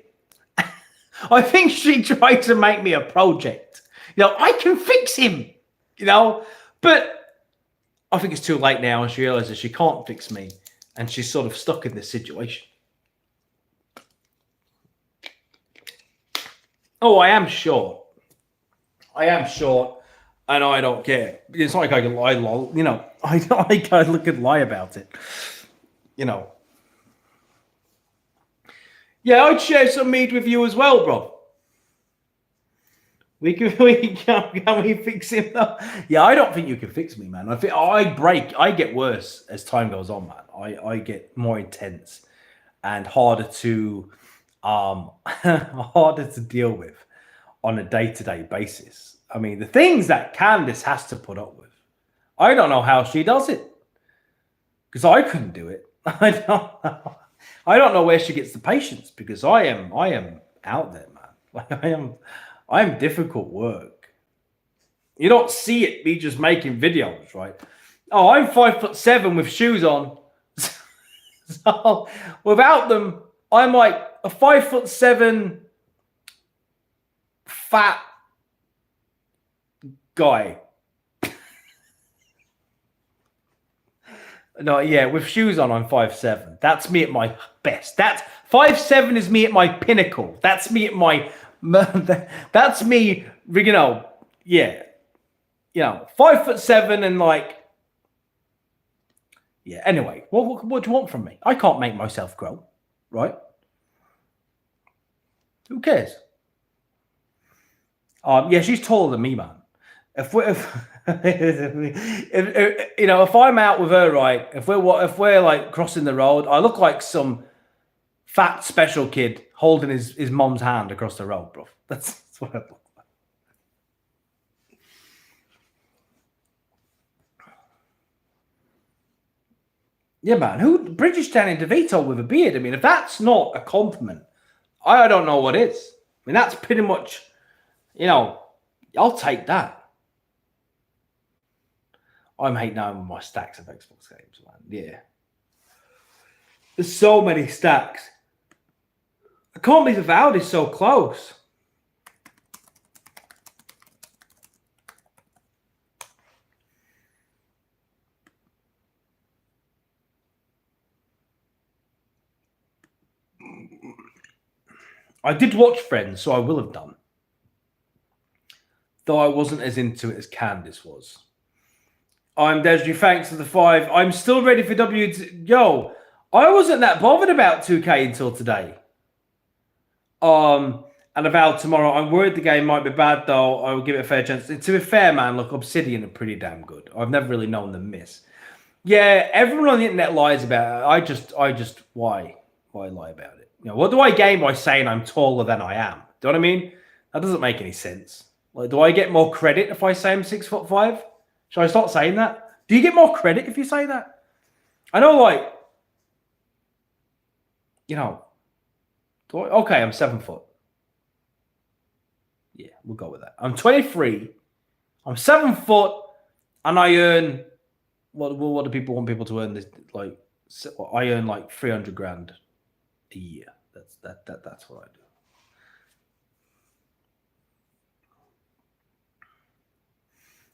I think she tried to make me a project. You know, I can fix him. You know, but I think it's too late now, and she realizes she can't fix me, and she's sort of stuck in this situation. Oh, I am short. I am short, and I don't care. It's not like I can lie, you know. I could lie about it, you know. Yeah, I'd share some mead with you as well, bro. Can we fix him though? Yeah, I don't think you can fix me, man. I get worse as time goes on, man. I get more intense and harder to deal with on a day-to-day basis. I mean, the things that Candice has to put up with, I don't know how she does it. Because I couldn't do it. I don't know where she gets the patience, because I am out there, man. Like I am difficult work. You don't see it me just making videos, right? Oh, I'm 5'7" with shoes on. So without them, I'm like a 5'7" fat guy. No, yeah, with shoes on, I'm 5'7". That's me at my best. That's 5'7" is me at my pinnacle. That's me at my. That's me. You know, yeah, you know, 5'7" and like, yeah. Anyway, what do you want from me? I can't make myself grow, right? Who cares? Yeah, she's taller than me, man. If you know, if I'm out with her, right? If we're like crossing the road, I look like some fat special kid holding his mom's hand across the road, bro. That's what I look like. Yeah, man. Who British Danny DeVito with a beard? I mean, if that's not a compliment, I don't know what is. I mean, that's pretty much, you know, I'll take that. I'm hating on my stacks of Xbox games, man. Yeah. There's so many stacks. I can't believe Avowed is so close. I did watch Friends, so I will have done. Though I wasn't as into it as Candice was. I'm Desri, thanks for the 5. I'm still ready for Yo, I wasn't that bothered about 2K until today. And Avowed tomorrow. I'm worried the game might be bad, though. I will give it a fair chance. To be fair, man, look, Obsidian are pretty damn good. I've never really known them miss. Yeah, everyone on the internet lies about it. I just why lie about it? You know, what do I gain by saying I'm taller than I am? Do you know what I mean? That doesn't make any sense. Like, do I get more credit if I say I'm 6'5"? Should I start saying that? Do you get more credit if you say that? I know, like, you know, okay, I'm 7 foot. Yeah, we'll go with that. I'm 23. I'm 7 foot, and I earn what do people want people to earn? This like I earn like 300 grand a year. That's what I do.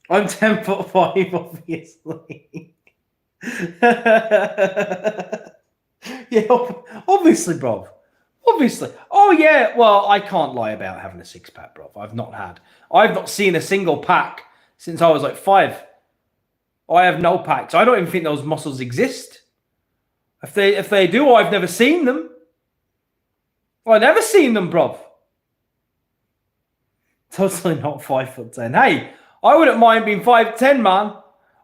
I'm 10'5", obviously. Yeah, obviously, bro. Obviously. Oh, yeah. Well, I can't lie about having a six-pack, bro. I've not seen a single pack since I was like 5. I have no packs. I don't even think those muscles exist. If they do, I've never seen them. I've never seen them, bro. Totally not 5'10". Hey, I wouldn't mind being 5'10", man.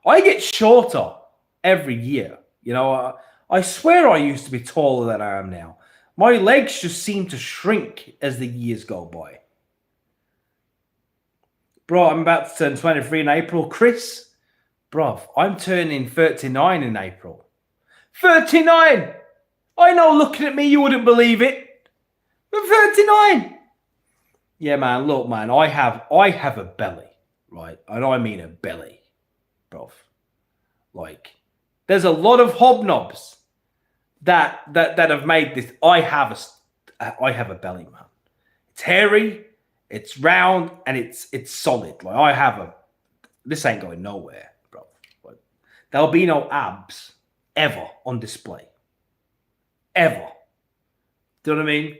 I get shorter every year. You know, I swear I used to be taller than I am now. My legs just seem to shrink as the years go by. Bro, I'm about to turn 23 in April. Chris, bro, I'm turning 39 in April. 39! I know, looking at me, you wouldn't believe it. But 39! Yeah, man, look, man, I have a belly, right? And I mean a belly, bro. Like, there's a lot of hobnobs that have made this. I have a belly, man. It's hairy, it's round, and it's solid. Like this ain't going nowhere, bro. Like, there'll be no abs ever on display. Ever. Do you know what I mean?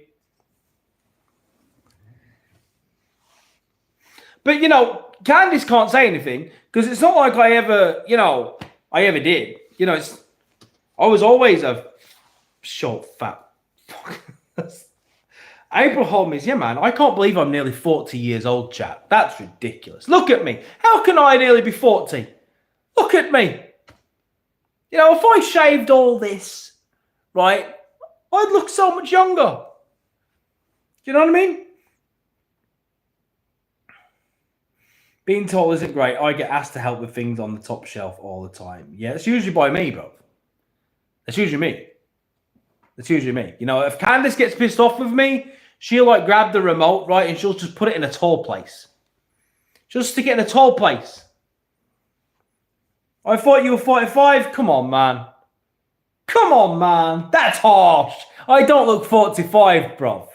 But, you know, Candice can't say anything because it's not like I ever did. You know, I was always a short, fat fuck. April Holmes, yeah, man, I can't believe I'm nearly 40 years old, chat. That's ridiculous. Look at me. How can I nearly be 40? Look at me. You know, if I shaved all this, right, I'd look so much younger. Do you know what I mean? Being tall isn't great. I get asked to help with things on the top shelf all the time. Yeah, it's usually by me, bro. It's usually me. It's usually me. You know, if Candice gets pissed off with me, she'll like grab the remote, right, and she'll just put it in a tall place. She'll stick it in a tall place. I thought you were 45. Come on, man. Come on, man. That's harsh. I don't look 45, bro.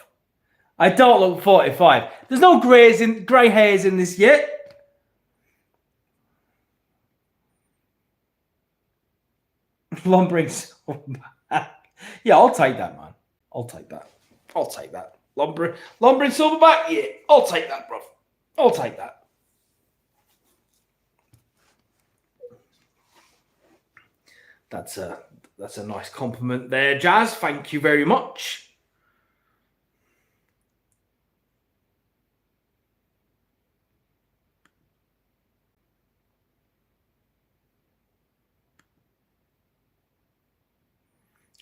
I don't look 45. There's no grey hairs in this yet. Lumbering silver back. Yeah, I'll take that, man. I'll take that. I'll take that. Lumbering silverback? Yeah, I'll take that, bro. I'll take that. That's a nice compliment there, Jazz. Thank you very much.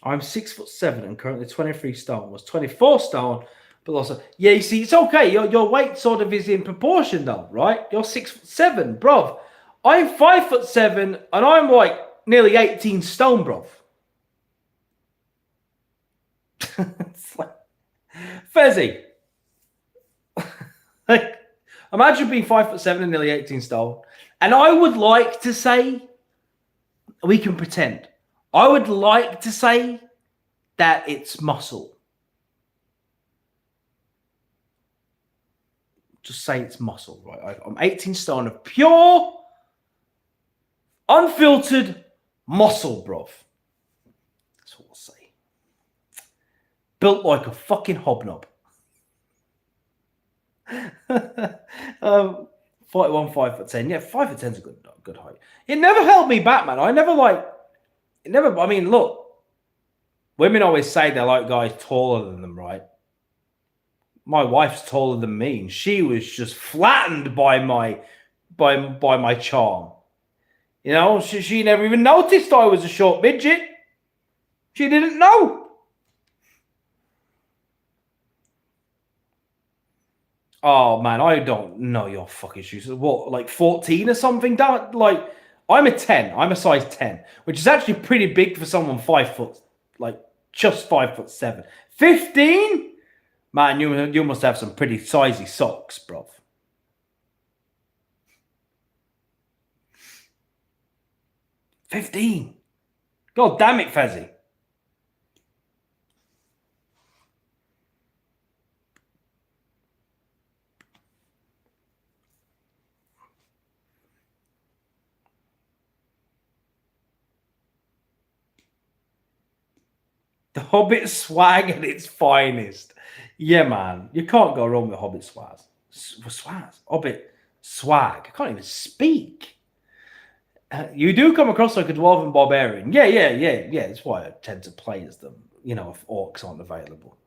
I'm 6'7" and currently 23 stone. Was 24 stone, but also, yeah, you see, it's okay. Your weight sort of is in proportion though, right? You're 6'7", bruv. I'm 5'7", and I'm like nearly 18 stone, bruv. It's like, Fezzy. Like, imagine being 5'7" and nearly 18 stone. And I would like to say, we can pretend. I would like to say that it's muscle. Just say it's muscle, right? I'm 18 stone of pure, unfiltered muscle, bruv. That's what I'll say. Built like a fucking hobnob. 41, 5'10". Yeah, 5'10" is a good height. It never held me back, man. I mean, look, women always say they like guys taller than them, right? My wife's taller than me, and she was just flattened by my charm. You know, she never even noticed I was a short midget. She didn't know. Oh man, I don't know your fucking shoes. What, like 14 or something? Like, I'm a 10. I'm a size 10, which is actually pretty big for someone 5 foot, like just 5'7". 15? Man, you must have some pretty sizey socks, bruv. $15. God damn it, Fezzy. The Hobbit swag at its finest. Yeah, man. You can't go wrong with Hobbit swag. Hobbit swag. I can't even speak. You do come across like a dwarven barbarian. Yeah. That's why I tend to play as them. You know, if orcs aren't available.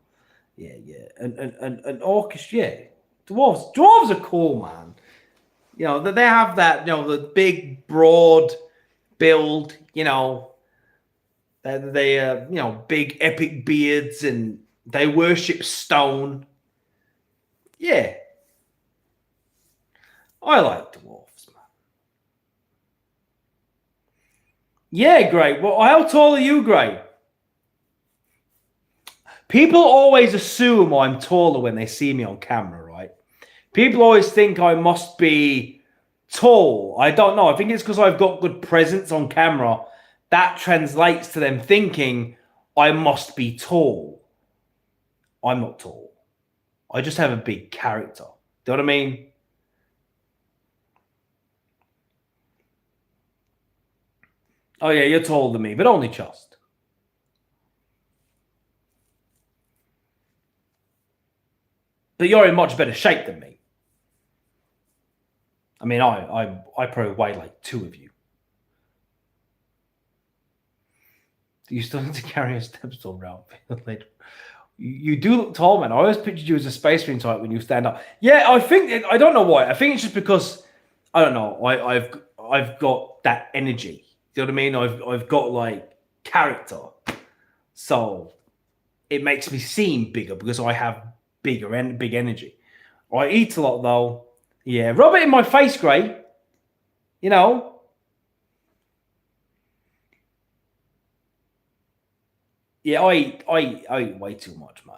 Yeah. And orcish, yeah. Dwarves are cool, man. You know, they have that, you know, the big, broad build, you know. They you know, big epic beards, and they worship stone. Yeah. I like dwarves, man. Yeah, great. Well, how tall are you, Gray? People always assume I'm taller when they see me on camera, right? People always think I must be tall. I don't know. I think it's because I've got good presence on camera. That translates to them thinking I must be tall. I'm not tall. I just have a big character. Do you know what I mean? Oh, yeah, you're taller than me, but only just. But you're in much better shape than me. I mean, I probably weigh like 2 of you. You still need to carry a step stool around later. You do look tall, man. I always pictured you as a Space Marine type when you stand up. Yeah, I don't know why. I think it's just because I don't know. I've got that energy. You know what I mean? I've got like character, so it makes me seem bigger because I have big energy. I eat a lot though. Yeah, rub it in my face, Gray. You know. Yeah, I eat way too much, man.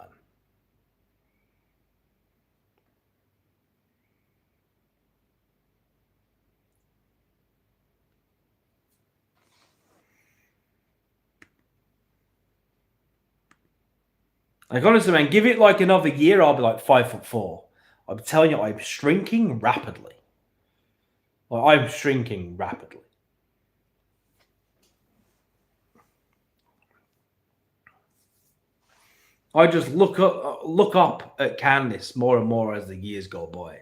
Like, honestly, man, give it like another year, I'll be like 5'4". I'm telling you, I'm shrinking rapidly. Like, I'm shrinking rapidly. I just look up at Candice more and more as the years go by.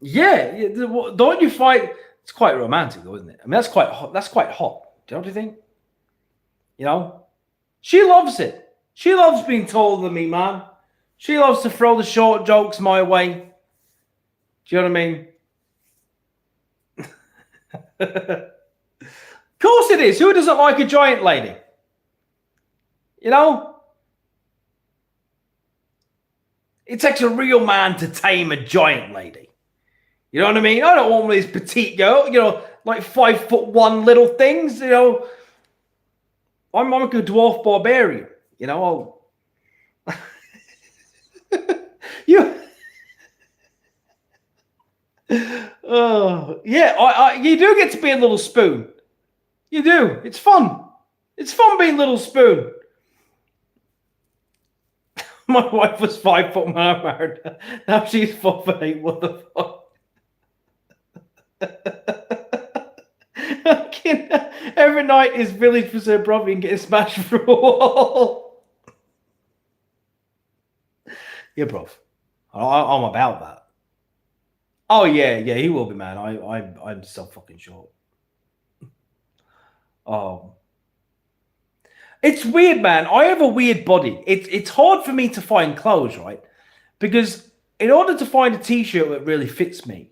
Yeah, don't you find it's quite romantic, though, isn't it? I mean, that's quite hot. That's quite hot. Don't you think? You know, she loves it. She loves being taller than me, man. She loves to throw the short jokes my way. Do you know what I mean? Of course it is. Who doesn't like a giant lady? You know? It takes a real man to tame a giant lady. You know what I mean? I don't want one of these petite girls, you know, like 5'1" little things, you know. I'm like a dwarf barbarian, you know. You yeah, you do get to be a little spoon. You do. It's fun. It's fun being little spoon. My wife was 5 foot when I married her. Now she's 4'8". What the fuck? Every night is village for Sir Bruvian and getting smashed through a wall. Yeah, bruv. I'm about that. Oh yeah, he will be, man. I'm so fucking short. It's weird, man. I have a weird body. It's hard for me to find clothes, right? Because in order to find a t-shirt that really fits me,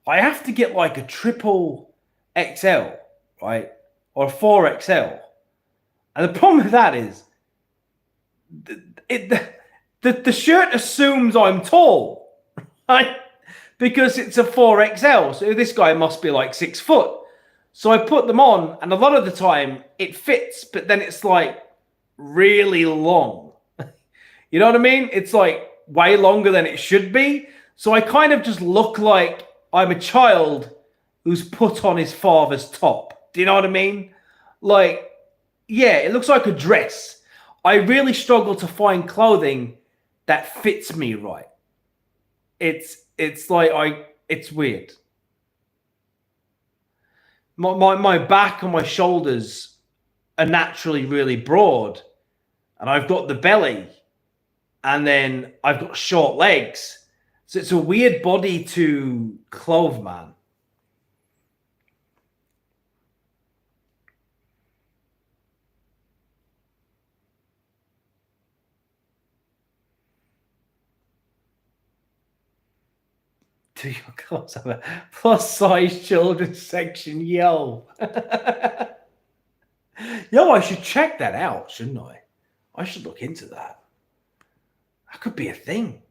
I have to get like a triple XL, right? Or a 4XL. And the problem with that is the shirt assumes I'm tall, right? Because it's a 4XL. So this guy must be like 6 foot. So I put them on, and a lot of the time it fits, but then it's like really long. You know what I mean? It's like way longer than it should be. So I kind of just look like I'm a child who's put on his father's top. Do you know what I mean? Like, yeah, it looks like a dress. I really struggle to find clothing that fits me right. It's like it's weird. My back and my shoulders are naturally really broad, and I've got the belly, and then I've got short legs. So it's a weird body to clothe, man. Do your girls have a plus size children's section? Yo. Yo, I should check that out, shouldn't I? I should look into that. That could be a thing.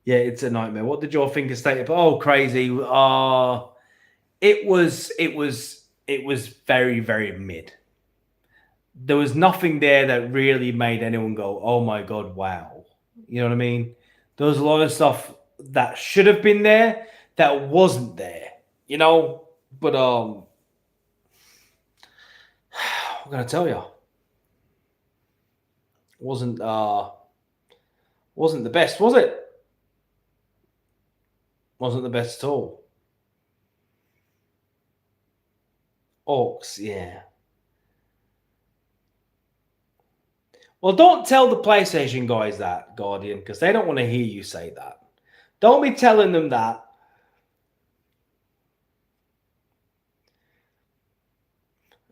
Yeah, it's a nightmare. What did your think of State of... Oh, crazy. It was very, very mid. There was nothing there that really made anyone go, oh my God, wow. You know what I mean? There was a lot of stuff that should have been there that wasn't there, you know? But I'm gonna tell you, wasn't the best, was it? Wasn't the best at all. Orcs, yeah. Well, don't tell the PlayStation guys that, Guardian, because they don't want to hear you say that. Don't be telling them that.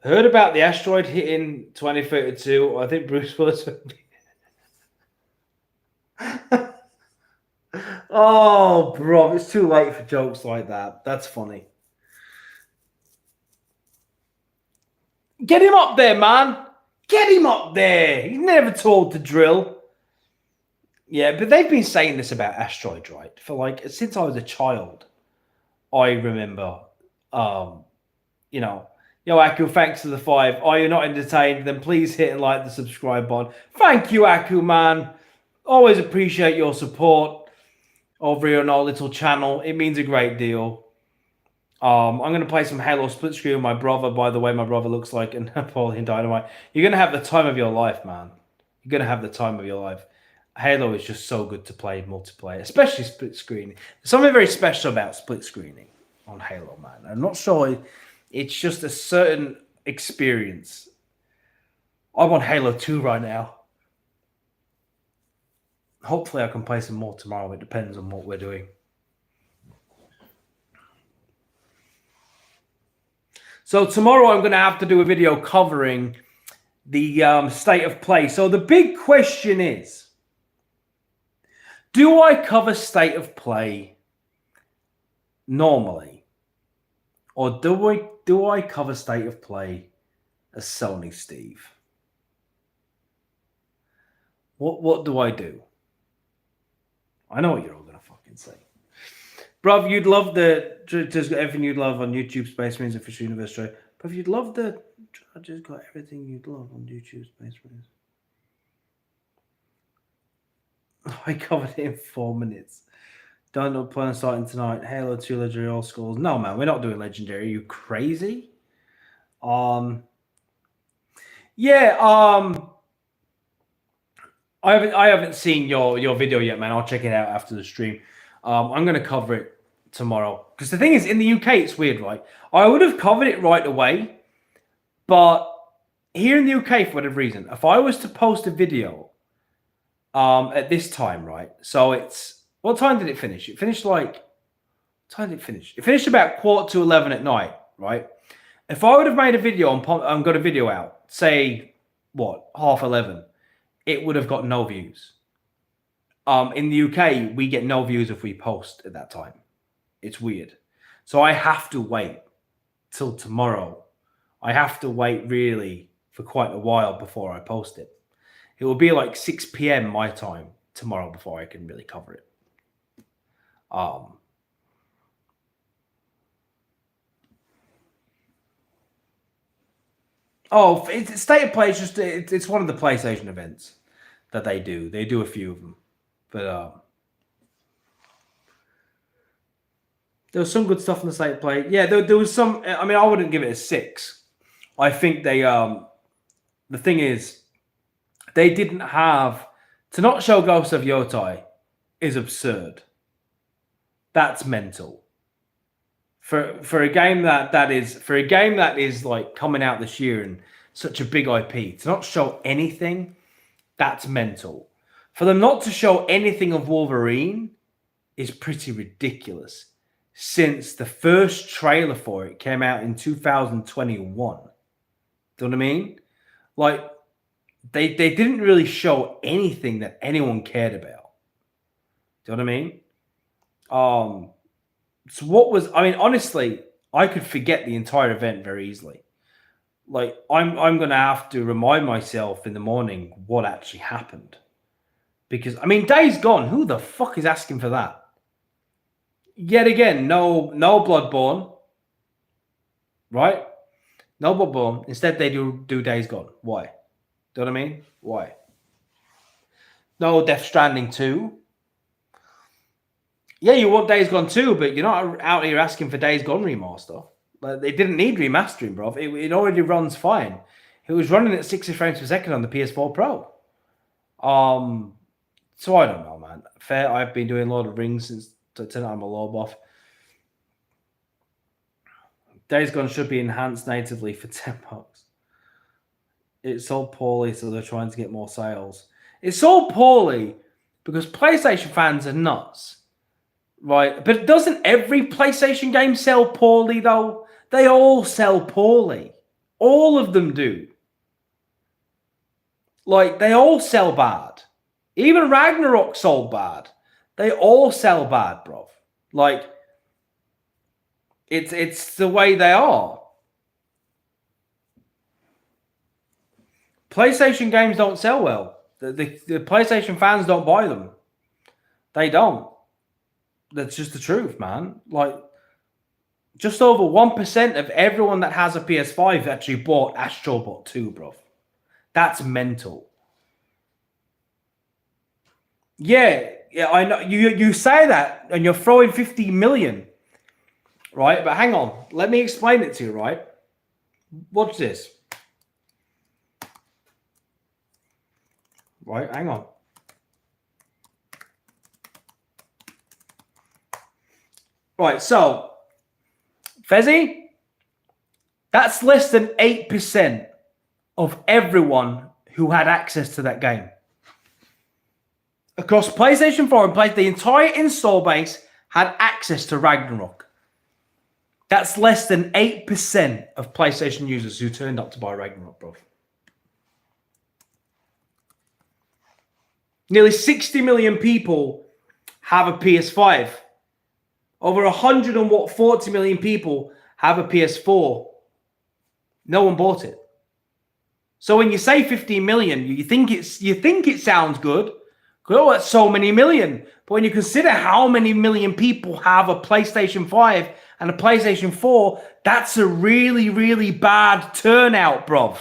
Heard about the asteroid hitting 2032. I think Bruce Willis would be... Oh, bro, it's too late for jokes like that. That's funny. Get him up there, man. Get him up there. He's never told to drill. Yeah, but they've been saying this about asteroids, right? For like, since I was a child, I remember, you know, yo, Aku, thanks for the 5. Are you not entertained? Then please hit and like the subscribe button. Thank you, Aku, man. Always appreciate your support over here on our little channel. It means a great deal. I'm going to play some Halo split screen with my brother. By the way, my brother looks like a Napoleon Dynamite. You're going to have the time of your life, man. You're going to have the time of your life. Halo is just so good to play multiplayer, especially split screening. There's something very special about split screening on Halo, man. I'm not sure. It's just a certain experience. I'm on Halo 2 right now. Hopefully I can play some more tomorrow. It depends on what we're doing. So tomorrow I'm going to have to do a video covering the state of play. So the big question is, do I cover state of play normally? Or do I cover state of play as Sony Steve? What do I do? I know what you're all going to fucking say. Bruv, you'd love just got everything you'd love on YouTube Space Marines Official Universe Trade. Bruv, you'd love I just got everything you'd love on YouTube Space Marines. I covered it in 4 minutes. Don't know plan starting tonight. Halo 2 Legendary All Skulls. No, man, we're not doing Legendary. Are you crazy? Yeah, I haven't seen your video yet, man. I'll check it out after the stream. I'm going to cover it tomorrow. Because the thing is, in the UK, it's weird, right? I would have covered it right away. But here in the UK, for whatever reason, if I was to post a video at this time, right? So it's... What time did it finish? It finished like... What time did it finish? It finished about 11:15 at night, right? If I would have made a video and got a video out, say, what, 11:30, it would have got no views. In the UK, we get no views if we post at that time. It's weird. So I have to wait till tomorrow I have to wait really for quite a while before I post it. It will be like 6 p.m. my time tomorrow before I can really cover it. Oh, it's State of Play. It's one of the PlayStation events that they do. They do a few of them, but there was some good stuff in the State of Play. Yeah, there was some. I mean, I wouldn't give it a 6. I think they. The thing is, they didn't have to not show Ghost of Yotei is absurd. That's mental. For a game that is like coming out this year and such a big IP, to not show anything, that's mental. For them not to show anything of Wolverine is pretty ridiculous. Since the first trailer for it came out in 2021. Do you know what I mean? Like, they didn't really show anything that anyone cared about. Do you know what I mean? So what was, I mean, honestly, I could forget the entire event very easily. Like, I'm going to have to remind myself in the morning what actually happened. Because, I mean, Days Gone, who the fuck is asking for that? Yet again, no Bloodborne. Right? No Bloodborne. Instead, they do Days Gone. Why? Do you know what I mean? Why? No Death Stranding 2. Yeah, you want Days Gone 2, but you're not out here asking for Days Gone remaster. Like, they didn't need remastering, bro. It already runs fine. It was running at 60 frames per second on the PS4 Pro. So I don't know, man. Fair, I've been doing Lord of the Rings since tonight. I'm a low buff. Days Gone should be enhanced natively for $10. It's sold poorly, so they're trying to get more sales. It's sold poorly because PlayStation fans are nuts. Right, but doesn't every PlayStation game sell poorly, though? They all sell poorly. All of them do. Like, they all sell bad. Even Ragnarok sold bad. They all sell bad, bro. Like, it's the way they are. PlayStation games don't sell well. The PlayStation fans don't buy them. They don't. That's just the truth, man. Like, just over 1% of everyone that has a PS5 actually bought Astrobot 2, bro. That's mental. Yeah, I know. You say that and you're throwing 50 million, right? But hang on. Let me explain it to you, right? Watch this. Right, hang on. Right, so, Fezzi, that's less than 8% of everyone who had access to that game. Across PlayStation 4 and the entire install base had access to Ragnarok. That's less than 8% of PlayStation users who turned up to buy Ragnarok, bro. Nearly 60 million people have a PS5. Over 140 million people have a PS4. No one bought it. So when you say 15 million, you think it sounds good. Oh, that's so many million. But when you consider how many million people have a PlayStation 5 and a PlayStation 4, that's a really, really bad turnout, bruv.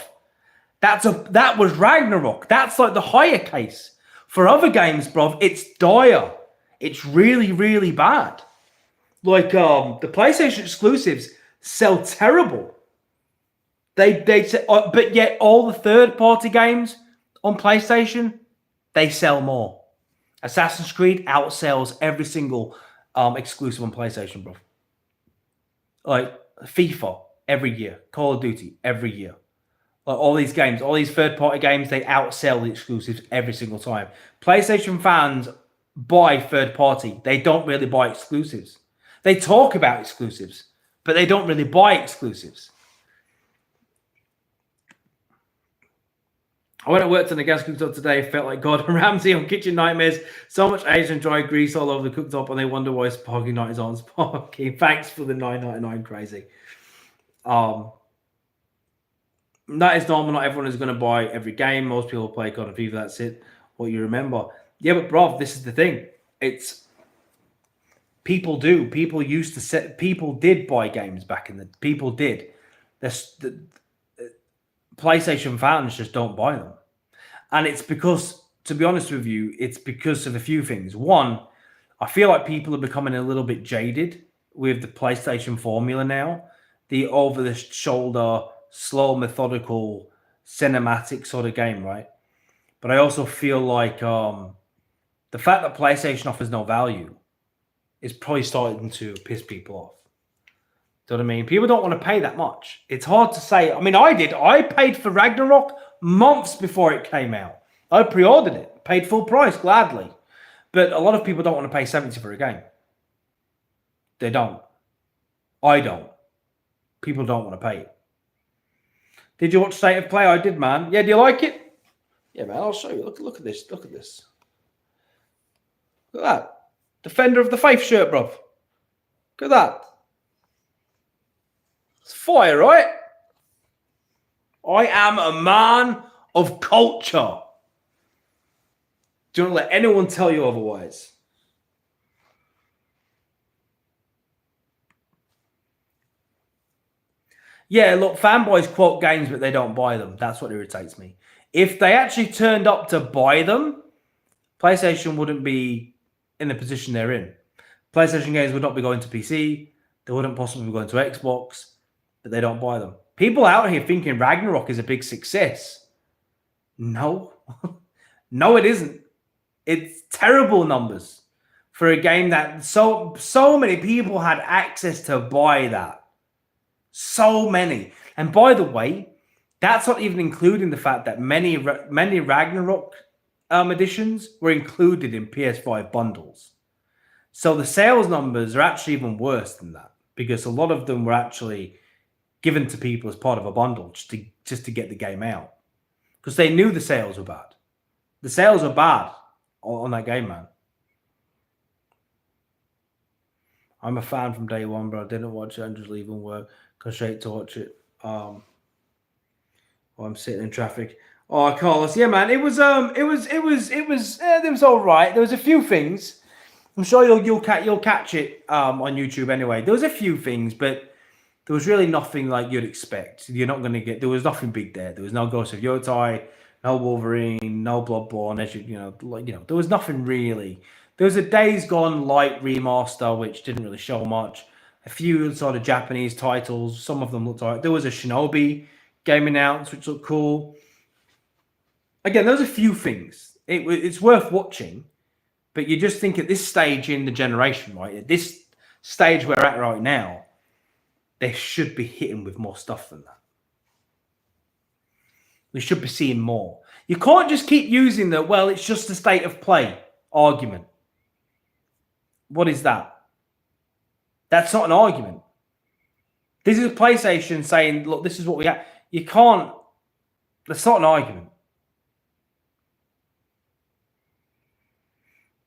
That was Ragnarok. That's like the higher case. For other games, bruv, it's dire. It's really, really bad. Like, the PlayStation exclusives sell terrible. But yet all the third-party games on PlayStation, they sell more. Assassin's Creed outsells every single exclusive on PlayStation, bro. Like, FIFA every year. Call of Duty every year. Like, all these games, all these third-party games, they outsell the exclusives every single time. PlayStation fans buy third-party. They don't really buy exclusives. They talk about exclusives, but they don't really buy exclusives. I went and worked on the gas cooktop today. Felt like Gordon Ramsay on Kitchen Nightmares. So much Asian dry grease all over the cooktop, and they wonder why Sparky Night is on Sparky. Thanks for the $9.99 crazy. That is normal. Not everyone is going to buy every game. Most people play God of FIFA. That's it. What you remember. Yeah, but bro, this is the thing. It's people do. People used to set. People did buy games back in the. People did. The PlayStation fans just don't buy them, and it's because, to be honest with you, it's because of a few things. One, I feel like people are becoming a little bit jaded with the PlayStation formula now. The over-the-shoulder, slow, methodical, cinematic sort of game, right? But I also feel like the fact that PlayStation offers no value is probably starting to piss people off. Do you know what I mean? People don't want to pay that much. It's hard to say. I mean, I did. I paid for Ragnarok months before it came out. I pre-ordered it, paid full price, gladly. But a lot of people don't want to pay 70 for a game. They don't. I don't. People don't want to pay it. Did you watch State of Play? I did, man. Yeah, do you like it? Yeah, man, I'll show you. Look at this. Look at this. Look at that. Defender of the Faith shirt, bruv. Look at that. It's fire, right? I am a man of culture. Do not let anyone tell you otherwise. Yeah, look, fanboys quote games, but they don't buy them. That's what irritates me. If they actually turned up to buy them, PlayStation wouldn't be in the position they're in. PlayStation games would not be going to PC. They wouldn't possibly be going to Xbox, but they don't buy them. People out here thinking Ragnarok is a big success. No. No, it isn't. It's terrible numbers for a game that so many people had access to buy that. So many. And by the way, that's not even including the fact that many Ragnarok editions were included in PS5 bundles. So the sales numbers are actually even worse than that, because a lot of them were actually given to people as part of a bundle just to get the game out, because they knew the sales were bad. The sales were bad on that game, man. I'm a fan from day one, but I didn't watch it and just leaving work. Go straight to watch it. While I'm sitting in traffic. Oh, Carlos, yeah, man, it was all right. There was a few things. I'm sure you'll catch it on YouTube anyway. There was a few things, but there was really nothing like you'd expect. You're not going to get. There was nothing big there. There was no Ghost of Yotei, no Wolverine, no Bloodborne. There was nothing really. There was a Days Gone light remaster, which didn't really show much. A few sort of Japanese titles. Some of them looked alright. There was a Shinobi game announced, which looked cool. Again, there's a few things. It's worth watching, but you just think at this stage in the generation, right? At this stage we're at right now, they should be hitting with more stuff than that. We should be seeing more. You can't just keep using the, well, it's just the state of play argument. What is that? That's not an argument. This is PlayStation saying, look, this is what we got. You can't, that's not an argument.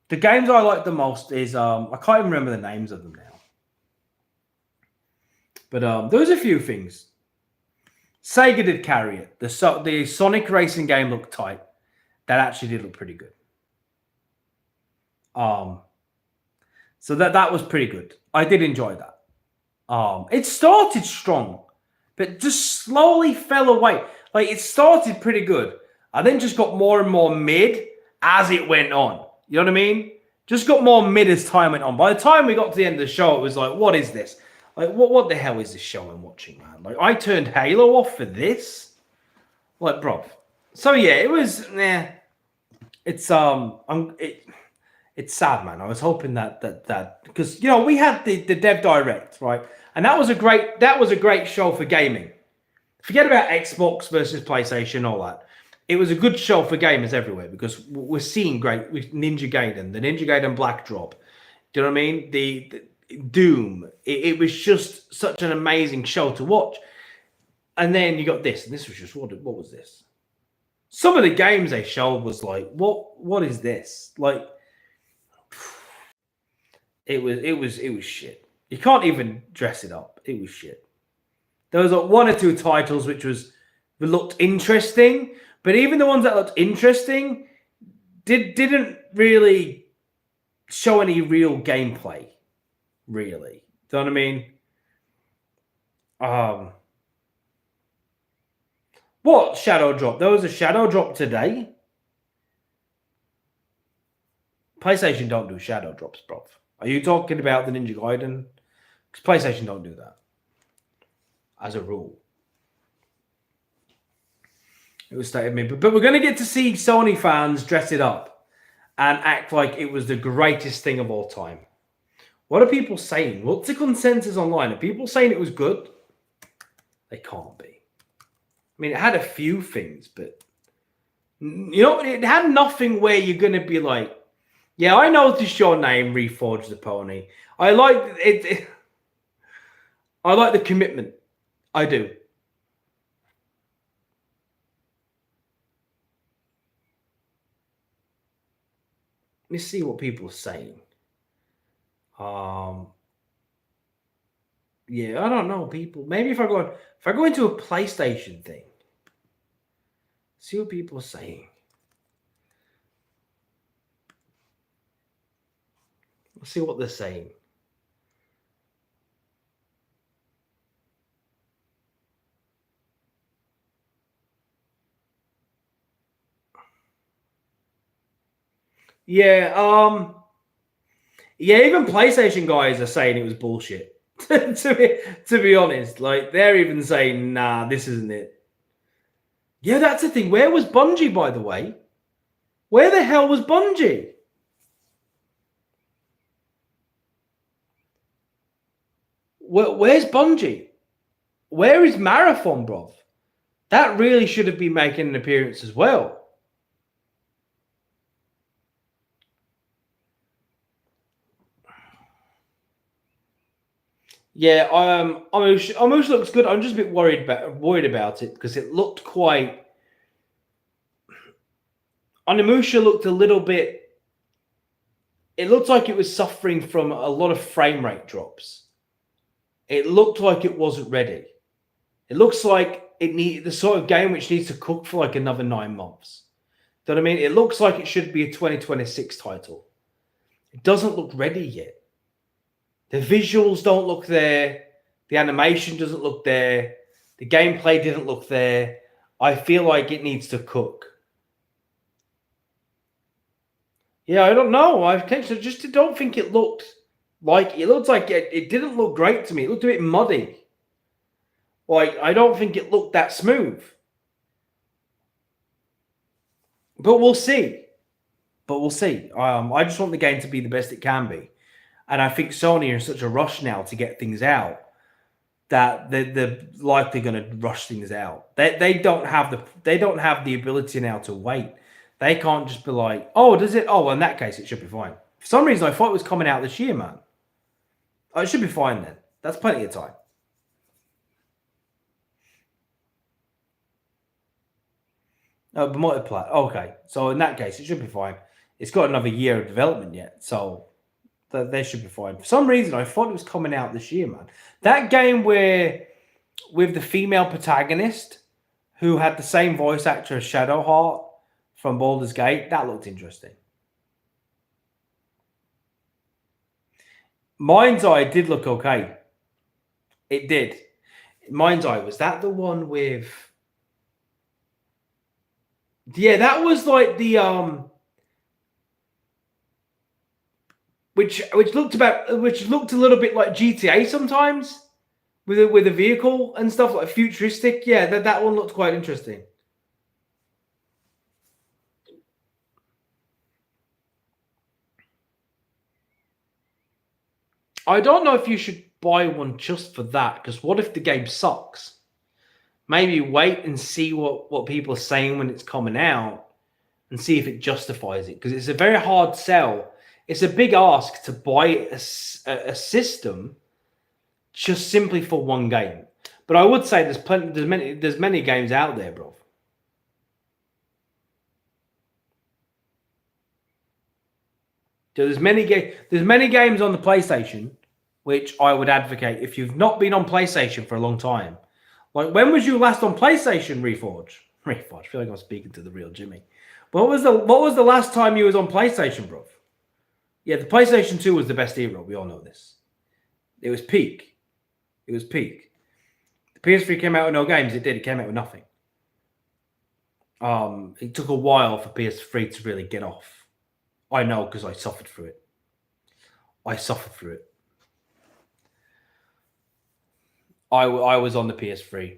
The games I like the most is, I can't even remember the names of them now. But there was a few things. Sega did carry it. The Sonic racing game looked tight. That actually did look pretty good. So that was pretty good. I did enjoy that. It started strong, but just slowly fell away. Like, it started pretty good, and then just got more and more mid as it went on. You know what I mean? Just got more mid as time went on. By the time we got to the end of the show, it was like, what is this? Like, what the hell is this show I'm watching, man? Like, I turned Halo off for this? Like, bro. So, yeah, it was, it's sad, man. I was hoping that because, you know, we had the Dev Direct, right? And that was a great show for gaming. Forget about Xbox versus PlayStation, all that. It was a good show for gamers everywhere, because we're seeing great with Ninja Gaiden, the Ninja Gaiden Black Drop. Do you know what I mean? The Doom. It was just such an amazing show to watch. And then you got this, and this was just, what was this? Some of the games they showed was like, what is this? Like, it was shit. You can't even dress it up. It was shit. There was like one or two titles which was looked interesting, but even the ones that looked interesting didn't really show any real gameplay, really. Do you know what I mean? What shadow drop? There was a shadow drop today. PlayStation don't do shadow drops, bro. Are you talking about the Ninja Gaiden? Because PlayStation don't do that. As a rule. It was stated me. But we're going to get to see Sony fans dress it up and act like it was the greatest thing of all time. What are people saying? What's the consensus online? Are people saying it was good? They can't be. I mean, it had a few things, but you know, it had nothing where you're going to be like, yeah, I noticed your name, Reforge the Pony. I like it. I like the commitment. I do. Let me see what people are saying. Yeah, I don't know, people. Maybe if I go into a PlayStation thing, see what people are saying. Let's see what they're saying. Yeah, even PlayStation guys are saying it was bullshit. to be honest, like they're even saying, nah, this isn't it. Yeah, that's the thing. Where was Bungie, by the way? Where the hell was Bungie? Where's Bungie? Where is Marathon, bro? That really should have been making an appearance as well. Yeah, Onimusha looks good. I'm just a bit worried about it because it looked quite. Onimusha looked a little bit. It looked like it was suffering from a lot of frame rate drops. It looked like it wasn't ready. It looks like it needs the sort of game which needs to cook for like another 9 months. Do you know what I mean? It looks like it should be a 2026 title. It doesn't look ready yet. The visuals don't look there. The animation doesn't look there. The gameplay didn't look there. I feel like it needs to cook. Yeah, I don't know. I just don't think it looked like it looked like it didn't look great to me. It looked a bit muddy. Like I don't think it looked that smooth. But we'll see. I just want the game to be the best it can be. And I think Sony are in such a rush now to get things out that they're likely going to rush things out. They don't have the ability now to wait. They can't just be like, oh, does it? Oh, well, in that case, it should be fine. For some reason, I thought it was coming out this year, man. Oh, it should be fine then. That's plenty of time. Oh, but multiplayer. Okay, so in that case, it should be fine. It's got another year of development yet, so they should be fine. For some reason, I thought it was coming out this year, man. That game where with the female protagonist who had the same voice actor as Shadowheart from Baldur's Gate, that looked interesting. Mind's Eye did look okay. It did. Mind's Eye, was that the one with... Yeah, that was like the... Which looked a little bit like GTA sometimes with a vehicle and stuff like futuristic. Yeah, that one looked quite interesting. I don't know if you should buy one just for that, because what if the game sucks? Maybe wait and see what people are saying when it's coming out and see if it justifies it, because it's a very hard sell. It's a big ask to buy a system just simply for one game. But I would say there's many games out there, bro. There's many games on the PlayStation which I would advocate if you've not been on PlayStation for a long time. Like, when was you last on PlayStation, Reforge? Reforge, I feel like I'm speaking to the real Jimmy. What was the last time you was on PlayStation, bro? Yeah, the PlayStation 2 was the best era. We all know this. It was peak. It was peak. The PS3 came out with no games. It did. It came out with nothing. It took a while for PS3 to really get off. I know because I suffered through it. I suffered through it. I was on the PS3,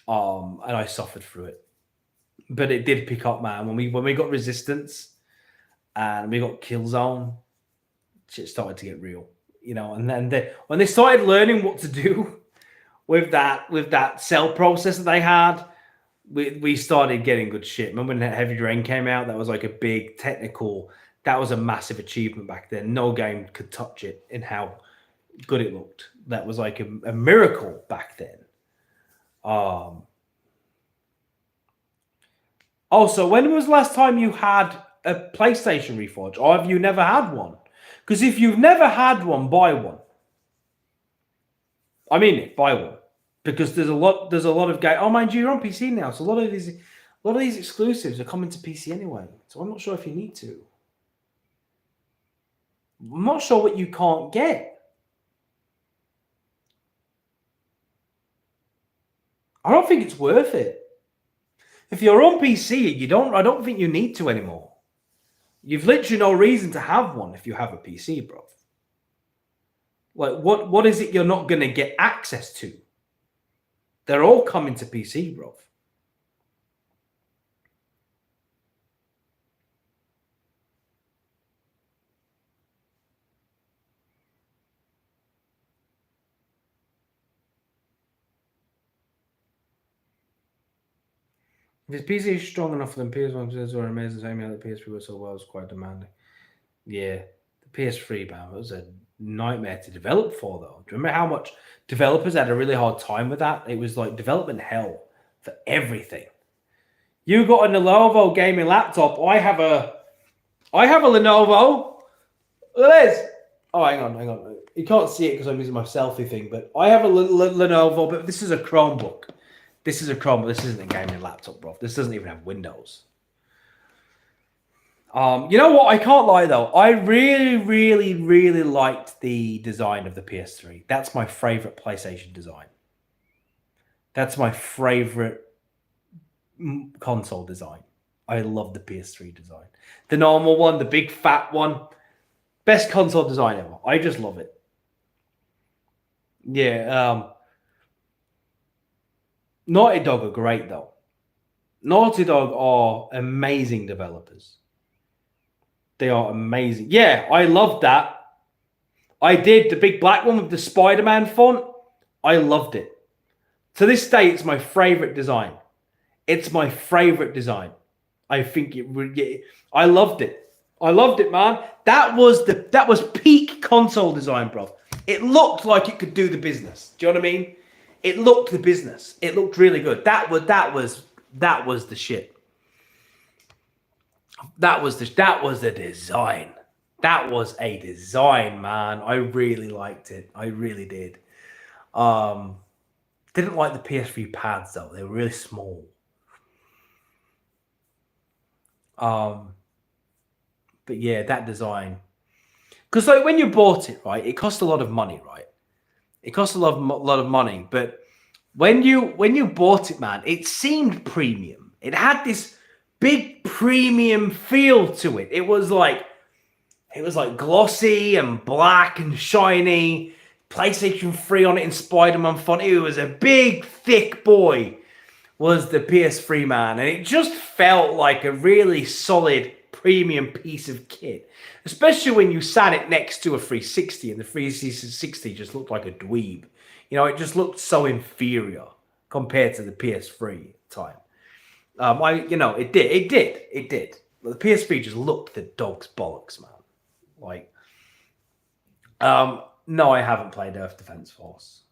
and I suffered through it. But it did pick up, man. When we got Resistance and we got Killzone, shit started to get real, you know. And then when they started learning what to do with that cell process that they had, we started getting good shit. Remember when Heavy Rain came out? That was like a big technical. That was a massive achievement back then. No game could touch it in how good it looked. That was like a miracle back then. Also, when was the last time you had a PlayStation Reforge? Or have you never had one? Because if you've never had one, buy one. I mean it, buy one. Because there's a lot of games. Oh, mind you, you're on PC now, so a lot of these exclusives are coming to PC anyway. So I'm not sure if you need to. I'm not sure what you can't get. I don't think it's worth it. If you're on PC, I don't think you need to anymore. You've literally no reason to have one if you have a PC, bro. Like, what is it you're not going to get access to? They're all coming to PC, bro. If his PC is strong enough for them, PS1 were amazing. Same the PS3 was so well, it was quite demanding. Yeah, the PS3, man, was a nightmare to develop for, though. Do you remember how much developers had a really hard time with that? It was like development hell for everything. You got a Lenovo gaming laptop. I have a Lenovo. Look at this. Oh, hang on. You can't see it because I'm using my selfie thing, but I have a Lenovo, but this is a Chromebook. This is a Chromebook. This isn't a gaming laptop, bro. This doesn't even have Windows. You know what? I can't lie, though. I really, really, really liked the design of the PS3. That's my favorite PlayStation design. That's my favorite console design. I love the PS3 design. The normal one, the big fat one. Best console design ever. I just love it. Yeah. Naughty Dog are great, though. Naughty Dog are amazing developers. They are amazing. Yeah, I loved that. I did the big black one with the Spider-Man font. I loved it. To this day, it's my favorite design. It's my favorite design. I think it would. I loved it. I loved it, man. That was peak console design, bro. It looked like it could do the business. Do you know what I mean? It looked the business. It looked really good. That was the shit. That was the design. That was a design, man. I really liked it. I really did. Didn't like the PS3 pads though. They were really small. But yeah, that design. Because like when you bought it, right, it cost a lot of money, right? It cost a lot of money. But when you bought it, man, it seemed premium. It had this big premium feel to it. It was like glossy and black and shiny. PlayStation 3 on it in Spider-Man font. It was a big, thick boy, was the PS3, man. And it just felt like a really solid premium piece of kit. Especially when you sat it next to a 360 and the 360 just looked like a dweeb. You know, it just looked so inferior compared to the PS3 time. It did. The PS3 just looked the dog's bollocks, man. Like, no, I haven't played Earth Defense Force.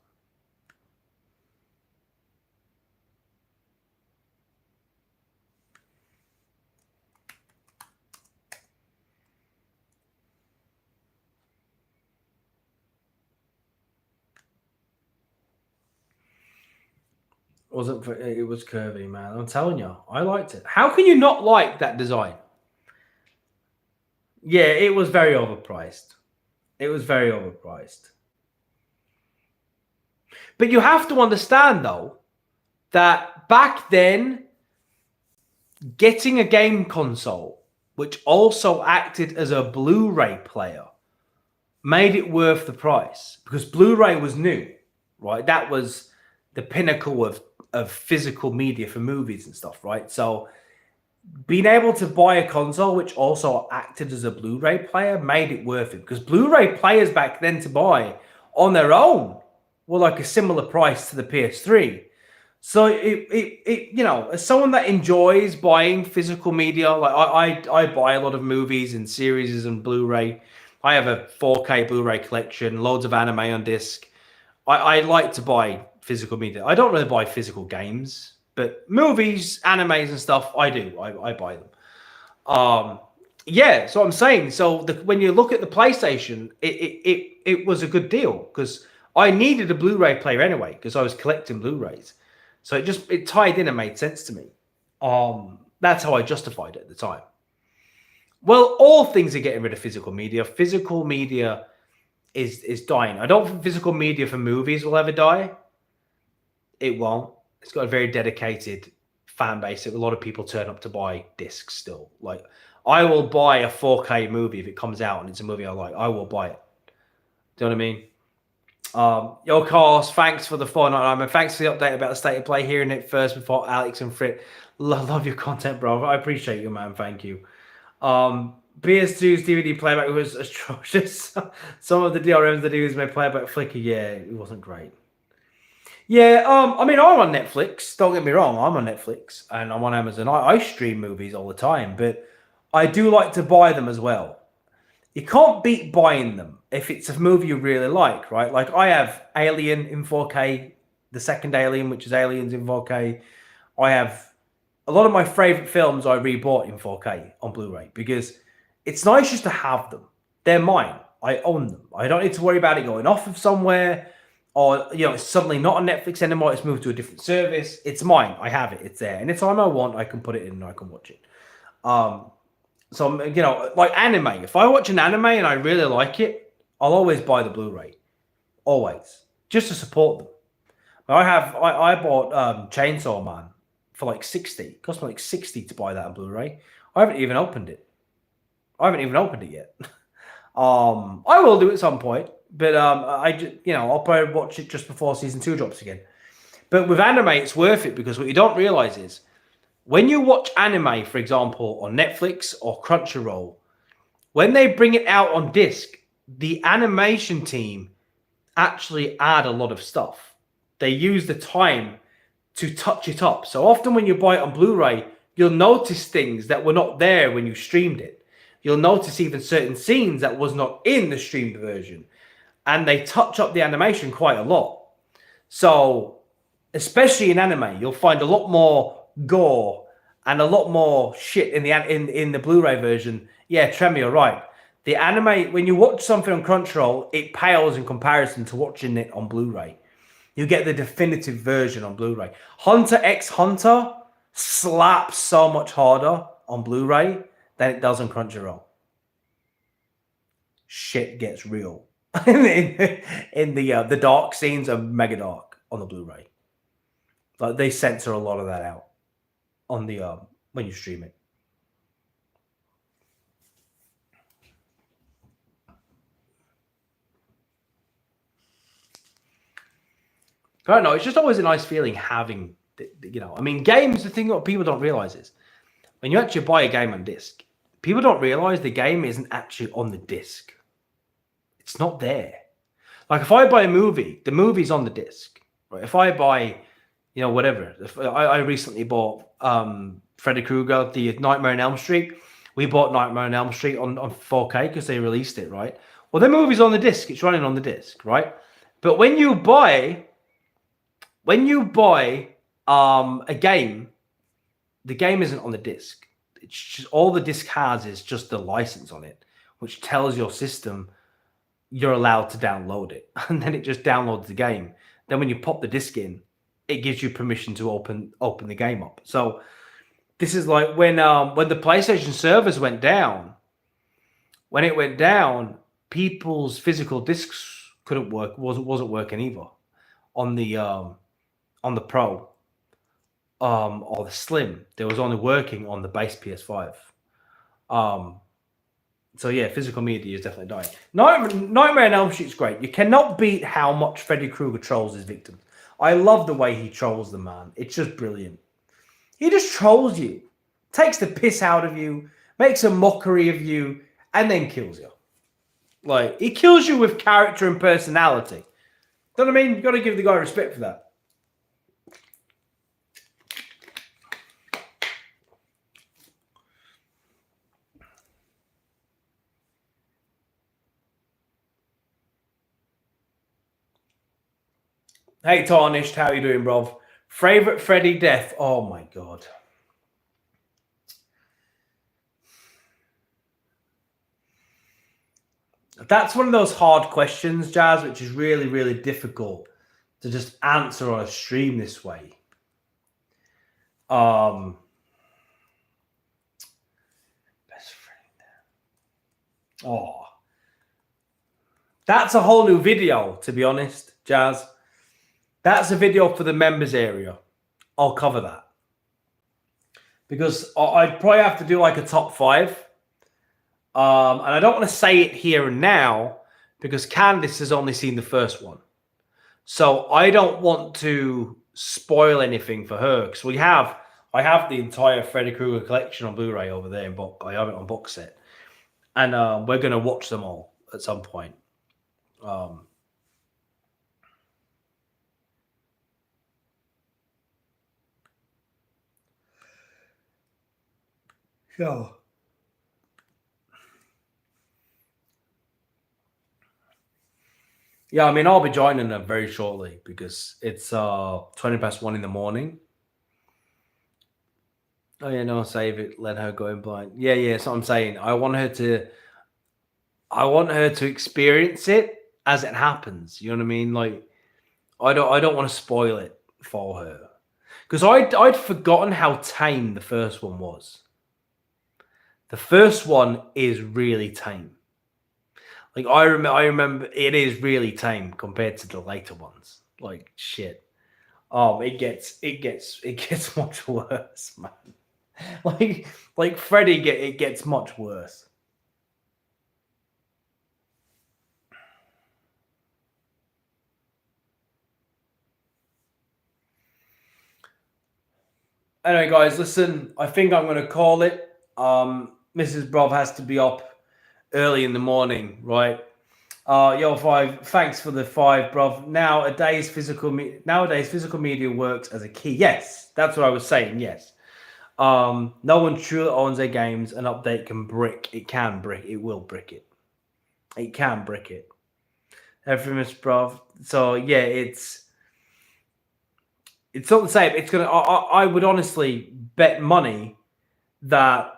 It was curvy, man. I'm telling you, I liked it. How can you not like that design? Yeah, it was very overpriced. It was very overpriced. But you have to understand, though, that back then, getting a game console, which also acted as a Blu-ray player, made it worth the price. Because Blu-ray was new, right? That was the pinnacle of physical media for movies and stuff, right? So being able to buy a console which also acted as a Blu-ray player made it worth it, because Blu-ray players back then to buy on their own were like a similar price to the PS3. So it you know, as someone that enjoys buying physical media, like I buy a lot of movies and series and Blu-ray. I have a 4K Blu-ray collection, loads of anime on disc. I like to buy physical media. I don't really buy physical games, but movies, animes, and stuff, I do. I buy them. Yeah, so I'm saying. So when you look at the PlayStation, it was a good deal because I needed a Blu-ray player anyway because I was collecting Blu-rays. So it tied in and made sense to me. That's how I justified it at the time. Well, all things are getting rid of physical media. Physical media is dying. I don't think physical media for movies will ever die. It won't. It's got a very dedicated fan base. A lot of people turn up to buy discs still. Like, I will buy a 4K movie if it comes out and it's a movie I like. I will buy it. Do you know what I mean? Yo, Carlos, thanks for the 499. And thanks for the update about the state of play. Hearing it first before Alex and Frit. Love your content, bro. I appreciate you, man. Thank you. PS2's DVD playback was atrocious. Some of the DRMs that he was made playback flicker. Yeah, it wasn't great. Yeah, I mean, I'm on Netflix. Don't get me wrong. I'm on Netflix and I'm on Amazon. I stream movies all the time, but I do like to buy them as well. You can't beat buying them if it's a movie you really like, right? Like, I have Alien in 4K, the second Alien, which is Aliens in 4K. I have a lot of my favorite films I rebought in 4K on Blu-ray because it's nice just to have them. They're mine. I own them. I don't need to worry about it going off of somewhere or, you know, it's suddenly not on Netflix anymore. It's moved to a different service. It's mine. I have it. It's there. Anytime I want, I can put it in and I can watch it. So, you know, like anime. If I watch an anime and I really like it, I'll always buy the Blu-ray. Always. Just to support them. I bought Chainsaw Man for like 60. It cost me like 60 to buy that on Blu-ray. I haven't even opened it. Yet. I will do it at some point, but I'll probably watch it just before season 2 drops again. But with anime, it's worth it because what you don't realize is when you watch anime, for example, on Netflix or Crunchyroll, when they bring it out on disc, the animation team actually add a lot of stuff. They use the time to touch it up. So often when you buy it on Blu-ray, you'll notice things that were not there when you streamed it. You'll notice even certain scenes that was not in the streamed version. And they touch up the animation quite a lot. So, especially in anime, you'll find a lot more gore and a lot more shit in the Blu-ray version. Yeah, Tremor, you're right. The anime, when you watch something on Crunchyroll, it pales in comparison to watching it on Blu-ray. You get the definitive version on Blu-ray. Hunter x Hunter slaps so much harder on Blu-ray than it does on Crunchyroll. Shit gets real. in the dark scenes are mega dark on the Blu-ray. Like, they censor a lot of that out on the when you stream it. I don't know. It's just always a nice feeling having, I mean, games, the thing that people don't realize is when you actually buy a game on disc, people don't realize the game isn't actually on the disc. It's not there. Like, if I buy a movie, the movie's on the disc. Right? If I buy, whatever. I recently bought Freddy Krueger, the Nightmare on Elm Street. We bought Nightmare on Elm Street on 4K because they released it, right? Well, the movie's on the disc. It's running on the disc, right? But when you buy a game, the game isn't on the disc. It's just, all the disc has is just the license on it, which tells your system you're allowed to download it. And then it just downloads the game. Then when you pop the disc in, it gives you permission to open the game up. So this is like when the PlayStation servers went down. When it went down, people's physical discs couldn't work. wasn't working either on the Pro or the Slim. They was only working on the base PS5. So yeah, physical media is definitely dying. Nightmare on Elm Street's great. You cannot beat how much Freddy Krueger trolls his victims. I love the way he trolls the man. It's just brilliant. He just trolls you, takes the piss out of you, makes a mockery of you, and then kills you. Like, he kills you with character and personality. Know what I mean? You got to give the guy respect for that. Hey, Tarnished, how you doing, bro? Favorite Freddy death? Oh, my God. That's one of those hard questions, Jazz, which is really, really difficult to just answer on a stream this way. Best friend. Oh. That's a whole new video, to be honest, Jazz. That's a video for the members area. I'll cover that. Because I'd probably have to do like a top 5. And I don't want to say it here and now because Candice has only seen the first one. So I don't want to spoil anything for her because I have the entire Freddy Krueger collection on Blu-ray over there. I have it on box set. And we're going to watch them all at some point. So, yeah, I mean, I'll be joining them very shortly because it's 1:20 in the morning. Oh yeah, no, save it. Let her go in blind. Yeah. So I'm saying I want her to experience it as it happens. You know what I mean? Like, I don't want to spoil it for her because I'd forgotten how tame the first one was. The first one is really tame. Like I remember it is really tame compared to the later ones. Like shit. It gets much worse, man. Like Freddy it gets much worse. Anyway, guys, listen, I think I'm going to call it. Mrs. Brov has to be up early in the morning, right? Yo, 5, thanks for the 5, bruv. Nowadays, physical media works as a key. Yes, that's what I was saying, yes. No one truly owns their games. An update can brick. It can brick. It will brick it. It can brick it. Everything, bruv. So, yeah, it's not the same. It's gonna. I would honestly bet money that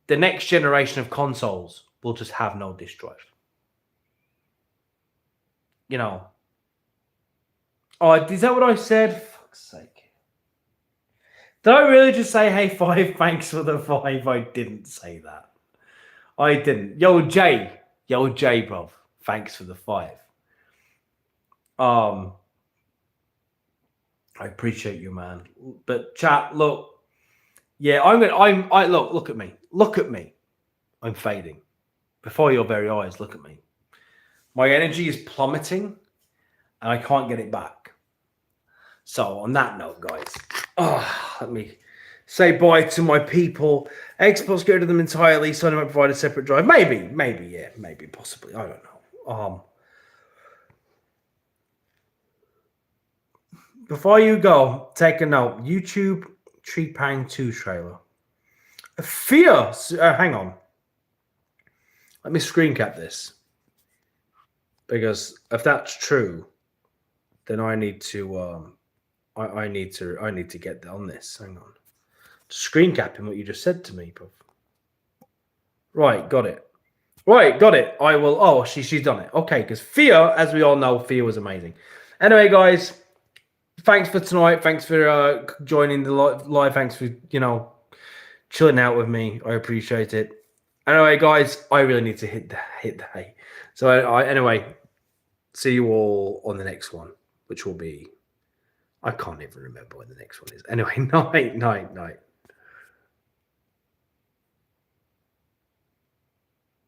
the next generation of consoles will just have no disk drive. You know. Oh, is that what I said? Fuck's sake. Did I really just say, hey, 5, thanks for the 5? I didn't say that. I didn't. Yo, Jay, bro. Thanks for the 5. I appreciate you, man. But chat, look. Yeah, look at me. Look at me. I'm fading. Before your very eyes, look at me. My energy is plummeting and I can't get it back. So on that note, guys, let me say bye to my people. Xbox, get rid of them entirely. Sony might provide a separate drive. Maybe, yeah, maybe, possibly. I don't know. Before you go, take a note. YouTube Trepang 2 trailer. Fear. Hang on. Let me screen cap this. Because if that's true, then I need to I need to get on this. Hang on. Screen capping what you just said to me, bro. Right, got it. I will. Oh, she's done it. Okay, because Fear, as we all know, Fear was amazing. Anyway, guys, thanks for tonight. Thanks for joining the live. Thanks for chilling out with me. I appreciate it. Anyway, guys, I really need to hit the hay. So anyway, see you all on the next one, which will be, I can't even remember when the next one is. Anyway, night.